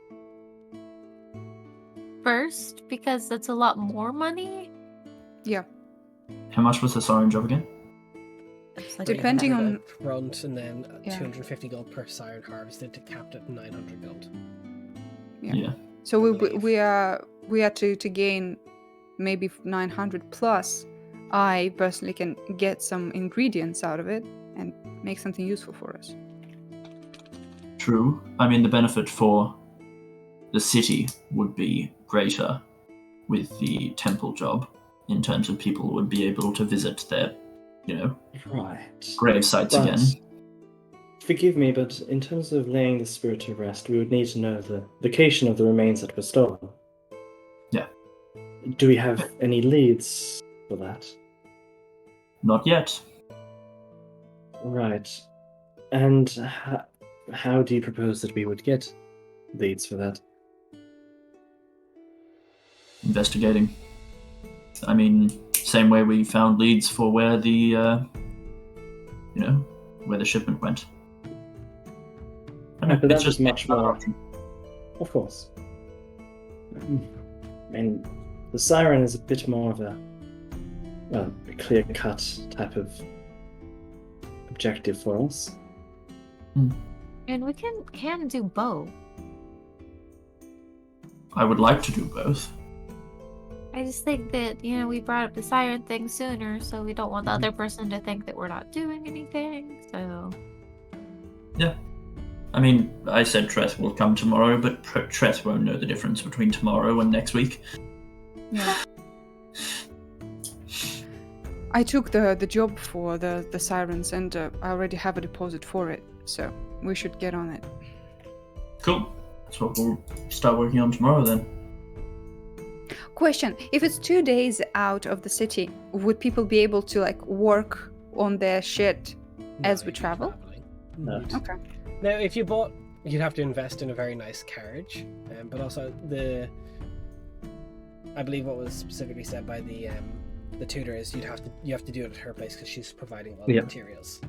Speaker 4: first? Because that's a lot more money.
Speaker 2: Yeah.
Speaker 3: How much was the siren job again?
Speaker 4: It's like
Speaker 2: Depending
Speaker 1: For the
Speaker 2: on-
Speaker 1: front, and then
Speaker 2: Yeah.
Speaker 1: 250 gold per siren harvested to capped at 900 gold.
Speaker 3: Yeah.
Speaker 2: So we are to gain maybe 900 plus. I personally can get some ingredients out of it and make something useful for us.
Speaker 3: True. I mean, the benefit for the city would be greater with the temple job, in terms of people would be able to visit their,
Speaker 6: Right.
Speaker 3: grave sites
Speaker 6: But,
Speaker 3: again.
Speaker 6: forgive me, but in terms of laying the spirit to rest, we would need to know the location of the remains that were stolen.
Speaker 3: Yeah.
Speaker 6: Do we have any leads for that?
Speaker 3: Not yet.
Speaker 6: Right. And how do you propose that we would get leads for that?
Speaker 3: Investigating. I mean, same way we found leads for where the, where the shipment went. I
Speaker 6: Right, but
Speaker 3: it's
Speaker 6: that was much
Speaker 3: another
Speaker 6: more-
Speaker 3: option.
Speaker 6: Of course. I mean, the siren is a bit more of a clear-cut type of objective for us.
Speaker 4: And we can do both.
Speaker 3: I would like to do both.
Speaker 4: I just think that, we brought up the siren thing sooner, so we don't want the other person to think that we're not doing anything, so...
Speaker 3: Yeah. I mean, I said Treth will come tomorrow, but Treth won't know the difference between tomorrow and next week.
Speaker 2: Yeah. I took the job for the sirens, and I already have a deposit for it, so we should get on it.
Speaker 3: Cool. That's what we'll start working on tomorrow then.
Speaker 2: Question: if it's 2 days out of the city, would people be able to work on their shit as we
Speaker 1: you'd be
Speaker 2: travel?
Speaker 1: traveling.
Speaker 6: No.
Speaker 1: You'd-
Speaker 2: Okay.
Speaker 1: Now, if you bought, you'd have to invest in a very nice carriage, but also I believe what was specifically said by the tutor is you have to do it at her place because she's providing all the
Speaker 6: Yeah.
Speaker 1: materials.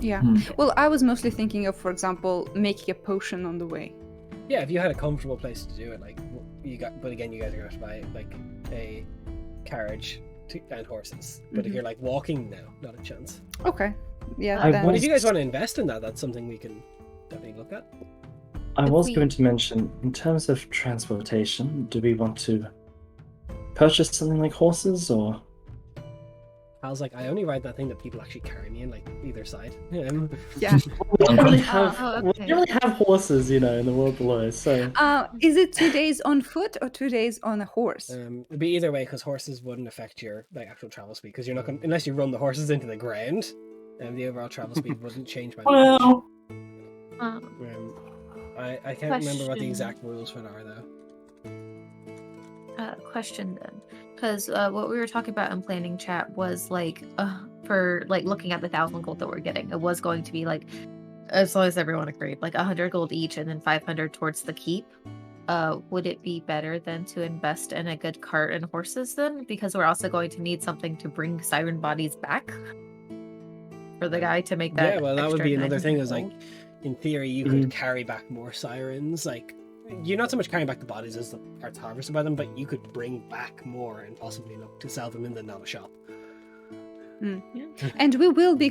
Speaker 2: Yeah.
Speaker 3: Hmm.
Speaker 2: Well, I was mostly thinking of, for example, making a potion on the way.
Speaker 1: Yeah, if you had a comfortable place to do it, but again, you guys are going to have to buy a carriage and horses. But if you're like walking, no, not a chance.
Speaker 2: Okay. Yeah.
Speaker 6: I
Speaker 2: then-
Speaker 1: But if you guys want to invest in that, that's something we can definitely look at.
Speaker 6: I
Speaker 4: If
Speaker 6: was
Speaker 4: we-
Speaker 6: going to mention, in terms of transportation, do we want to purchase something like horses, or
Speaker 1: I was like, I only ride that thing that people actually carry me in, like either side.
Speaker 2: Yeah.
Speaker 6: we don't really
Speaker 3: Oh,
Speaker 6: have, we
Speaker 4: okay.
Speaker 6: don't really have horses, in the world below. So
Speaker 2: Is it 2 days on foot or 2 days on a horse?
Speaker 1: It'd be either way because horses wouldn't affect your like actual travel speed because you're not going unless you run the horses into the ground, and the overall travel speed wouldn't change by much.
Speaker 3: Well,
Speaker 1: I can't remember what the
Speaker 4: Question.
Speaker 1: exact rules for that are though.
Speaker 4: Question then, because what we were talking about in planning chat was like for like looking at the 1,000 gold that we're getting, it was going to be like, as long as everyone agreed, like 100 gold each and then 500 towards the keep. Would it be better than to invest in a good cart and horses then? Because we're also going to need something to bring siren bodies back for the guy to make that.
Speaker 1: Yeah, well, that would
Speaker 4: extra
Speaker 1: be another thing.
Speaker 4: 900
Speaker 1: Is like,
Speaker 4: gold.
Speaker 1: in theory, you could carry back more sirens. Like, you're not so much carrying back the bodies as the parts harvested by them, but you could bring back more and possibly look to sell them in the Nana shop.
Speaker 2: And we will be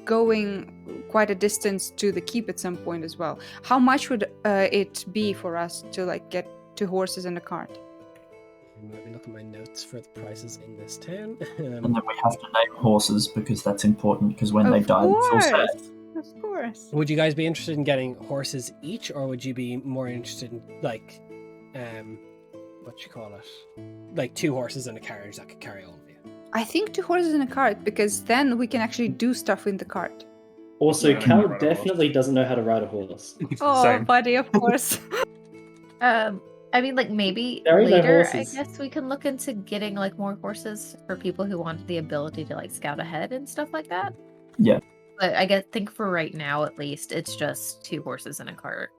Speaker 2: going quite a distance to the keep at some point as well. How much would it be for us to like get 2 horses and a cart?
Speaker 1: Let me look at my notes for the prices in this town.
Speaker 3: and then we have to name horses because that's important because when they
Speaker 2: Of
Speaker 3: die, they feel
Speaker 2: course.
Speaker 3: sad.
Speaker 2: Of course.
Speaker 1: Would you guys be interested in getting horses each, or would you be more interested in like, what you call it, like 2 horses and a carriage that could carry all of you?
Speaker 2: I think 2 horses and a cart because then we can actually do stuff in the cart.
Speaker 6: also,
Speaker 5: Yeah, I
Speaker 6: Cal
Speaker 5: can ride a horse.
Speaker 6: definitely doesn't know how to ride a horse.
Speaker 2: Oh,
Speaker 5: Same.
Speaker 2: buddy, of course.
Speaker 4: I mean, like maybe
Speaker 6: There are no
Speaker 4: later, I
Speaker 6: horses.
Speaker 4: guess we can look into getting like more horses for people who want the ability to like scout ahead and stuff like that.
Speaker 3: Yeah.
Speaker 4: But I think for right now, at least, it's just 2 horses and a cart.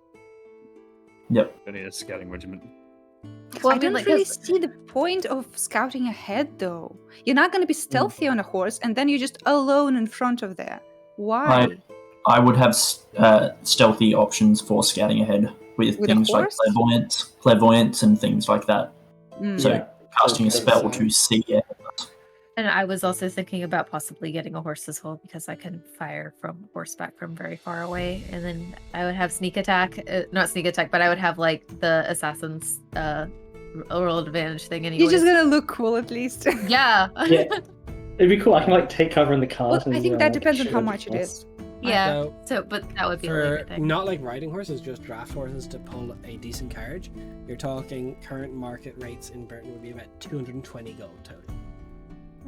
Speaker 3: Yep.
Speaker 5: I need a scouting regiment.
Speaker 4: Well,
Speaker 2: I don't
Speaker 4: like,
Speaker 2: really
Speaker 4: 'cause-
Speaker 2: see the point of scouting ahead, though. You're not going to be stealthy on a horse, and then you're just alone in front of there. Why?
Speaker 3: I would have stealthy options for scouting ahead with
Speaker 2: With a
Speaker 3: things like
Speaker 2: horse?
Speaker 3: clairvoyance, and things like that.
Speaker 2: Mm.
Speaker 3: So
Speaker 6: Yeah.
Speaker 3: casting a
Speaker 6: Okay,
Speaker 3: spell
Speaker 6: so-
Speaker 3: to see it.
Speaker 4: And I was also thinking about possibly getting a horse as well because I can fire from horseback from very far away, and then I would have sneak attack, not sneak attack, but I would have like the assassin's roll advantage thing. Anyways,
Speaker 2: You're just going to look cool at least.
Speaker 4: yeah,
Speaker 6: Yeah. It'd be cool. I can like take cover in the cart.
Speaker 2: Well,
Speaker 6: and,
Speaker 2: I think
Speaker 6: like,
Speaker 2: that depends on
Speaker 6: shoot
Speaker 2: how
Speaker 6: at the
Speaker 2: much it
Speaker 6: horse.
Speaker 2: is.
Speaker 4: yeah.
Speaker 1: So,
Speaker 4: So, but that would be a
Speaker 1: for
Speaker 4: later thing.
Speaker 1: not like riding horses, just draft horses to pull a decent carriage, you're talking current market rates in Burton would be about 220 gold total.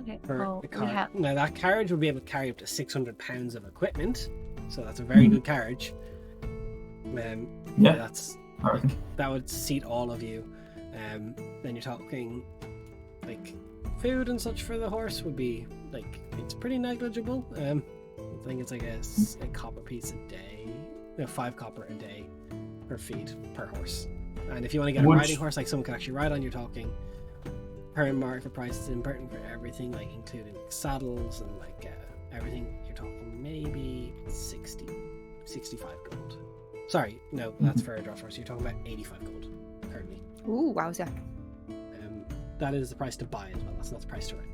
Speaker 4: Okay.
Speaker 1: Per
Speaker 4: Well,
Speaker 1: the
Speaker 4: we
Speaker 1: car.
Speaker 4: have.
Speaker 1: Now that carriage would be able to carry up to 600 pounds of equipment, so that's a very good carriage.
Speaker 3: Yeah.
Speaker 1: That's
Speaker 3: I reckon.
Speaker 1: that would seat all of you. Then you're talking like food and such for the horse would be like it's pretty negligible. I think it's like a copper piece a day, 5 copper a day per feed per horse. And if you want to get a
Speaker 3: Would
Speaker 1: riding
Speaker 3: you-
Speaker 1: horse like someone can actually ride on, you're talking current market prices in Burton for everything, like including saddles and like everything. You're talking maybe 65 gold. Sorry, no, that's for a draft horse. You're talking about 85 gold currently.
Speaker 2: Ooh, wowza.
Speaker 1: That is the price to buy as well. That's not the price to ride.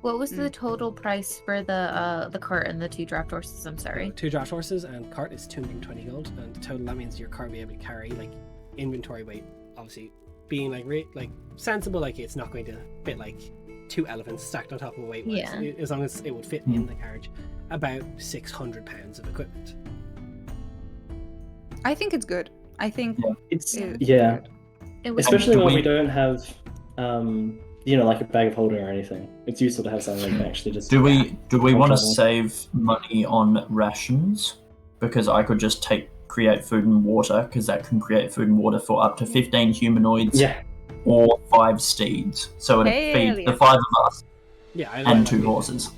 Speaker 4: What was the total price for the cart and the 2 draft horses? I'm sorry.
Speaker 1: 2 draft horses and cart is 220 gold, and total that means your cart will be able to carry like inventory weight. Obviously, being like sensible, like it's not going to fit like 2 elephants stacked on top of a weight.
Speaker 4: Yeah.
Speaker 1: As long as it would fit in the carriage, about 600 pounds of equipment.
Speaker 2: I think it's good. I think
Speaker 6: It's
Speaker 2: it's
Speaker 6: yeah,
Speaker 2: good.
Speaker 4: It was
Speaker 6: especially
Speaker 3: do
Speaker 6: when
Speaker 3: we-
Speaker 6: we don't have, like a bag of holding or anything. It's useful to have something that can actually just.
Speaker 3: Do we
Speaker 6: I'll
Speaker 3: want to
Speaker 6: travel.
Speaker 3: save money on rations? Because I could just create food and water, because that can create food and water for up to 15 humanoids
Speaker 6: Yeah,
Speaker 3: or 5 steeds. So it'd
Speaker 2: Hell
Speaker 3: feed
Speaker 2: yeah.
Speaker 3: the 5 of us
Speaker 1: Yeah, I
Speaker 3: and
Speaker 1: like
Speaker 3: 2
Speaker 1: that.
Speaker 3: horses.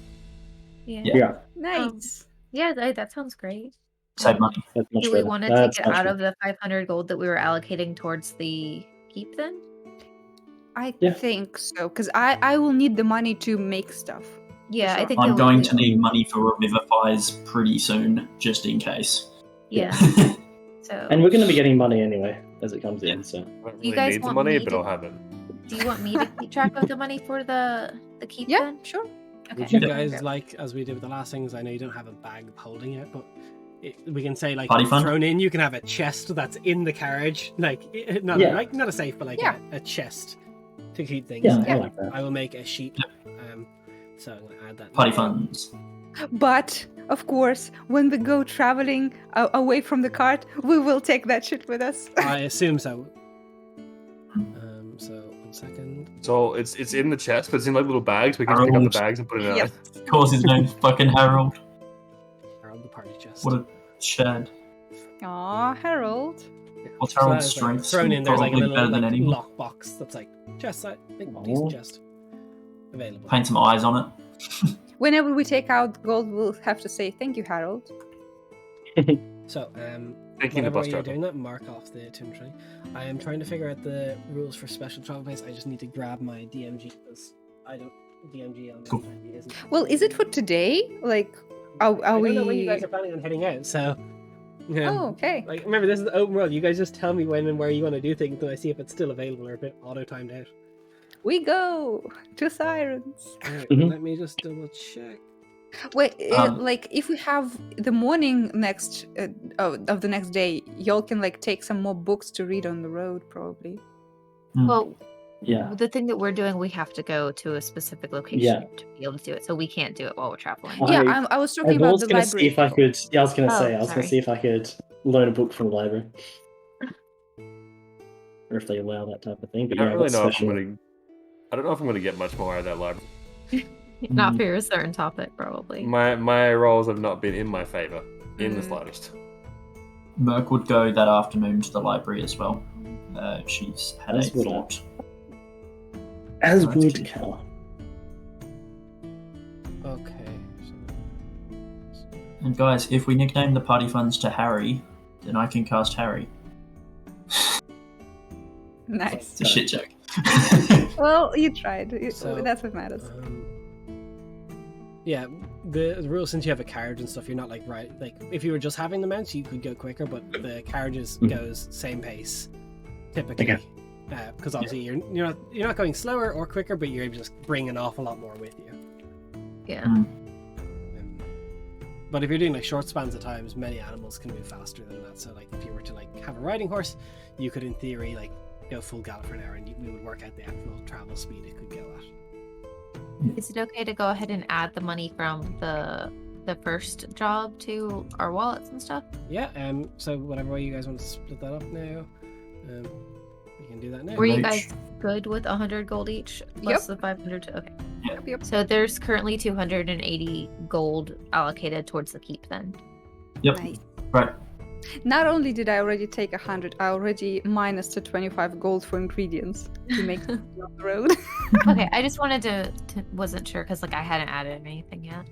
Speaker 4: yeah.
Speaker 6: yeah,
Speaker 2: Nice.
Speaker 4: Yeah, that sounds great.
Speaker 3: Save money.
Speaker 6: that's much
Speaker 4: Do we
Speaker 6: better.
Speaker 4: want to take
Speaker 6: That's
Speaker 4: it
Speaker 6: much
Speaker 4: out
Speaker 6: better.
Speaker 4: of the 500 gold that we were allocating towards the keep then?
Speaker 2: I
Speaker 6: Yeah.
Speaker 2: think so, because I will need the money to make stuff.
Speaker 4: Yeah, I
Speaker 2: sure.
Speaker 4: think it
Speaker 3: I'm
Speaker 4: would
Speaker 3: going
Speaker 4: be-
Speaker 3: to need money for revivifies pretty soon, just in case.
Speaker 4: Yeah. So
Speaker 6: And we're going to be getting money anyway as it comes in. So
Speaker 5: I don't
Speaker 4: You
Speaker 5: really
Speaker 4: guys
Speaker 5: need the
Speaker 4: want
Speaker 5: money,
Speaker 4: me
Speaker 5: but
Speaker 4: to-
Speaker 5: I'll have it.
Speaker 4: Do you want me to keep track of the money for the keep
Speaker 2: Yeah,
Speaker 4: then?
Speaker 2: sure.
Speaker 4: Okay.
Speaker 1: Would you guys like, as we did with the last things? I know you don't have a bag holding it, but we can say like
Speaker 3: Party fund?
Speaker 1: thrown in. You can have a chest that's in the carriage, like not
Speaker 6: Yeah.
Speaker 1: like not a safe, but like
Speaker 2: Yeah.
Speaker 1: a chest to keep things.
Speaker 6: Yeah,
Speaker 1: in.
Speaker 6: I like that.
Speaker 1: I will make a sheet. So I'm gonna add that.
Speaker 3: Party
Speaker 1: now.
Speaker 3: funds.
Speaker 2: But of course, when we go traveling away from the cart, we will take that shit with us.
Speaker 1: I assume so. So 1 second.
Speaker 5: So it's in the chest, but it's in like little bags. We can just pick up the bags and put it in.
Speaker 2: Yep.
Speaker 3: Of course, his name's fucking Harold.
Speaker 1: Around the party chest.
Speaker 3: What a shad.
Speaker 2: Aw, Harold.
Speaker 3: What's
Speaker 1: So
Speaker 3: Harold's
Speaker 1: that's, like,
Speaker 3: strengths?
Speaker 1: thrown in. There's like a
Speaker 3: Probably
Speaker 1: little
Speaker 3: better than
Speaker 1: like,
Speaker 3: anyone.
Speaker 1: lockbox that's like chest side, big
Speaker 6: Aw.
Speaker 1: decent chest available.
Speaker 3: Paint some eyes on it.
Speaker 2: Whenever we take out gold, we'll have to say thank you, Harold.
Speaker 1: So
Speaker 5: Taking the
Speaker 1: whatever
Speaker 5: bus
Speaker 1: way you're
Speaker 5: driver.
Speaker 1: doing that, mark off the inventory. I am trying to figure out the rules for special travel base. I just need to grab my DMG because I don't DMG on
Speaker 3: Cool.
Speaker 1: it isn't.
Speaker 2: Well, is it for today? Like, are
Speaker 1: I
Speaker 2: we?
Speaker 1: don't know when you guys are planning on heading out, so yeah.
Speaker 2: Oh, okay.
Speaker 1: Like remember, this is the open world. You guys just tell me when and where you want to do things, and I see if it's still available or a bit auto timed out.
Speaker 2: We go to Sirens.
Speaker 1: Alright,
Speaker 6: Mhm.
Speaker 1: let me just double check.
Speaker 2: Wait,
Speaker 3: Um,
Speaker 2: like if we have the morning next of the next day, y'all can like take some more books to read on the road, probably.
Speaker 4: Well,
Speaker 6: Yeah.
Speaker 4: the thing that we're doing, we have to go to a specific location
Speaker 6: Yeah.
Speaker 4: to be able to do it. So we can't do it while we're traveling.
Speaker 6: I-
Speaker 2: Yeah, I was talking
Speaker 6: I
Speaker 2: about
Speaker 6: was
Speaker 2: the
Speaker 6: gonna
Speaker 2: library.
Speaker 6: see if I could. Yeah, I was gonna
Speaker 4: Oh,
Speaker 6: say. I was
Speaker 4: sorry.
Speaker 6: gonna see if I could loan a book from the library, or if they allow that type of thing.
Speaker 5: I
Speaker 6: But
Speaker 5: don't
Speaker 6: yeah,
Speaker 5: really
Speaker 6: what's
Speaker 5: know if
Speaker 6: special?
Speaker 5: I'm gonna. I don't know if I'm gonna get much more out of that library.
Speaker 4: Not
Speaker 3: Mm.
Speaker 4: for a certain topic, probably.
Speaker 5: My rolls have not been in my favor in the
Speaker 2: Mm.
Speaker 5: slightest.
Speaker 3: Merc would go that afternoon to the library as well. She's had
Speaker 6: As
Speaker 3: a
Speaker 6: would I.
Speaker 3: thought.
Speaker 6: As
Speaker 3: That's
Speaker 6: would
Speaker 3: cute.
Speaker 6: Cal.
Speaker 1: Okay.
Speaker 3: And guys, if we nickname the party funds to Harry, then I can cast Harry.
Speaker 2: Nice.
Speaker 3: It's a shit joke.
Speaker 2: Well, you tried.
Speaker 1: So,
Speaker 2: That's what matters.
Speaker 1: Yeah, the rule, since you have a carriage and stuff, you're not like if you were just having the mounts, you could go quicker, but the carriages goes same pace typically.
Speaker 6: Okay.
Speaker 1: Because obviously you're not going slower or quicker, but you're able to just bring an awful lot more with you.
Speaker 4: Yeah.
Speaker 1: But if you're doing like short spans of times, many animals can move faster than that. So like if you were to like have a riding horse, you could in theory like go full gallop for an hour, and we would work out the actual travel speed it could go at.
Speaker 4: Is it okay to go ahead and add the money from the first job to our wallets and stuff?
Speaker 1: Yeah. So whatever way you guys want to split that up now, we can do that now.
Speaker 4: Were you
Speaker 3: Mage.
Speaker 4: guys good with 100 gold each plus the 500? Okay.
Speaker 2: Yep.
Speaker 4: So there's currently 280 gold allocated towards the keep then.
Speaker 3: Yep.
Speaker 2: Nice.
Speaker 3: Right.
Speaker 2: Not only did I already take 100, I already minus the 25 gold for ingredients to make it on the road.
Speaker 4: Okay, I just wanted to wasn't sure because like I hadn't added anything yet.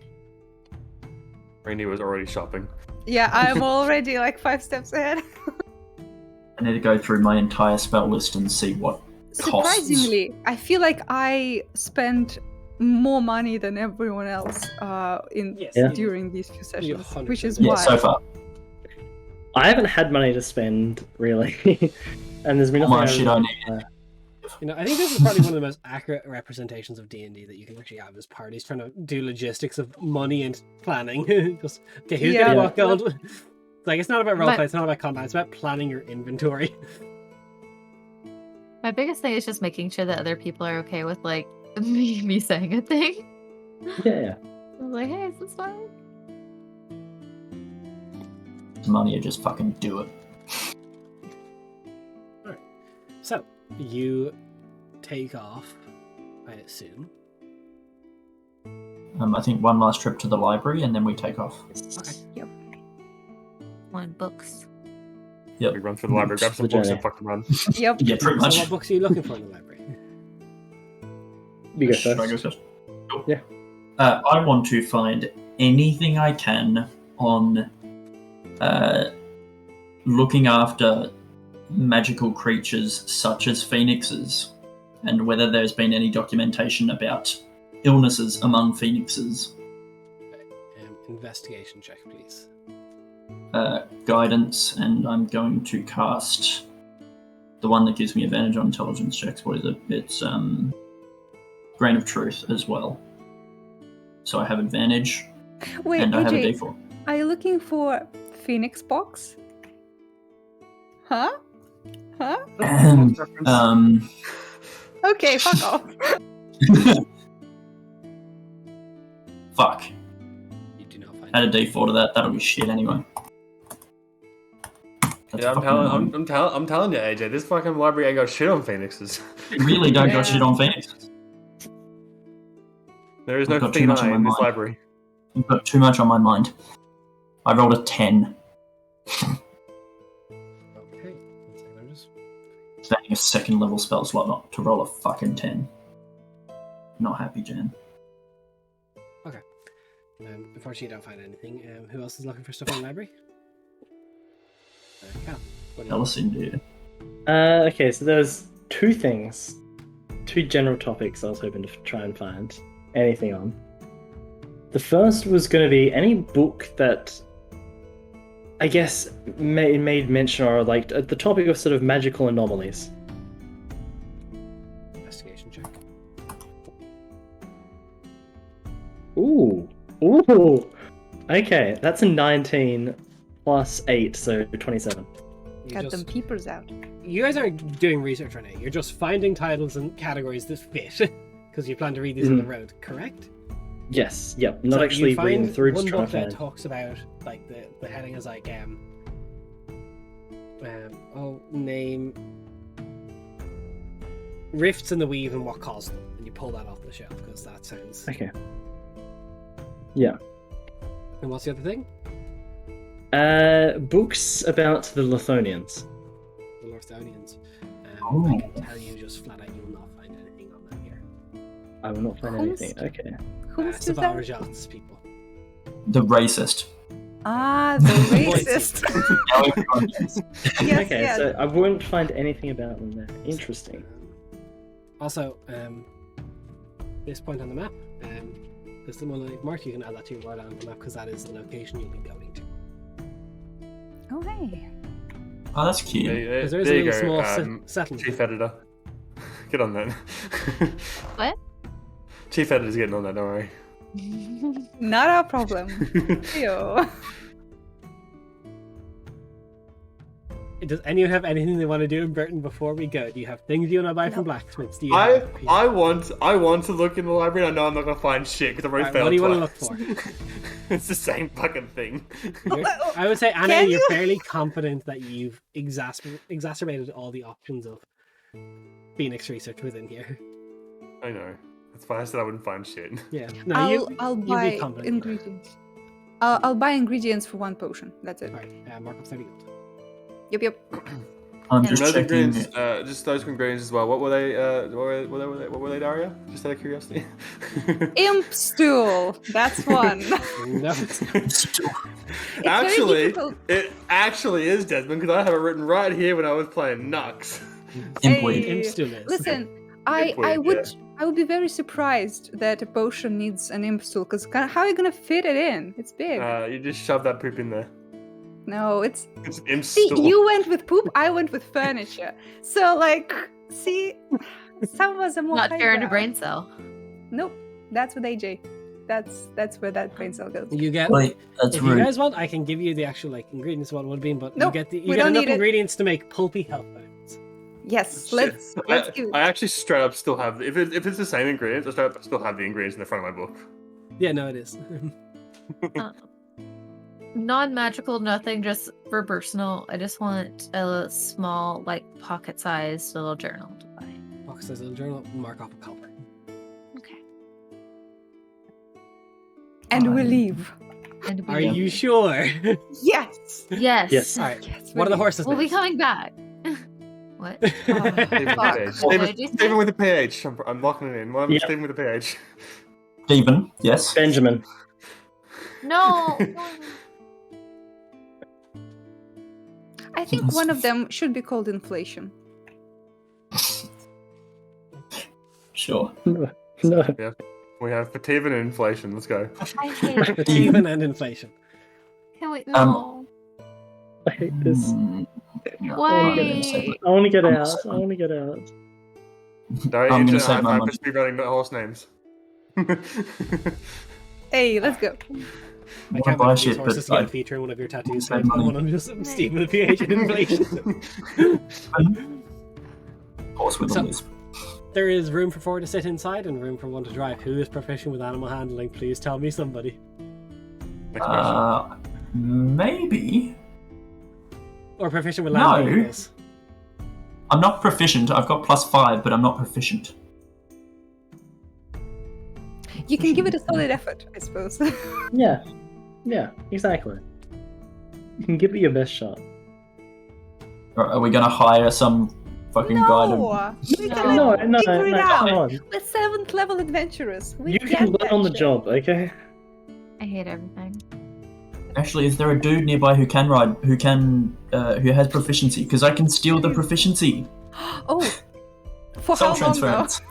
Speaker 5: Randy was already shopping.
Speaker 2: Yeah, I'm already like 5 steps ahead.
Speaker 3: I need to go through my entire spell list and see what costs.
Speaker 2: Surprisingly, I feel like I spent more money than everyone else
Speaker 1: Yes.
Speaker 6: Yeah.
Speaker 2: during these few sessions,
Speaker 1: 100%.
Speaker 2: which is
Speaker 3: Yeah,
Speaker 2: why.
Speaker 3: so far.
Speaker 6: I haven't had money to spend really, and there's been
Speaker 3: All
Speaker 6: nothing.
Speaker 3: my shit I need.
Speaker 1: I think this is probably one of the most accurate representations of D&D that you can actually have as parties trying to do logistics of money and planning. Just, okay, who's
Speaker 2: Yeah.
Speaker 1: getting what gold? Like, it's not about roleplay,
Speaker 4: But-
Speaker 1: it's not about combat, it's about planning your inventory.
Speaker 4: My biggest thing is just making sure that other people are okay with like me saying a thing.
Speaker 6: Yeah.
Speaker 4: I was like, hey, is this fine?
Speaker 3: Money or just fucking do it.
Speaker 1: So, you take off, I assume.
Speaker 3: I think one last trip to the library and then we take off.
Speaker 1: Okay.
Speaker 4: One books.
Speaker 3: Yep.
Speaker 5: We run through the library, grab some books, and fucking run.
Speaker 2: Yep.
Speaker 3: Yeah, pretty much.
Speaker 1: So what books are you looking for in the library?
Speaker 6: You go
Speaker 3: Should I
Speaker 6: first.
Speaker 3: go first? Cool.
Speaker 6: Yeah.
Speaker 3: I want to find anything I can on looking after magical creatures such as phoenixes, and whether there's been any documentation about illnesses among phoenixes.
Speaker 1: Investigation check, please.
Speaker 3: Guidance, and I'm going to cast the one that gives me advantage on intelligence checks. What is it? It's grain of truth as well. So I have advantage,
Speaker 2: Wait,
Speaker 3: and I have a
Speaker 2: AJ,
Speaker 3: D4.
Speaker 2: are you looking for Phoenix box? Huh? Huh? Okay, fuck off.
Speaker 3: Fuck.
Speaker 1: You do not find
Speaker 3: Add a D4 to that. That'll be shit anyway. That's
Speaker 5: Yeah,
Speaker 3: fucking annoying.
Speaker 5: I'm telling you, AJ, this fucking library ain't got shit on phoenixes.
Speaker 3: You really don't
Speaker 2: Yeah.
Speaker 3: got shit on Phoenix.
Speaker 5: There is
Speaker 3: I've
Speaker 5: no
Speaker 3: got too much on
Speaker 5: phenai
Speaker 3: my
Speaker 5: in this
Speaker 3: mind.
Speaker 5: library.
Speaker 3: You've got too much on my mind. I rolled a 10.
Speaker 1: Okay. One second, I'm just...
Speaker 3: Spending a second level spell slot not to roll a fucking 10. Not happy, Jan.
Speaker 1: Unfortunately, you don't find anything. Who else is looking for stuff in the library? Cal. What do you
Speaker 3: Tell us indeed.
Speaker 6: Okay, so there's two general topics I was hoping to try and find anything on. The first was going to be any book that I guess made mention or like the topic of sort of magical anomalies.
Speaker 1: Investigation check.
Speaker 6: Ooh. Okay, that's a 19 plus 8, so 27.
Speaker 2: Got them peepers out.
Speaker 1: You guys aren't doing research right now. You're just finding titles and categories that fit. Because you plan to read these on the road, correct?
Speaker 6: Yes, yep. Not
Speaker 1: So
Speaker 6: actually
Speaker 1: you find
Speaker 6: reading through,
Speaker 1: one
Speaker 6: just trying
Speaker 1: book
Speaker 6: to
Speaker 1: that
Speaker 6: find.
Speaker 1: talks about, like, the heading is like, name rifts in the weave and what caused them. And you pull that off the shelf because that sounds...
Speaker 6: Okay. Yeah.
Speaker 1: And what's the other thing?
Speaker 6: Books about the Lithonians.
Speaker 1: The Lorthonians.
Speaker 3: Oh.
Speaker 1: I can tell you just flat out you will not find anything on that here.
Speaker 6: I will not find
Speaker 2: Who's-
Speaker 6: anything. Okay.
Speaker 2: Who's is that?
Speaker 1: Savarajat's people.
Speaker 3: The racist.
Speaker 2: Ah, the racist.
Speaker 3: Now everyone knows.
Speaker 2: Yes,
Speaker 6: Okay,
Speaker 2: yes.
Speaker 6: so I wouldn't find anything about them there. Interesting.
Speaker 1: Also, this point on the map, there's the one I marked. You can add that to your word on the map because that is the location you'll be going to.
Speaker 2: Oh, hey.
Speaker 3: Oh, that's cute.
Speaker 1: Because there is
Speaker 5: There
Speaker 1: a
Speaker 5: you
Speaker 1: little
Speaker 5: go,
Speaker 1: small settlement.
Speaker 5: Chief Editor. Get on that.
Speaker 4: What?
Speaker 5: Chief Editor's getting on that, don't worry.
Speaker 2: Not our problem. Ew.
Speaker 1: Does anyone have anything they want to do in Burton before we go? Do you have things you want to buy from blacksmiths? Do you have...
Speaker 5: I want to look in the library. I know I'm not gonna find shit because I've already
Speaker 1: Alright,
Speaker 5: failed
Speaker 1: what do you want to look
Speaker 5: twice.
Speaker 1: for?
Speaker 5: It's the same fucking thing.
Speaker 1: I would say, Anna,
Speaker 2: Can
Speaker 1: you're
Speaker 2: you?
Speaker 1: fairly confident that you've exacerbated all the options of Phoenix research within here.
Speaker 5: I know. That's fine. I said I wouldn't find shit.
Speaker 1: Yeah. No,
Speaker 2: I'll
Speaker 1: you'd be
Speaker 2: buy
Speaker 1: confident.
Speaker 2: ingredients. I'll buy ingredients for one potion. That's it.
Speaker 1: Alright, mark up 30 gold.
Speaker 2: Yep.
Speaker 3: I'm
Speaker 4: And
Speaker 3: just
Speaker 5: Those
Speaker 3: checking.
Speaker 5: ingredients, just those ingredients as well. What were they? What were they, Daria? Just out of curiosity.
Speaker 2: Imp stool. That's one.
Speaker 1: No.
Speaker 2: very
Speaker 5: Actually,
Speaker 2: difficult.
Speaker 5: it actually is Desmond because I have it written right here when I was playing Nux.
Speaker 3: Impweed.
Speaker 2: Hey,
Speaker 1: Imp stool is.
Speaker 2: Listen,
Speaker 5: Imp
Speaker 2: I
Speaker 5: wig,
Speaker 2: would be very surprised that a potion needs an imp stool because how are you gonna fit it in? It's big.
Speaker 5: You just shove that poop in there.
Speaker 2: No, it's.
Speaker 5: It's imp
Speaker 2: See,
Speaker 5: stool.
Speaker 2: you went with poop. I went with furniture. So see, some was a more.
Speaker 4: Not sharing a
Speaker 2: highbrow.
Speaker 4: brain cell.
Speaker 2: Nope, that's with AJ. That's where that brain cell goes.
Speaker 1: You get...
Speaker 3: Wait, that's
Speaker 1: If you
Speaker 3: rude.
Speaker 1: guys want, I can give you the actual ingredients of what it would be, but
Speaker 2: Nope,
Speaker 1: you
Speaker 2: we
Speaker 1: get
Speaker 2: don't
Speaker 1: enough
Speaker 2: need it.
Speaker 1: ingredients to make pulpy health items.
Speaker 2: Yes,
Speaker 5: Shit.
Speaker 2: let's do
Speaker 5: I
Speaker 2: it.
Speaker 5: actually straight up still have. If it's the same ingredients, I straight up still have the ingredients in the front of my book.
Speaker 1: Yeah, no, it is.
Speaker 4: Non-magical, nothing, just for personal. I just want a small, pocket-sized little journal to buy.
Speaker 1: Box says little journal, mark off a copper.
Speaker 4: Okay.
Speaker 2: And we leave.
Speaker 4: And
Speaker 1: Are
Speaker 4: we...
Speaker 1: you sure?
Speaker 2: Yes.
Speaker 4: Yes.
Speaker 6: Yes.
Speaker 1: Alright,
Speaker 2: Yes.
Speaker 1: what are the
Speaker 2: we
Speaker 1: horses'
Speaker 4: We'll be
Speaker 1: names?
Speaker 4: coming back. What?
Speaker 5: Stephen with a
Speaker 2: Fuck.
Speaker 5: PH.
Speaker 4: What did you say?
Speaker 5: Stephen with a PH. I'm locking it in.
Speaker 6: Yep.
Speaker 5: Stephen with a PH.
Speaker 3: Stephen, yes.
Speaker 6: Benjamin.
Speaker 4: No.
Speaker 2: I think one of them should be called inflation.
Speaker 3: Sure.
Speaker 6: No.
Speaker 5: We have Fativan and inflation. Let's go.
Speaker 4: I hate it.
Speaker 1: Even and inflation.
Speaker 4: Can we? No.
Speaker 6: I hate this.
Speaker 3: Mm,
Speaker 4: Why?
Speaker 6: I want to get
Speaker 3: I'm
Speaker 6: out.
Speaker 3: gonna say-
Speaker 6: I want to get out.
Speaker 5: Don't
Speaker 3: I'm
Speaker 5: enter
Speaker 3: gonna save my
Speaker 5: high
Speaker 3: money.
Speaker 5: five for speedrunning the horse names.
Speaker 2: Hey, let's go.
Speaker 1: I
Speaker 3: I
Speaker 1: can't
Speaker 3: buy
Speaker 1: wait for these
Speaker 3: shit,
Speaker 1: horses
Speaker 3: but
Speaker 1: to get a
Speaker 3: I
Speaker 1: feature in one of your tattoos.
Speaker 3: save
Speaker 1: Dave. I
Speaker 3: money.
Speaker 1: want to just Stephen with PH in inflation.
Speaker 3: horse with
Speaker 1: So-
Speaker 3: a lisp.
Speaker 1: There is room for 4 to sit inside and room for 1 to drive. Who is proficient with animal handling? Please tell me somebody.
Speaker 5: Next question.
Speaker 3: Maybe.
Speaker 1: Or proficient with
Speaker 3: No.
Speaker 1: land vehicles.
Speaker 3: I'm not proficient. I've got +5, but I'm not proficient.
Speaker 2: You can give it a solid effort, I suppose.
Speaker 6: Yeah. Yeah, exactly. You can give it your best shot.
Speaker 3: Are we gonna hire some fucking guy to...
Speaker 2: no! We
Speaker 4: No.
Speaker 2: can
Speaker 6: No,
Speaker 2: figure it
Speaker 6: come
Speaker 2: out.
Speaker 6: on.
Speaker 2: We're 7th level adventurers. We
Speaker 6: You
Speaker 2: get
Speaker 6: can learn
Speaker 2: that
Speaker 6: on the
Speaker 2: shit.
Speaker 6: job, okay?
Speaker 4: I hate everything.
Speaker 3: Actually, is there a dude nearby who can ride, who has proficiency? Because I can steal the proficiency.
Speaker 2: Oh, for
Speaker 3: Soul
Speaker 2: how long
Speaker 3: transfer.
Speaker 2: though?
Speaker 3: It's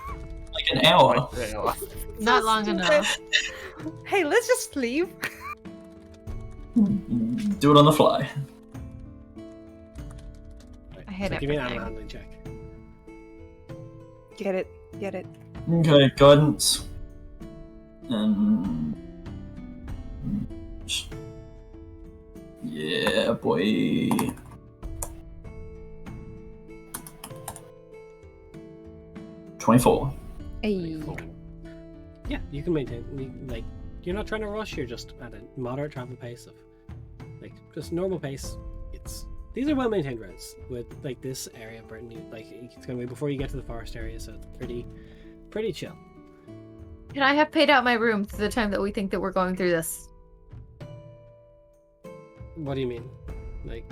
Speaker 3: like an hour.
Speaker 5: Yeah.
Speaker 4: Not
Speaker 2: So
Speaker 4: long
Speaker 2: stupid.
Speaker 4: enough.
Speaker 2: Hey, let's just leave.
Speaker 3: Do it on the fly.
Speaker 4: I hate
Speaker 1: So give me an
Speaker 4: everything.
Speaker 1: animal handling check.
Speaker 2: Get it, get it.
Speaker 3: Okay, guidance. Yeah, boy. 24.
Speaker 2: Hey.
Speaker 1: Yeah, you can maintain. Like, you're not trying to rush. You're just at a moderate travel pace of, like, just normal pace. These are well maintained roads with like this area, Burton. It's gonna be before you get to the forest area, so it's pretty chill.
Speaker 4: Can I have paid out my room through the time that we think that we're going through this?
Speaker 1: What do you mean? Like,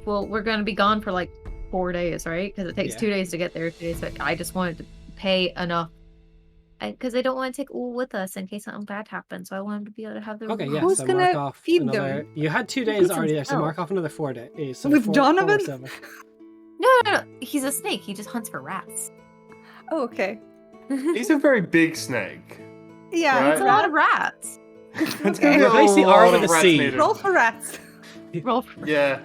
Speaker 4: Well, we're going to be gone for like 4 days, right? Because it takes
Speaker 1: Yeah.
Speaker 4: 2 days to get there. 2 days. Like, I just wanted to pay enough. Because I don't want to take Ool with us in case something bad happens. So I wanted to be able to have the
Speaker 1: okay,
Speaker 4: room.
Speaker 1: yeah.
Speaker 2: Who's
Speaker 1: so
Speaker 2: gonna
Speaker 1: mark off
Speaker 2: feed
Speaker 1: another.
Speaker 2: them?
Speaker 1: You had 2 days
Speaker 4: Feeds
Speaker 1: already there, so
Speaker 4: himself.
Speaker 1: mark off another 4 days. So
Speaker 2: With
Speaker 1: 4,
Speaker 2: Donovan?
Speaker 1: 4, 7.
Speaker 4: No. He's a snake. He just hunts for rats.
Speaker 2: Oh, okay.
Speaker 5: He's a very big snake.
Speaker 2: Yeah,
Speaker 5: Right.
Speaker 4: It's a lot of rats.
Speaker 5: It's
Speaker 2: Okay.
Speaker 5: gonna be
Speaker 1: Replace the
Speaker 5: a
Speaker 1: R
Speaker 5: lot
Speaker 1: with
Speaker 5: of
Speaker 1: a
Speaker 5: rats
Speaker 1: C.
Speaker 5: needed.
Speaker 2: Roll for rats.
Speaker 4: Roll for
Speaker 5: Yeah.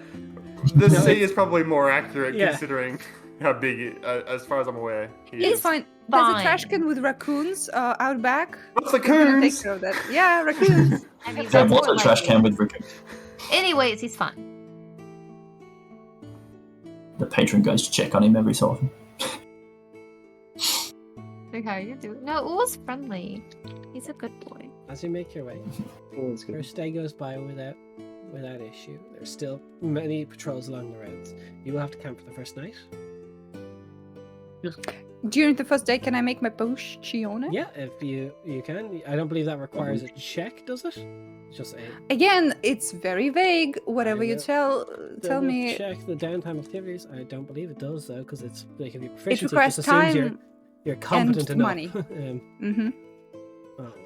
Speaker 5: The
Speaker 1: No,
Speaker 5: C is probably more accurate
Speaker 1: Yeah.
Speaker 5: considering how big, as far as I'm aware, he
Speaker 2: It's
Speaker 5: is.
Speaker 2: fine. There's a
Speaker 4: fine.
Speaker 2: trash can with raccoons out back.
Speaker 5: What's the
Speaker 2: We're gonna take
Speaker 5: coons?
Speaker 2: care of that. Yeah, raccoons.
Speaker 4: I mean,
Speaker 3: There
Speaker 4: that's
Speaker 3: was
Speaker 4: more
Speaker 3: a trash
Speaker 4: likely.
Speaker 3: can with Rick.
Speaker 4: Anyways, he's fun.
Speaker 3: The patron goes to check on him every so often.
Speaker 4: Like, how are you doing? No, Ool's friendly. He's a good boy.
Speaker 1: As you make your way,
Speaker 6: Oh, that's good.
Speaker 1: first day goes by without issue. There's still many patrols along the roads. You will have to camp for the first night.
Speaker 2: During the first day, can I make my potion?
Speaker 1: Yeah, if you can. I don't believe that requires a check, does it? It's just a
Speaker 2: Again, it's very vague. Whatever you
Speaker 1: will
Speaker 2: tell
Speaker 1: double
Speaker 2: me.
Speaker 1: check the downtime activities. I don't believe it does though, because it's like if you
Speaker 2: It
Speaker 1: proficiency, it
Speaker 2: requires
Speaker 1: just assumes
Speaker 2: time.
Speaker 1: you're competent
Speaker 2: and
Speaker 1: enough.
Speaker 2: money.
Speaker 1: um,
Speaker 2: Mm-hmm.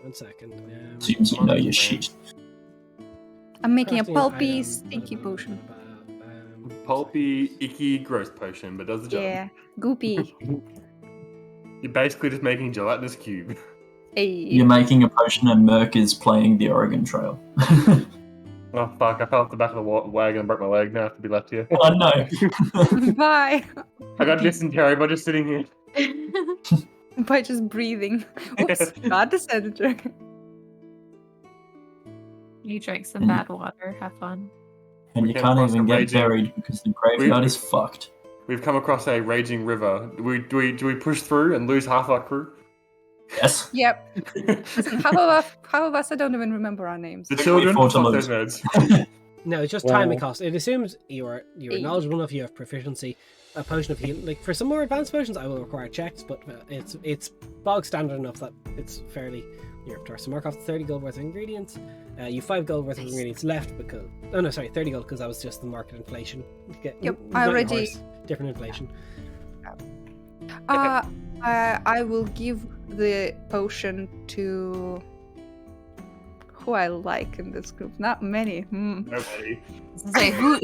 Speaker 1: 1 second.
Speaker 3: Seems you know your shit.
Speaker 2: I'm making a
Speaker 1: crafting
Speaker 2: pulpy,
Speaker 1: item,
Speaker 2: stinky potion.
Speaker 5: Pulpy, icky, gross potion, but does the job.
Speaker 2: Yeah, goopy.
Speaker 5: You're basically just making a gelatinous cube.
Speaker 2: Hey.
Speaker 3: You're making a potion and Merc is playing the Oregon Trail.
Speaker 5: Oh fuck, I fell off the back of the wagon and broke my leg. Now I have to be left here.
Speaker 3: I know.
Speaker 2: Bye.
Speaker 5: I got dysentery by just sitting here.
Speaker 2: By just breathing. Oops, got the senator.
Speaker 4: You drank some bad water. Have fun.
Speaker 3: And
Speaker 5: We
Speaker 3: you
Speaker 5: came
Speaker 3: can't
Speaker 5: across
Speaker 3: even
Speaker 5: a
Speaker 3: get
Speaker 5: raging-
Speaker 3: buried because the graveyard is fucked.
Speaker 5: We've come across a raging river. Do we push through and lose half our crew?
Speaker 3: Yes.
Speaker 2: Yep. Listen, half of us, I don't even remember our names.
Speaker 5: The children,
Speaker 3: fought to
Speaker 5: fuck
Speaker 3: lose.
Speaker 5: those nerds.
Speaker 1: No, it's just time and
Speaker 6: Well-
Speaker 1: cost. It assumes you're
Speaker 2: Hey.
Speaker 1: knowledgeable enough, you have proficiency. A potion of healing, like for some more advanced potions, I will require checks, but it's bog standard enough that it's fairly you're up to. So mark off 30 gold worth of ingredients. You 5 gold worth of ingredients left because 30 gold because that was just the market inflation.
Speaker 2: Yep,
Speaker 1: not
Speaker 2: I
Speaker 1: your
Speaker 2: already-
Speaker 1: horse, different inflation.
Speaker 2: I will give the potion to who I like in this group. Not many.
Speaker 5: Nobody.
Speaker 4: Say who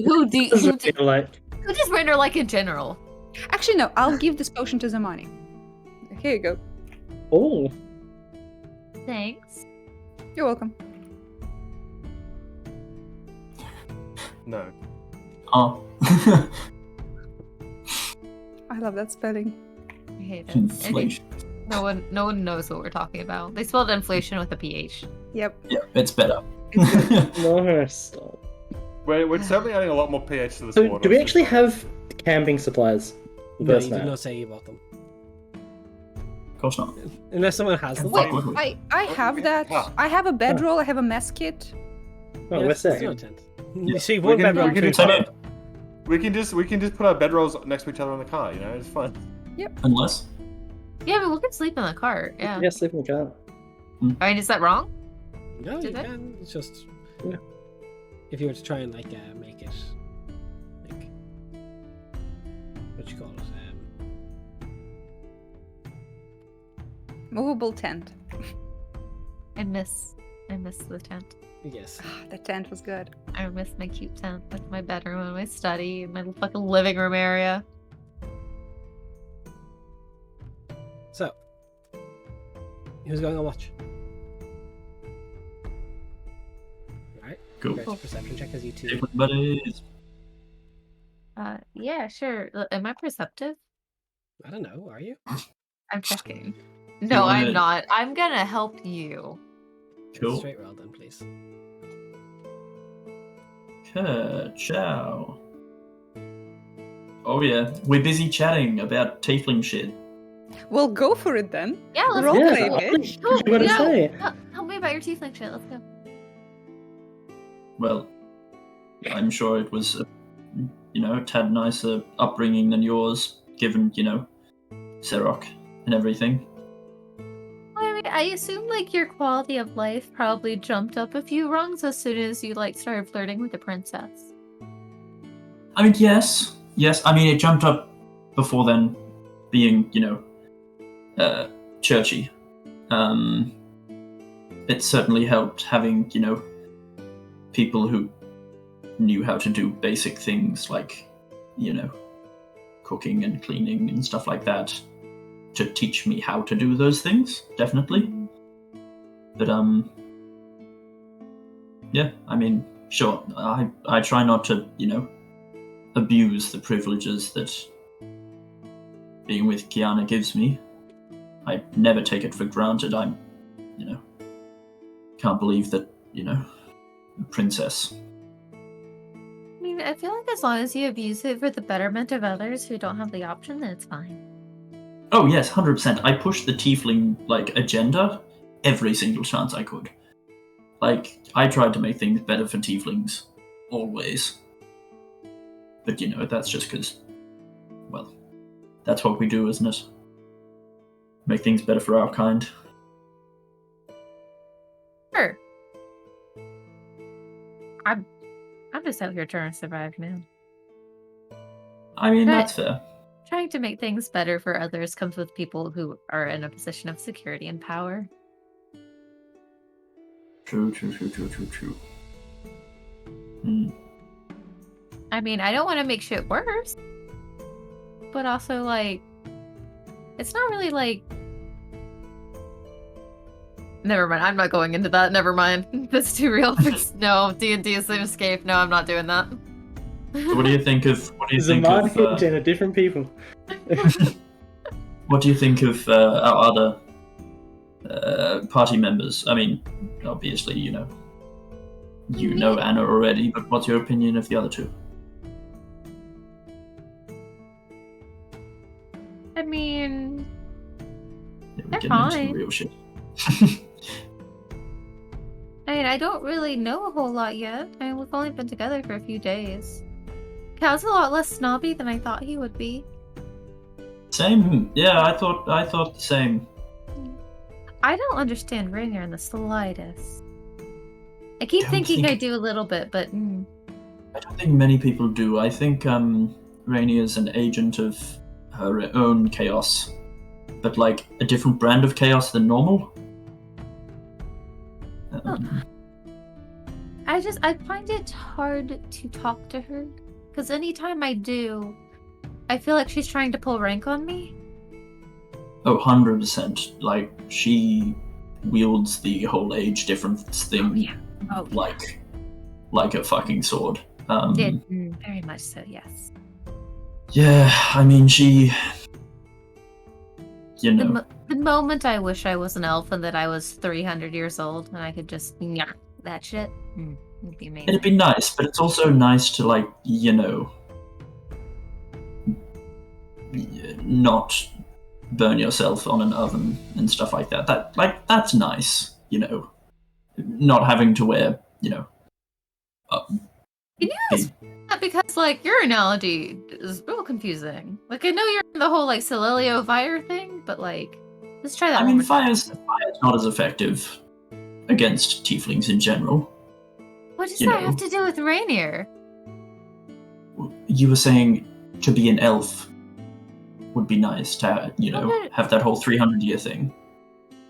Speaker 6: Doesn't feel like.
Speaker 4: who does Render like in general?
Speaker 2: Actually, no. I'll give this potion to Zamani. Here you go.
Speaker 6: Oh,
Speaker 4: Thanks.
Speaker 2: You're welcome.
Speaker 5: No.
Speaker 3: Oh.
Speaker 2: I love that spelling.
Speaker 4: I hate it.
Speaker 3: Inflation.
Speaker 4: No one knows what we're talking about. They spelled inflation with a PH.
Speaker 2: Yep.
Speaker 3: Yeah, it's better.
Speaker 6: No, stop.
Speaker 5: We're certainly adding a lot more pH to this
Speaker 6: So,
Speaker 5: water.
Speaker 6: do we actually have camping supplies?
Speaker 1: No,
Speaker 6: First
Speaker 1: you did
Speaker 6: night?
Speaker 1: not say you bought them.
Speaker 3: Of course not.
Speaker 1: Unless someone has them.
Speaker 3: Wait,
Speaker 1: then-
Speaker 3: wait.
Speaker 2: I have that.
Speaker 5: Ah.
Speaker 2: I have a bedroll. I have a mess kit.
Speaker 6: Oh,
Speaker 1: Yeah,
Speaker 6: we're
Speaker 1: it's not a
Speaker 6: sick.
Speaker 1: tent.
Speaker 3: Yeah.
Speaker 1: You see
Speaker 5: We
Speaker 1: one
Speaker 5: can-
Speaker 1: bedroom.
Speaker 5: we can
Speaker 1: two
Speaker 5: just put
Speaker 1: tent.
Speaker 5: up- We can just put our bedrolls next to each other in the car. You know, it's fun.
Speaker 3: Unless.
Speaker 4: Yeah, but we could sleep in the cart. Yeah.
Speaker 6: Yeah, sleep in the car.
Speaker 4: I mean, is that wrong?
Speaker 1: No, you
Speaker 4: Did they?
Speaker 1: can. It's just
Speaker 6: Yeah.
Speaker 1: if you were to try and make it like what you call it.
Speaker 2: Movable tent.
Speaker 4: I miss the tent.
Speaker 1: Yes.
Speaker 2: Ah, the tent was good.
Speaker 4: I miss my cute tent with my bedroom and my study and my fucking living room area.
Speaker 1: So, who's going on watch? Alright.
Speaker 3: Cool.
Speaker 1: Great perception check as you two.
Speaker 3: Everybody's.
Speaker 4: Yeah, sure. Am I perceptive?
Speaker 1: I don't know. Are you?
Speaker 4: I'm checking. No,
Speaker 3: wanna-
Speaker 4: I'm not. I'm gonna help you.
Speaker 3: Cool.
Speaker 1: Straight roll then, please.
Speaker 3: Ciao. Oh yeah, we're busy chatting about tiefling shit.
Speaker 2: Well, go for it then.
Speaker 4: Yeah, let's
Speaker 2: Role
Speaker 4: go.
Speaker 2: play, bitch.
Speaker 6: What do you want to say?
Speaker 4: Tell me about your tiefling shit. Let's go.
Speaker 3: Well, I'm sure it was, a tad nicer upbringing than yours, given, Serok and everything.
Speaker 4: I mean, I assume like your quality of life probably jumped up a few rungs as soon as you started flirting with the princess.
Speaker 3: I mean, yes. I mean, it jumped up before then, being, churchy. It certainly helped having, people who knew how to do basic things like, cooking and cleaning and stuff like that to teach me how to do those things, definitely. But, yeah, I mean, sure, I try not to, abuse the privileges that being with Kiana gives me. I never take it for granted. I'm, can't believe that, a princess.
Speaker 4: I mean, I feel like as long as you abuse it for the betterment of others who don't have the option, then it's fine.
Speaker 3: Oh yes, 100%. I pushed the tiefling, agenda every single chance I could. I tried to make things better for tieflings. Always. But, that's just because, well, that's what we do, isn't it? Make things better for our kind.
Speaker 4: Sure. I'm just out here trying to survive, man.
Speaker 3: I mean,
Speaker 4: Right.
Speaker 3: that's fair.
Speaker 4: Trying to make things better for others comes with people who are in a position of security and power.
Speaker 3: True. Hmm.
Speaker 4: I mean, I don't want to make shit worse. But also, it's not really Never mind, I'm not going into that. Never mind. That's too real. No, D&D is an escape. No, I'm not doing that.
Speaker 3: So what do you think of
Speaker 6: Zamanhid and a different people.
Speaker 3: what do you think of our other party members? I mean, obviously, you know Anna already, but what's your opinion of the other two?
Speaker 4: I mean,
Speaker 3: Yeah, we're
Speaker 4: They're
Speaker 3: getting into
Speaker 4: fine.
Speaker 3: the real shit.
Speaker 4: I don't really know a whole lot yet. I mean, we've only been together for a few days. Cal's a lot less snobby than I thought he would be.
Speaker 3: Same. Yeah, I thought the same.
Speaker 4: I don't understand Rainier in the slightest. I keep
Speaker 3: Don't
Speaker 4: thinking
Speaker 3: think-
Speaker 4: I do a little bit, but
Speaker 3: I don't think many people do. I think Rainey is an agent of her own chaos, but a different brand of chaos than normal.
Speaker 4: I find it hard to talk to her because anytime I do, I feel like she's trying to pull rank on me.
Speaker 3: Oh, 100%. She wields the whole age difference thing
Speaker 4: Oh,
Speaker 3: like a fucking sword.
Speaker 4: very much so. Yes.
Speaker 3: Yeah, I mean, she... You know...
Speaker 4: The moment I wish I was an elf and that I was 300 years old and I could just that shit, it'd be amazing.
Speaker 3: It'd be nice, but it's also nice to, like, you know... not burn yourself on an oven and stuff like that. That's nice, you know. Not having to wear, you know...
Speaker 4: Can you ask that? Because, like, your analogy is real confusing. Like, I know you're in the whole, like, Celelio fire thing, but, like, let's try that
Speaker 3: I
Speaker 4: one
Speaker 3: mean,
Speaker 4: more time.
Speaker 3: fire's not as effective against tieflings in general.
Speaker 4: What does
Speaker 3: you
Speaker 4: that
Speaker 3: know.
Speaker 4: have to do with Rainier?
Speaker 3: You were saying to be an elf would be nice to, you know,
Speaker 4: Okay.
Speaker 3: have that whole 300-year thing.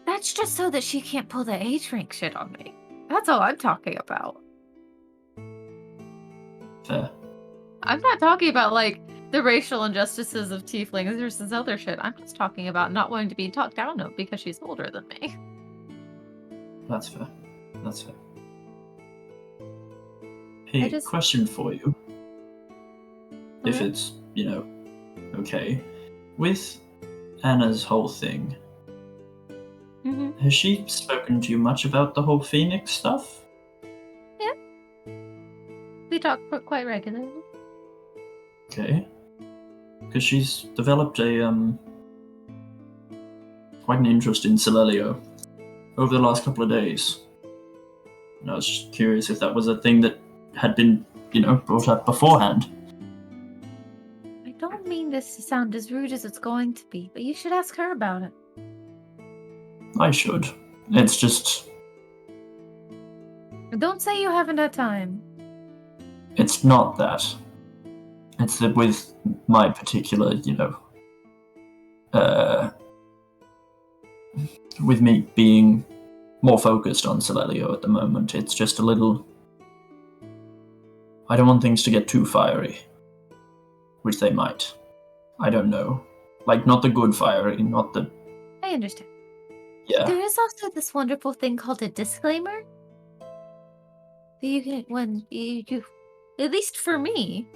Speaker 4: That's just so that she can't pull the age rank shit on me. That's all I'm talking about.
Speaker 3: Fair.
Speaker 4: I'm not talking about, like, the racial injustices of tieflings versus other shit. I'm just talking about not wanting to be talked down of because she's older than me.
Speaker 3: That's fair. Hey, question for you. If
Speaker 4: Okay.
Speaker 3: it's, you know, okay. With Anna's whole thing,
Speaker 4: Mm-hmm.
Speaker 3: has she spoken to you much about the whole Phoenix stuff?
Speaker 4: We talk quite regularly.
Speaker 3: Okay. Because she's developed a, quite an interest in Celelio over the last couple of days. And I was just curious if that was a thing that had been, you know, brought up beforehand.
Speaker 4: I don't mean this to sound as rude as it's going to be, but you should ask her about it.
Speaker 3: I should. It's just...
Speaker 4: Don't say you haven't had time.
Speaker 3: It's not that. It's that with my particular, you know... with me being more focused on Celelio at the moment, it's just a little... I don't want things to get too fiery. Which they might. I don't know. Like, not the good fiery, not the...
Speaker 4: I understand.
Speaker 3: Yeah.
Speaker 4: There is also this wonderful thing called a disclaimer. That you can, when you, at least for me,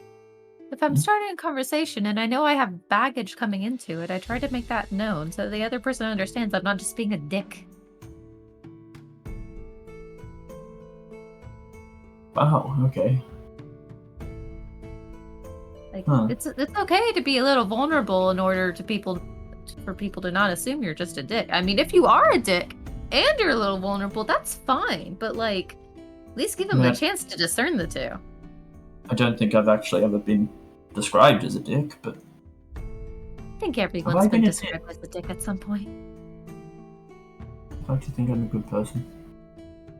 Speaker 4: if I'm starting a conversation and I know I have baggage coming into it, I try to make that known so the other person understands I'm not just being a dick.
Speaker 3: Wow, okay.
Speaker 4: Like,
Speaker 3: Huh.
Speaker 4: it's okay to be a little vulnerable in order to for people to not assume you're just a dick. I mean, if you are a dick and you're a little vulnerable, that's fine. But, like, at least give them
Speaker 3: Yeah.
Speaker 4: the chance to discern the two.
Speaker 3: I don't think I've actually ever been described as a dick, but...
Speaker 4: I think
Speaker 3: I
Speaker 4: everyone's been
Speaker 3: been a
Speaker 4: described as a dick at some point.
Speaker 3: I like to think I'm a good person.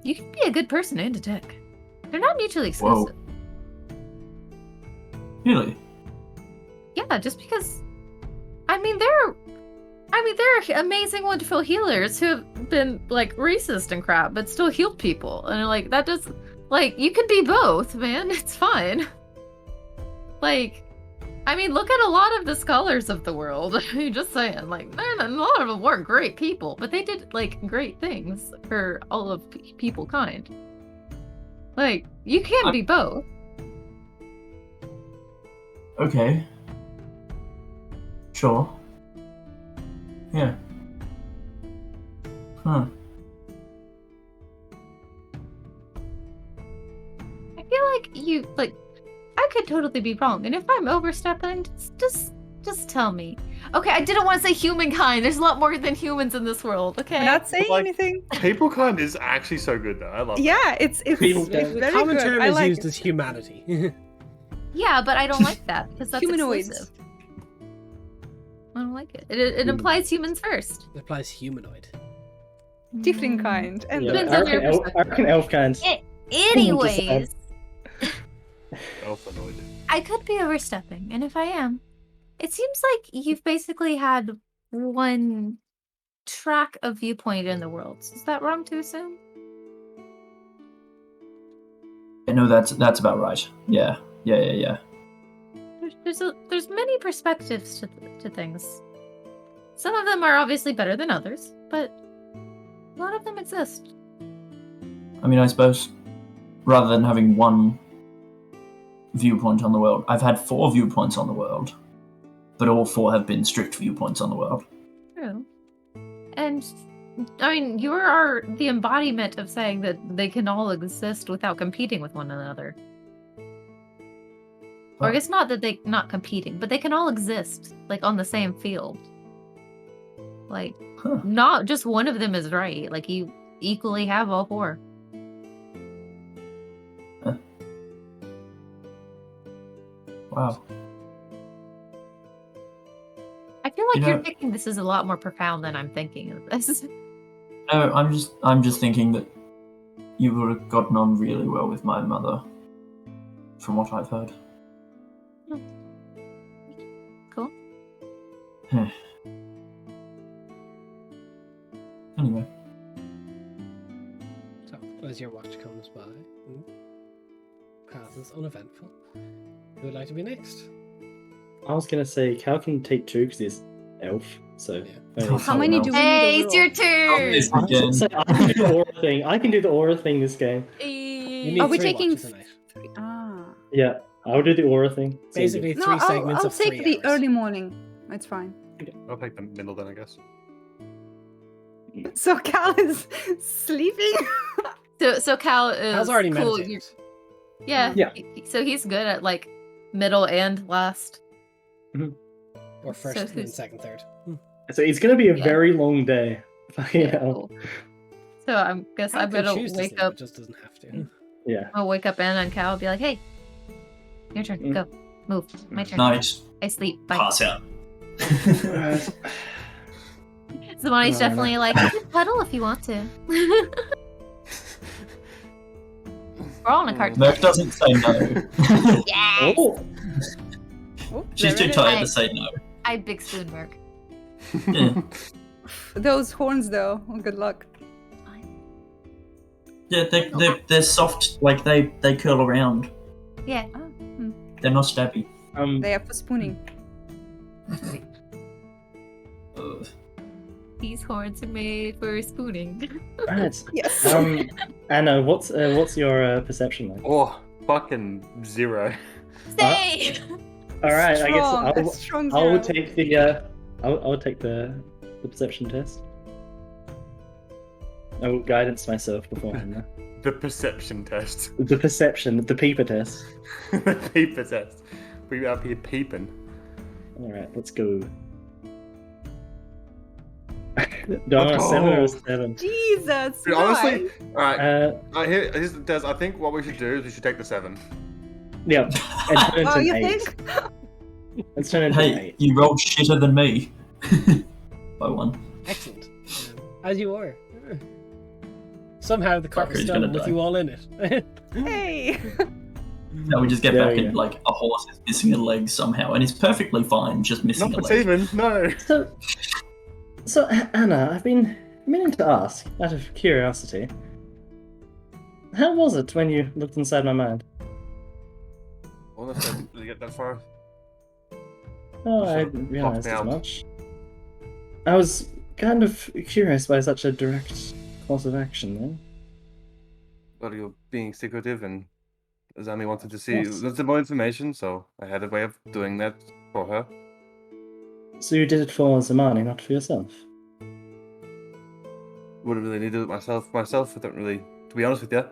Speaker 4: You can be a good person and a dick. They're not mutually
Speaker 3: Whoa.
Speaker 4: exclusive.
Speaker 3: Really?
Speaker 4: Yeah, just because. I mean, they're amazing, wonderful healers who have been like racist and crap, but still healed people, and like that does, like, you can be both, man. It's fine. Like, I mean, look at a lot of the scholars of the world. I'm just saying, like, a lot of them weren't great people, but they did like great things for all of people kind. Like, you can't be both.
Speaker 3: Okay. Sure. Yeah. Huh.
Speaker 4: I feel like I could totally be wrong, and if I'm overstepping, just tell me. Okay, I didn't want to say humankind. There's a lot more than humans in this world. Okay.
Speaker 2: I'm not saying
Speaker 5: Like-
Speaker 2: anything.
Speaker 5: People kind is actually so good though. I love it.
Speaker 2: Yeah, it's
Speaker 3: People
Speaker 1: The
Speaker 2: very
Speaker 1: common
Speaker 2: good.
Speaker 1: term
Speaker 2: I
Speaker 1: is
Speaker 2: like
Speaker 1: used
Speaker 2: it.
Speaker 1: as humanity.
Speaker 4: Yeah, but I don't like that because that's
Speaker 2: Humanoids.
Speaker 4: exclusive. I don't like it. It implies humans first.
Speaker 1: It applies humanoid.
Speaker 2: Tiefling kind. And
Speaker 6: Yeah,
Speaker 4: Depends
Speaker 6: I
Speaker 4: on your
Speaker 6: reckon, I reckon elf kind.
Speaker 4: Anyways,
Speaker 5: Elfanoid.
Speaker 4: I could be overstepping, and if I am, it seems like you've basically had one track of viewpoint in the world. Is that wrong to assume?
Speaker 3: Yeah, no, that's about right. Yeah.
Speaker 4: There's many perspectives to things. Some of them are obviously better than others, but a lot of them exist.
Speaker 3: I mean, I suppose, rather than having one viewpoint on the world, I've had 4 viewpoints on the world. but all 4 have been strict viewpoints on the world.
Speaker 4: True. And I mean, you are the embodiment of saying that they can all exist without competing with one another. Or I guess not that they not competing, but they can all exist like on the same field. Like, not just one of them is right. Like you equally have all 4.
Speaker 3: Wow.
Speaker 4: I feel like
Speaker 3: You
Speaker 4: you're
Speaker 3: know-
Speaker 4: thinking this is a lot more profound than I'm thinking of this.
Speaker 3: No, I'm just thinking that you would have gotten on really well with my mother, from what I've heard.
Speaker 4: Cool.
Speaker 3: Anyway.
Speaker 1: So, as your watch comes by and passes uneventful, who would like to be next?
Speaker 6: I was gonna say Cal can take 2 because he's elf. So
Speaker 3: Yeah.
Speaker 2: How many do we
Speaker 4: Hey,
Speaker 2: need
Speaker 4: it's your
Speaker 2: overall?
Speaker 4: turn!
Speaker 3: This
Speaker 6: I was
Speaker 3: again.
Speaker 6: gonna say, I can do the aura thing. I can do the aura thing this game.
Speaker 1: You need
Speaker 2: Are we
Speaker 1: 3
Speaker 2: taking
Speaker 1: watches a night.
Speaker 2: 3? Ah.
Speaker 6: Yeah, I'll do the aura thing. It's all
Speaker 1: Basically,
Speaker 2: No,
Speaker 1: 3 segments
Speaker 2: I'll
Speaker 1: of 3
Speaker 2: take the
Speaker 1: hours.
Speaker 2: early morning. It's fine.
Speaker 5: I'll take the middle then, I guess.
Speaker 2: So Cal is sleeping?
Speaker 4: So Cal is
Speaker 1: Cal's already
Speaker 4: cool.
Speaker 1: meditated.
Speaker 4: Yeah.
Speaker 6: Yeah.
Speaker 4: So he's good at like middle and last.
Speaker 1: Or first
Speaker 4: So
Speaker 1: and then
Speaker 4: who's-
Speaker 1: second, third.
Speaker 6: good. So it's gonna be a
Speaker 4: Yeah.
Speaker 6: very long day. Fucking
Speaker 4: Yeah,
Speaker 6: hell.
Speaker 4: cool. So I guess
Speaker 1: Cal
Speaker 4: I'm
Speaker 1: can
Speaker 4: gonna
Speaker 1: choose to
Speaker 4: wake
Speaker 1: sleep,
Speaker 4: up.
Speaker 1: it just doesn't have to.
Speaker 6: Yeah.
Speaker 4: I'll wake up Anna and Cal and be like, "Hey, your turn.
Speaker 6: Mm.
Speaker 4: Go, move. My turn.
Speaker 3: Nice.
Speaker 4: I sleep. Bye."
Speaker 3: Pass out.
Speaker 6: Alright.
Speaker 4: Simoni's
Speaker 6: No,
Speaker 4: definitely
Speaker 6: no.
Speaker 4: like, "You can cuddle if you want to." We're all in a cartoon.
Speaker 3: Merc doesn't say no.
Speaker 4: Yes!
Speaker 6: Oh,
Speaker 2: Oh,
Speaker 3: She's
Speaker 2: there
Speaker 3: too
Speaker 2: it
Speaker 3: tired
Speaker 4: I-
Speaker 3: to say no.
Speaker 4: I big spoon work.
Speaker 3: Yeah.
Speaker 2: is. Those horns, though. Oh, good luck.
Speaker 3: Yeah, they're soft, like they curl around.
Speaker 4: Yeah.
Speaker 2: Ah,
Speaker 3: They're not stabby.
Speaker 2: they are for spooning.
Speaker 3: Ugh.
Speaker 4: These horns are made for spooning.
Speaker 6: right.
Speaker 2: Yes.
Speaker 6: Anna, what's your perception like?
Speaker 5: Oh, fucking 0.
Speaker 4: Stay!
Speaker 6: All right, I guess
Speaker 2: Strong, a
Speaker 6: I'll
Speaker 2: strong
Speaker 6: I'll
Speaker 2: zero.
Speaker 6: take the I'll take the perception test. I will guidance myself beforehand. Though.
Speaker 5: The perception test.
Speaker 6: The perception, the peeper test.
Speaker 5: The peeper test. We up here peeping.
Speaker 6: All right, let's go. Do I want a 7 or a 7?
Speaker 2: Jesus.
Speaker 5: Dude, honestly,
Speaker 2: why?
Speaker 5: alright. Here's Des, I think what we should do is we should take the 7.
Speaker 6: Yeah. And turn into
Speaker 2: Oh,
Speaker 6: an
Speaker 2: you
Speaker 6: 8.
Speaker 2: think?
Speaker 6: Let's turn into an
Speaker 3: Hey,
Speaker 6: 8.
Speaker 3: you rolled shitter than me. By 1.
Speaker 1: Excellent. As you are. Somehow the cart was
Speaker 3: Fucker's
Speaker 1: done
Speaker 3: gonna
Speaker 1: with
Speaker 3: die.
Speaker 1: you all in it.
Speaker 2: Hey.
Speaker 3: No, we just get
Speaker 6: There
Speaker 3: back
Speaker 6: we
Speaker 3: and
Speaker 6: go.
Speaker 3: like a horse is missing a leg somehow, and it's perfectly fine, just missing
Speaker 5: Not
Speaker 3: a
Speaker 5: for
Speaker 3: leg.
Speaker 5: Steven, no.
Speaker 6: So Anna, I've been meaning to ask, out of curiosity, how was it when you looked inside my mind?
Speaker 5: Honestly, did you get that far?
Speaker 6: Oh, I
Speaker 5: Sure,
Speaker 6: didn't realize
Speaker 5: me
Speaker 6: as
Speaker 5: out.
Speaker 6: much. I was kind of curious by such a direct course of action then.
Speaker 5: Well, you're being secretive, and Zami wanted to see
Speaker 6: Yes.
Speaker 5: lots more information, so I had a way of doing that for her.
Speaker 6: So you did it for Zamani, not for yourself?
Speaker 5: Wouldn't really need to do it myself. I don't really, to be honest with you,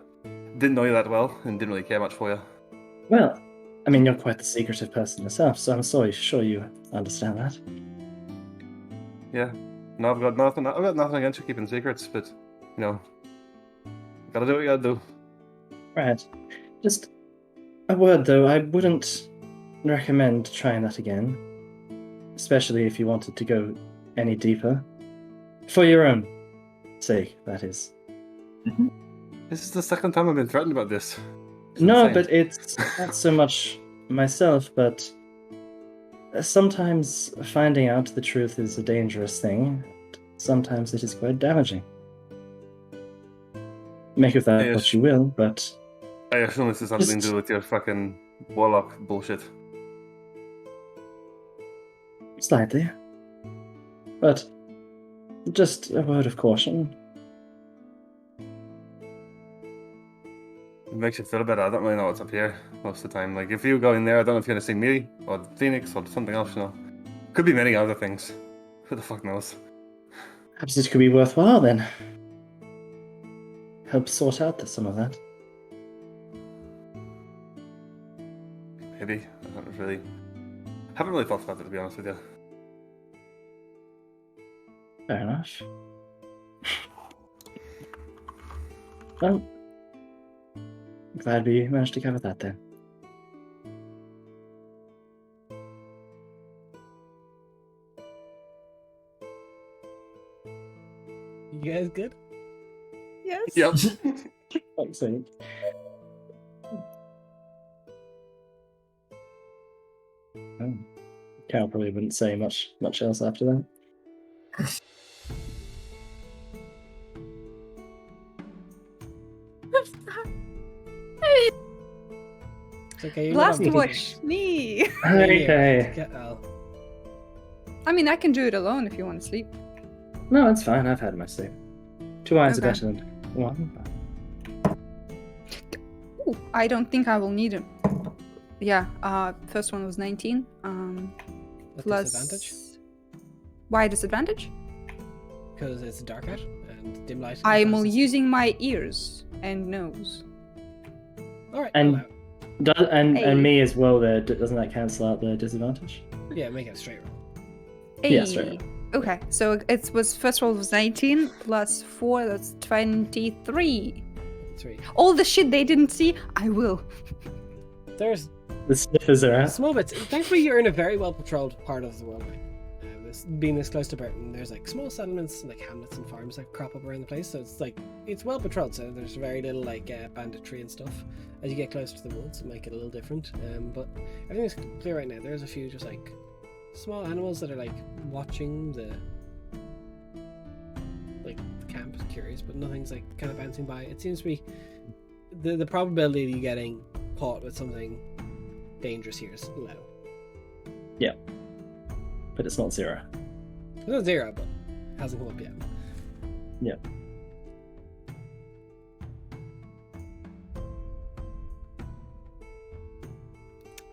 Speaker 5: didn't know you that well, and didn't really care much for you.
Speaker 6: Well, I mean, you're quite the secretive person yourself, so I'm sure you understand that.
Speaker 5: Yeah. No, I've got nothing against you keeping secrets, but you know, gotta do what you gotta do.
Speaker 6: Right. Just a word though, I wouldn't recommend trying that again. Especially if you wanted to go any deeper. For your own sake, that is.
Speaker 5: This is the second time I've been threatened about this. It's
Speaker 6: No,
Speaker 5: insane.
Speaker 6: but it's not so much myself, but sometimes finding out the truth is a dangerous thing. Sometimes it is quite damaging. Make of that
Speaker 5: Yes.
Speaker 6: what you will, but
Speaker 5: I assume this is something to
Speaker 6: Just-
Speaker 5: do with your fucking warlock bullshit.
Speaker 6: slightly. But just a word of caution.
Speaker 5: It makes you feel better. I don't really know what's up here most of the time. Like, if you go in there, I don't know if you're gonna see me, or Phoenix, or something else, you know. Could be many other things. Who the fuck knows?
Speaker 6: Perhaps it could be worthwhile then. Help sort out some of that.
Speaker 5: Maybe. I haven't really thought about it, to be honest with you.
Speaker 6: Fair enough. Well, glad we managed to cover that then.
Speaker 1: You guys good?
Speaker 2: Yes.
Speaker 5: Yep.
Speaker 6: Excellent. Cal probably wouldn't say much else after that.
Speaker 1: It's okay. You're
Speaker 2: Last
Speaker 1: not on
Speaker 2: watch me.
Speaker 6: Okay.
Speaker 1: Yeah, oh.
Speaker 2: I mean, I can do it alone if you want to sleep.
Speaker 6: No, it's fine. I've had my sleep. 2 eyes are
Speaker 2: Okay.
Speaker 6: better than 1.
Speaker 2: Ooh, I don't think I will need it. Yeah. First one was 19.
Speaker 1: With
Speaker 2: Plus.
Speaker 1: disadvantage
Speaker 2: Why disadvantage?
Speaker 1: because it's dark out and dim light.
Speaker 2: I'm
Speaker 1: classes.
Speaker 2: using my ears and nose.
Speaker 1: All right.
Speaker 6: And-
Speaker 1: allow-
Speaker 6: And
Speaker 2: Hey.
Speaker 6: me as well. There doesn't that cancel out the disadvantage?
Speaker 1: yeah, make it a straight roll.
Speaker 6: Yeah, straight up.
Speaker 2: Okay, so it was first roll was 19 plus 4, that's 23.
Speaker 1: 3.
Speaker 2: All the shit they didn't see, I will.
Speaker 1: There's
Speaker 6: The sniffers are out.
Speaker 1: small bits. Thankfully, you're in a very well patrolled part of the world. Right? Being this close to Burton, there's like small settlements, like hamlets and farms that crop up around the place. So it's well patrolled. So there's very little like banditry and stuff. As you get closer to the woods, it might get a little different. But everything's clear right now. There's a few just like small animals that are like watching the camp, curious, but nothing's like kind of bouncing by. It seems to be the probability of you getting caught with something dangerous here is low.
Speaker 6: But it's not 0.
Speaker 1: It's not 0, but hasn't come up yet.
Speaker 6: Yeah.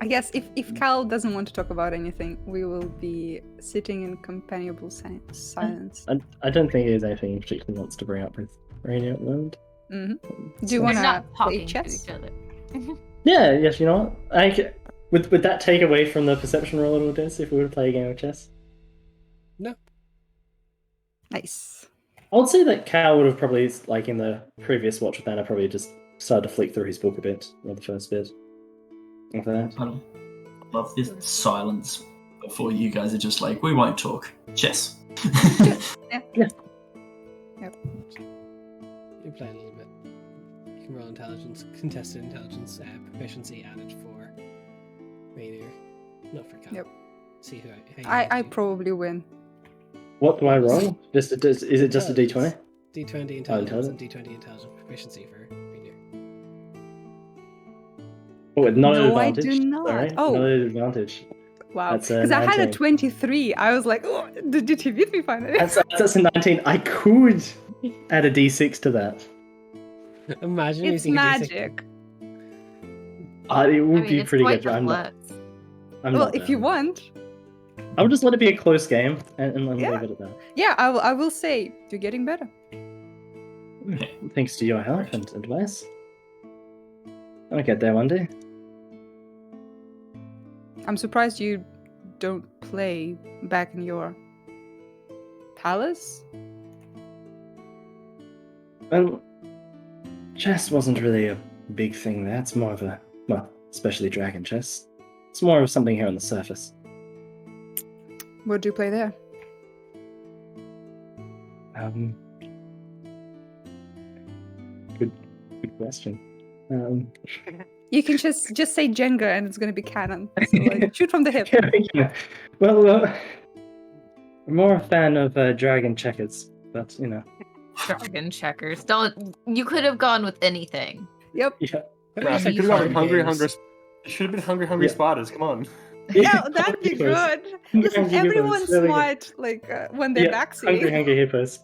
Speaker 2: I guess if Cal doesn't want to talk about anything, we will be sitting in companionable silence.
Speaker 6: I don't think there's anything he particularly wants to bring up with Rainier at the moment.
Speaker 2: Do you
Speaker 6: So-
Speaker 4: We're
Speaker 2: want to
Speaker 4: not
Speaker 2: play
Speaker 4: talking to
Speaker 2: chess?
Speaker 4: each other.
Speaker 6: Yeah, yes, you know what? Would that take away from the perception roll a little bit if we were to play a game of chess?
Speaker 2: Nice.
Speaker 6: I would say that Cal would have probably, like in the previous watch with Anna, probably just started to flick through his book a bit, or the first bit of that.
Speaker 3: I love this silence before you guys are just like, we won't talk. Chess.
Speaker 1: You play a little bit. You can roll intelligence, contested intelligence, proficiency added for Rainier, not for Cal.
Speaker 2: Yep.
Speaker 1: See how you
Speaker 2: I
Speaker 1: do.
Speaker 2: probably win.
Speaker 6: What do I roll? Is it just a d20?
Speaker 1: D20 intelligence and D20 intelligence proficiency for Rainier.
Speaker 6: Oh, not an
Speaker 2: No, I
Speaker 6: advantage.
Speaker 2: do not.
Speaker 6: Sorry,
Speaker 2: Oh.
Speaker 6: not an advantage.
Speaker 2: Wow.
Speaker 6: That's a
Speaker 2: Because I had a
Speaker 6: 19.
Speaker 2: 23. I was like, oh, did he beat me finally?
Speaker 6: That's a 19. I could add a d6 to that.
Speaker 1: Imagine
Speaker 2: It's
Speaker 1: using a D6.
Speaker 2: magic.
Speaker 6: It would
Speaker 4: I mean,
Speaker 6: be
Speaker 4: it's
Speaker 6: pretty
Speaker 4: quite
Speaker 6: good.
Speaker 4: the
Speaker 6: I'm not.
Speaker 4: flex.
Speaker 6: I'm
Speaker 2: Well,
Speaker 6: not
Speaker 2: if you
Speaker 6: down.
Speaker 2: want.
Speaker 6: I'll just let it be a close game and
Speaker 2: Yeah.
Speaker 6: leave it at that.
Speaker 2: Yeah, I will say, you're getting better.
Speaker 6: Thanks to your help and advice. I'll get there one day.
Speaker 2: I'm surprised you don't play back in your palace.
Speaker 6: Well, chess wasn't really a big thing there. It's more of a, well, especially dragon chess. It's more of something here on the surface.
Speaker 2: What do you play there?
Speaker 6: Good question.
Speaker 2: You can just say Jenga and it's gonna be canon. So, like, shoot from the hip.
Speaker 6: Well, I'm more a fan of dragon checkers, but you know,
Speaker 4: Dragon checkers. You could have gone with anything.
Speaker 2: Yep.
Speaker 6: yeah.
Speaker 5: Nah,
Speaker 1: Like
Speaker 5: it could have
Speaker 1: card
Speaker 5: been Hungry
Speaker 1: games.
Speaker 5: Hungry. It should have been Hungry
Speaker 6: Yeah.
Speaker 5: Spiders. Come on.
Speaker 2: Yeah, that'd be good. Listen,
Speaker 6: Hungry
Speaker 2: everyone's
Speaker 6: hippos, there we go.
Speaker 2: smart, like when they're
Speaker 6: Yeah, Hungry
Speaker 2: backseating.
Speaker 6: hippos.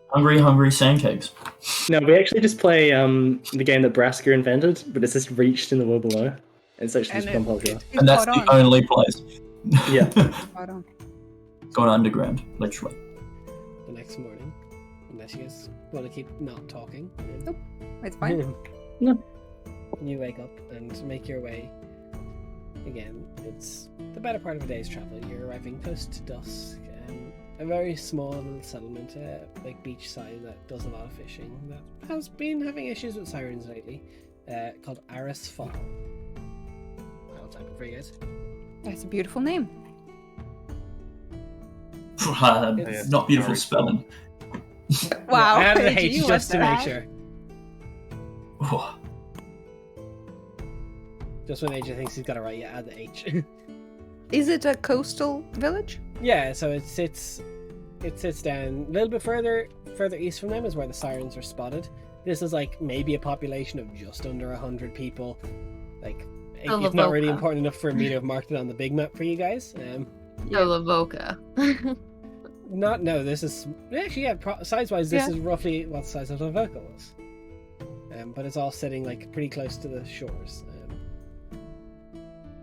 Speaker 3: Hungry sandcakes.
Speaker 6: No, we actually just play the game that Brasker invented, but it's just reached in the world below. It's actually
Speaker 2: And
Speaker 6: just become popular.
Speaker 2: it
Speaker 3: And that's
Speaker 2: caught
Speaker 3: the
Speaker 2: on.
Speaker 3: only place.
Speaker 6: Yeah.
Speaker 2: Caught on.
Speaker 3: Gone underground, literally.
Speaker 1: The next morning, unless you guys want to keep not talking.
Speaker 2: Nope. It's fine.
Speaker 6: No.
Speaker 1: You wake up and make your way. Again, it's the better part of a day's travel. You're arriving close to dusk. A very small little settlement, like beachside, that does a lot of fishing. That has been having issues with sirens lately. Called Aris Fall. I'll type it for you guys.
Speaker 2: That's a beautiful name.
Speaker 1: It's-
Speaker 3: Not beautiful spelling.
Speaker 2: Wow.
Speaker 1: I added a
Speaker 2: AJ,
Speaker 1: H
Speaker 2: what's
Speaker 1: just to make
Speaker 2: that?
Speaker 1: sure.
Speaker 3: Oh,
Speaker 1: Just when AJ thinks he's got it right, you add the H.
Speaker 2: Is it a coastal village?
Speaker 1: Yeah, so it sits down a little bit further east from them is where the sirens are spotted. This is like maybe a population of just under 100 people. Like it's not really
Speaker 4: Lavoca.
Speaker 1: important enough for me to have marked it on the big map for you guys.
Speaker 4: Lavoca.
Speaker 1: This is actually size wise this
Speaker 2: Yeah.
Speaker 1: is roughly what the size of Lavoca was. But it's all sitting like pretty close to the shores.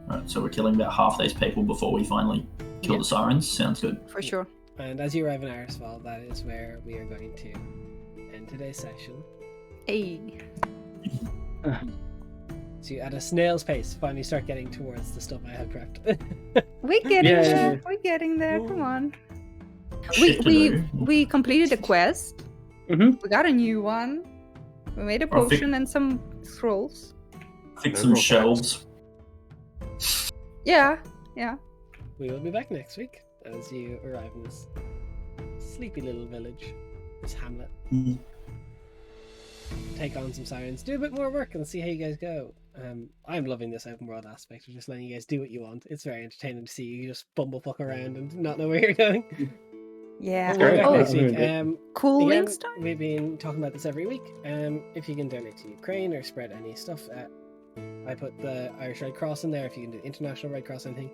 Speaker 3: right, so we're killing about half these people before we finally kill
Speaker 1: Yeah.
Speaker 3: the sirens. Sounds good.
Speaker 2: For sure.
Speaker 1: And as you arrive in Arisfall, that is where we are going to end today's session.
Speaker 2: Hey.
Speaker 1: So you, at a snail's pace, finally start getting towards the stuff I had prepped.
Speaker 2: We're getting
Speaker 6: Yeah.
Speaker 2: there. We're getting there. Come on.
Speaker 3: Shit to
Speaker 2: We
Speaker 3: do.
Speaker 2: we completed a quest.
Speaker 6: Mhm.
Speaker 2: We got a new one. We made a
Speaker 3: I'll fi-
Speaker 2: potion and some scrolls.
Speaker 3: Fix
Speaker 5: Those
Speaker 3: some
Speaker 5: are all
Speaker 3: shelves.
Speaker 2: Yeah. Yeah.
Speaker 1: We will be back next week as you arrive in this sleepy little village, this hamlet.
Speaker 3: Mm.
Speaker 1: Take on some sirens, do a bit more work, and see how you guys go. I'm loving this open world aspect of just letting you guys do what you want. It's very entertaining to see you just bumblefuck around and not know where you're going.
Speaker 2: Yeah.
Speaker 1: But we'll be back
Speaker 2: Oh,
Speaker 1: next week.
Speaker 6: Very
Speaker 2: cool
Speaker 1: Again,
Speaker 2: links time.
Speaker 1: we've been talking about this every week. If you can donate to Ukraine or spread any stuff, I put the Irish Red Cross in there. If you can do International Red Cross, anything,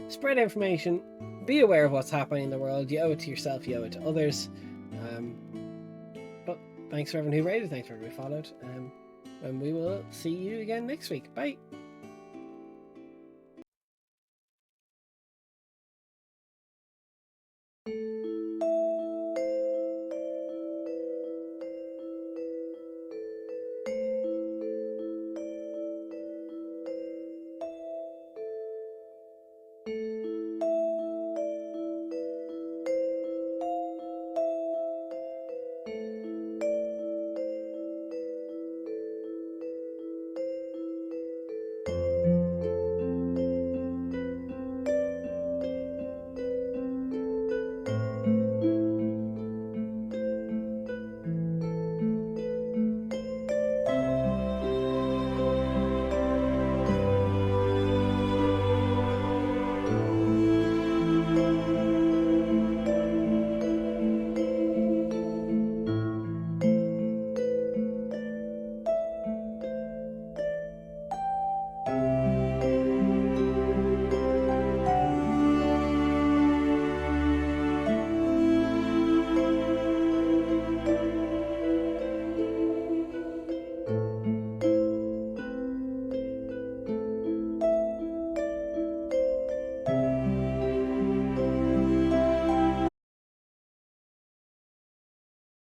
Speaker 1: spread information. Be aware of what's happening in the world. You owe it to yourself. You owe it to others. But thanks for everyone who rated. Thanks for everyone who followed. And we will see you again next week. Bye.